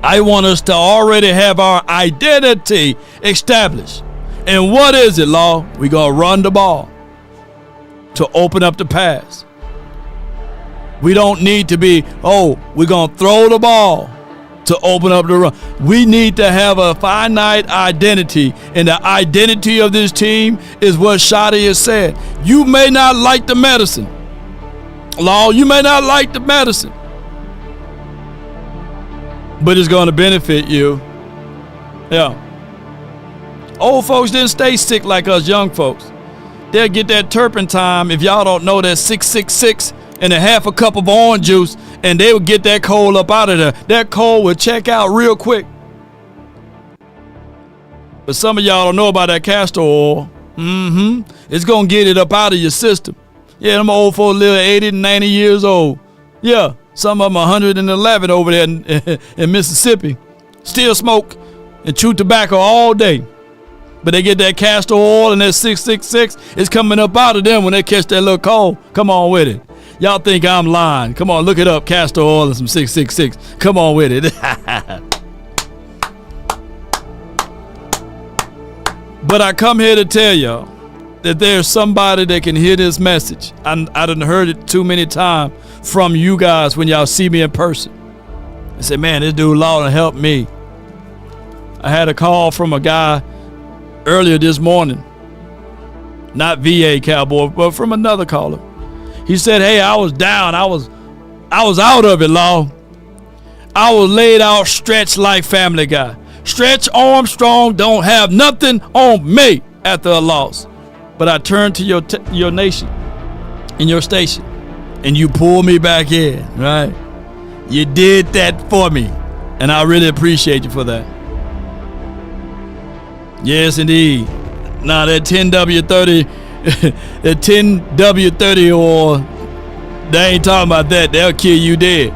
I want us to already have our identity established. And what is it, Law? We're going to run the ball to open up the pass. We don't need to be, we're going to throw the ball to open up the run. We need to have a finite identity, and the identity of this team is what Shotty has said. You may not like the medicine, Law. You may not like the medicine, but it's going to benefit you. Yeah. Old folks didn't stay sick like us young folks. They'll get that turpentine, if y'all don't know, that 666 and a half a cup of orange juice, and they would get that cold up out of there. That cold would check out real quick. But some of y'all don't know about that castor oil. It's going to get it up out of your system. Yeah, them old folks live 80 and 90 years old. Yeah, some of them 111 over there in Mississippi. Still smoke and chew tobacco all day. But they get that castor oil and that 666. It's coming up out of them when they catch that little cold. Come on with it. Y'all think I'm lying. Come on, look it up. Castor oil and some 666. Come on with it. But I come here to tell y'all that there's somebody that can hear this message. I done heard it too many times from you guys when y'all see me in person. I say, man, this dude Lawton helped me. I had a call from a guy earlier this morning. Not VA Cowboy, but from another caller. He said, hey, I was down. I was out of it, Law. I was laid out, stretched like Family Guy. Stretch Armstrong don't have nothing on me after a loss. But I turned to your nation and your station, and you pulled me back in, right? You did that for me, and I really appreciate you for that. Yes, indeed. Now that 10W30, that 10W30 oil, they ain't talking about that. They'll kill you dead.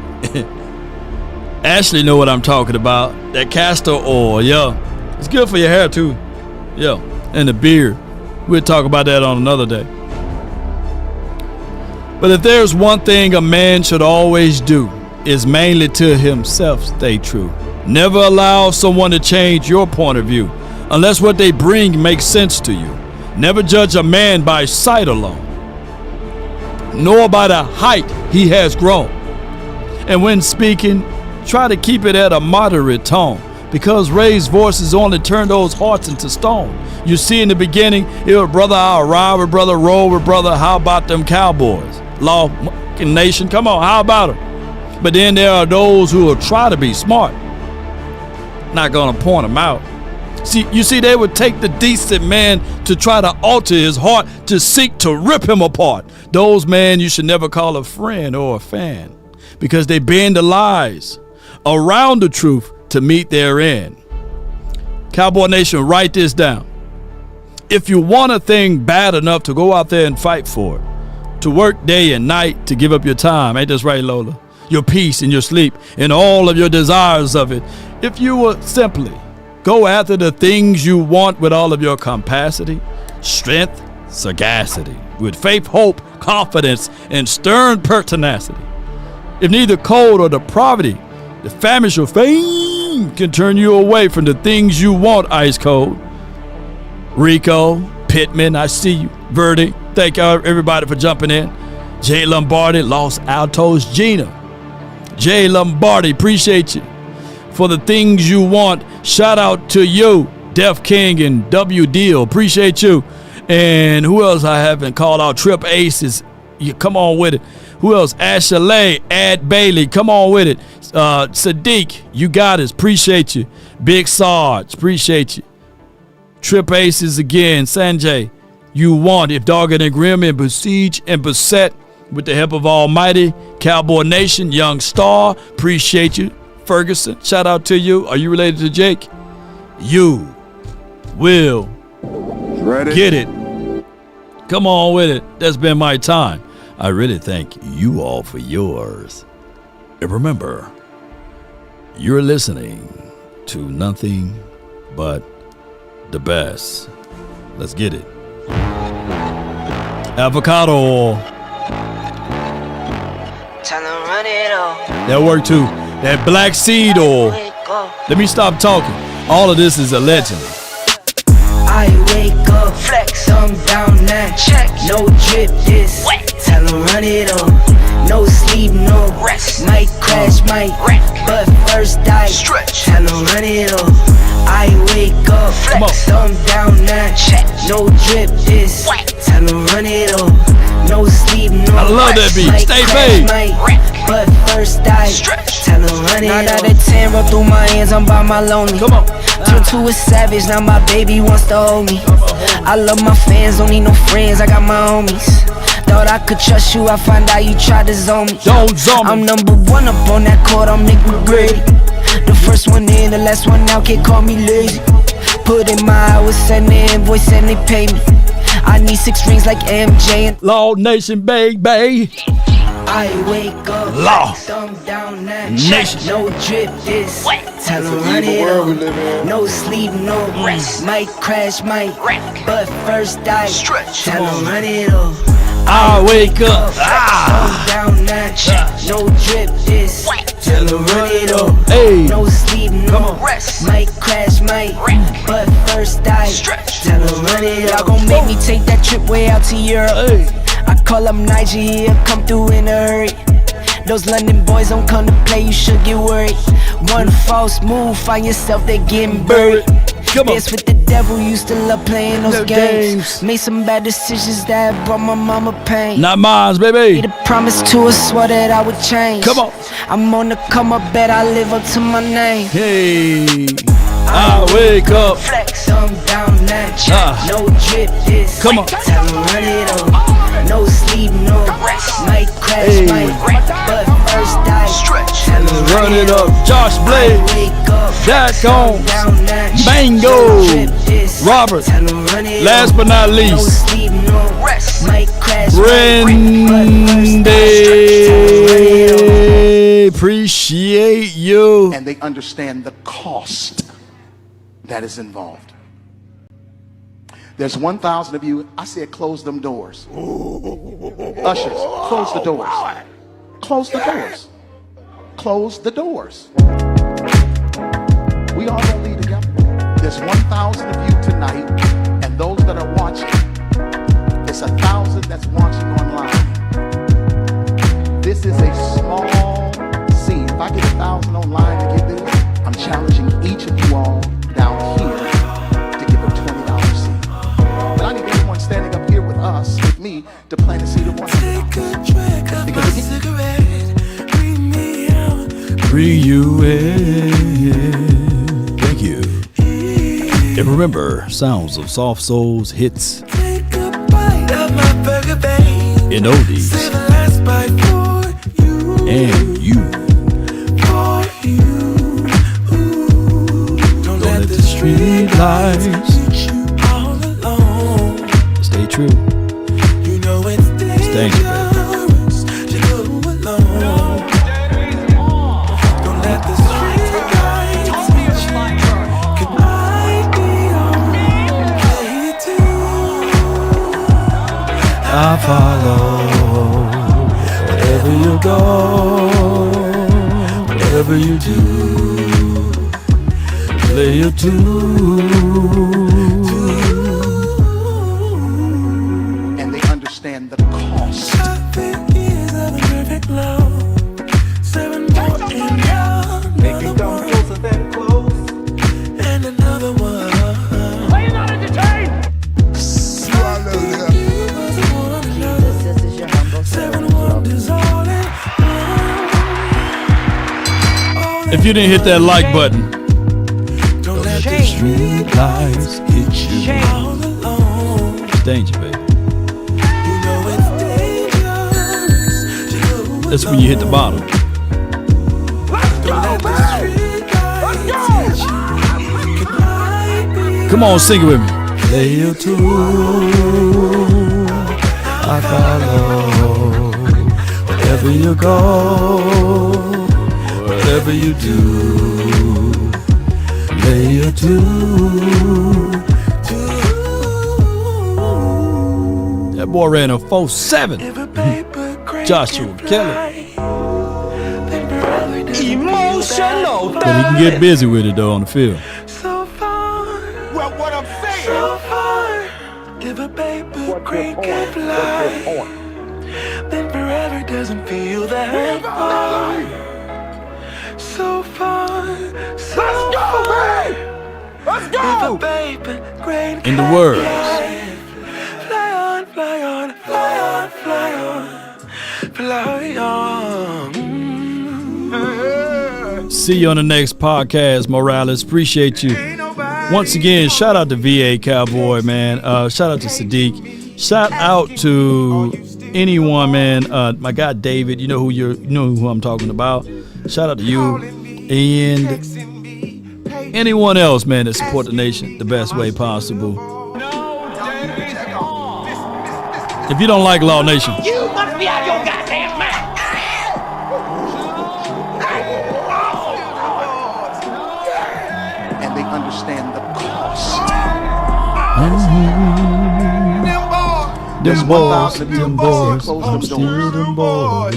Ashley know what I'm talking about. That castor oil, yeah. It's good for your hair too. Yeah, and the beard. We'll talk about that on another day. But if there's one thing a man should always do, is mainly to himself stay true. Never allow someone to change your point of view, unless what they bring makes sense to you. Never judge a man by sight alone, nor by the height he has grown. And when speaking, try to keep it at a moderate tone, because raised voices only turn those hearts into stone. You see, in the beginning, it was brother, I'll ride with brother, roll with brother. How about them Cowboys? Law nation, come on, how about them? But then there are those who will try to be smart. Not gonna point them out. You see, they would take the decent man to try to alter his heart, to seek to rip him apart. Those men you should never call a friend or a fan, because they bend the lies around the truth to meet their end. Cowboy Nation, write this down. If you want a thing bad enough to go out there and fight for it, to work day and night to give up your time. Ain't this right, Lola? Your peace and your sleep and all of your desires of it. If you will simply go after the things you want with all of your capacity, strength, sagacity, with faith, hope, confidence, and stern pertinacity. If neither cold or the poverty, the famish or fame can turn you away from the things you want, ice cold. Rico, Pittman, I see you. Verdi, thank everybody for jumping in. Jay Lombardi, Los Altos, Gina. Jay Lombardi, appreciate you for the things you want. Shout out to you, Def King and W Deal, appreciate you. And who else I haven't called out? Trip Aces, you come on with it. Who else? Ashley, Ad Bailey, come on with it. Sadiq, you got us, appreciate you. Big Sarge, appreciate you. Trip Aces again, Sanjay, you want. If dogged and grim and besieged and beset with the help of Almighty, Cowboy Nation, Young Star, appreciate you. Ferguson, shout out to you. Are you related to Jake? You will get it. Come on with it. That's been my time. I really thank you all for yours. And remember, you're listening to nothing but the best. Let's get it. Avocado oil. That worked too. That black seed oil. Let me stop talking. All of this is allegedly. I wake up, flex, thumb down now, check, no drip this, wet. Tell them run it on, no sleep, no rest, might crash, might wreck, but first die, stretch, tell them run it on. I wake up, flex, thumb down now, check, no drip this, wet. Tell them run it on, no sleep, no I love that beat, stay paid. But first die, stretch, tell them run it on. 9 out of 10 roll through my hands, I'm by my lonely. Come on. Turned to a savage, now my baby wants to hold me. I love my fans, don't need no friends, I got my homies. Thought I could trust you, I find out you tried to zone me. I'm number one up on that court, I'm Nick McGrady. The first one in, the last one out, can't call me lazy. Put in my hours, send the invoice and they pay me. I need 6 rings like MJ and Law Nation, baby. I wake up, Law thumb down that Nation. No drip this, tell them run it on. No sleep, no rest, might crash, might wreck, but first die, stretch, tell them run it on. I wake up, thumb down that no drip this, tell them run it on. Hey. No sleep, no rest, might crash, might wreck, but first die, stretch, tell them run it on. Y'all gon' make me take that trip way out to Europe. Hey. I call up Nigeria, come through in a hurry. Those London boys don't come to play, you should get worried. One false move, find yourself, they getting buried. Dance with the devil, used to love playing those games. Made some bad decisions that brought my mama pain. Not mine, baby. Made a promise to her, swore that I would change. Come on. I'm on the come up, bet I live up to my name. Hey, I wake up. Flex, thumb down that no drip this. Come on. Tell them run it on. No sleep, no rest. Might crash, might wreck, but first die. Stretch, tell them Run it up. Josh Blade. Jack on. Mango. Robert. Last but not least. Brandy. Appreciate you. And they understand the cost that is involved. There's 1,000 of you. I said close them doors. Ushers, close the doors. Close the doors. Close the doors. We all gonna lead together. There's 1,000 of you tonight, and those that are watching, it's 1,000 that's watching online. This is a small seed. If I get 1,000 online to give this, I'm challenging each of you all down here to give a $20 seed. And I need everyone standing up here with us, with me, to plant a seed of $100. Because Bring you in. Thank you. And remember, sounds of soft souls hits in oldies and you. Don't let the street lights stay true. Stay Thank you, baby. I follow wherever you go, whatever you do, play your tune. And they understand the cost. 7 years of a perfect love. 7 more and young. Make me come closer than close. And another one. Are you not entertained? If you didn't hit that like button, don't let the street lights get you. It's danger, baby. That's when you hit the bottom. Come on, sing it with me. Play your tune. I follow wherever you go. Whatever you do, lay your tune. That boy ran a 4.7. Joshua Kelly. Emotional. But he can get busy with it though on the field. So far. Well, what I'm saying. So far. If a paper crane can fly, then forever doesn't feel that far. So far, so far. Let's go! In the words. Fly on, fly on, fly on, fly on, fly on. See you on the next podcast, Morales. Appreciate you. Once again, shout out to VA Cowboy, man. Shout out to Sadiq. Shout out to anyone, man. My guy David, you know who I'm talking about. Shout out to you and anyone else, man, that support the nation the best way possible. If you don't like Law Nation, You must be out of your goddamn mind. And they understand the cost. them boys, Close them doors.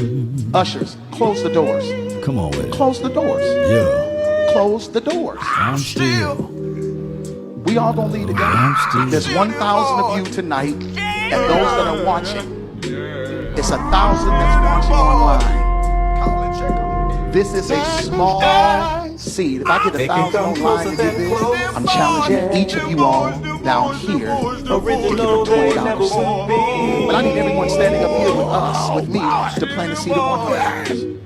Ushers, close the doors. Come on with it. Close the doors. Yeah. Close the doors. I'm still. We all gonna lead together. There's 1,000 of you tonight, and those that are watching, it's 1,000 that's watching online. This is a small seed. If I get 1,000 online to do this, I'm challenging each of you all down here to give a $20 seed. But I need everyone standing up here with us, with me, to plant a seed of $100.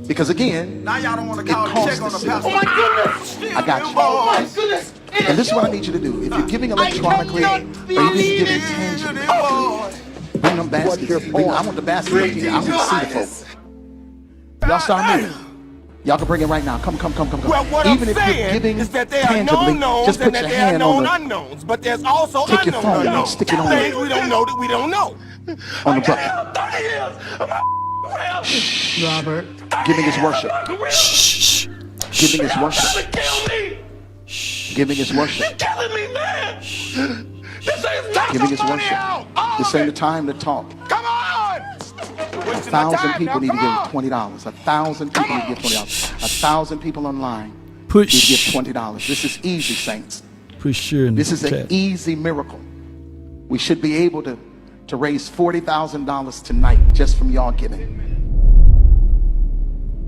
Because again, it costs the seed. Oh my goodness! I got you. Oh my goodness! And this is what I need you to do. If you're giving electronically, or you're just giving tangibly, bring them baskets. I want the basket up here. I want to see the folks. Y'all start moving. Y'all can bring it right now. Come. Well, what Even I'm if you're saying giving is that there are tangibly, known knowns just and put that your there are hand on known the unknowns, but there's also Take your unknown phone and unknowns. stick it on Things we don't know that we don't know. on the bucket. Robert. Giving is worship. Giving is worship. Giving is worship. Telling me, man. Giving is worship. This ain't the time to talk. Come on! 1,000 people need to give $20. 1,000 people need to give $20. 1,000 people online need to give $20. This is easy, saints. Push sure in This the is an chat. easy miracle. We should be able to raise $40,000 tonight just from y'all giving.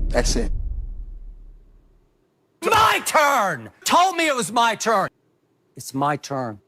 That's it. My turn! Told me it was my turn. It's my turn.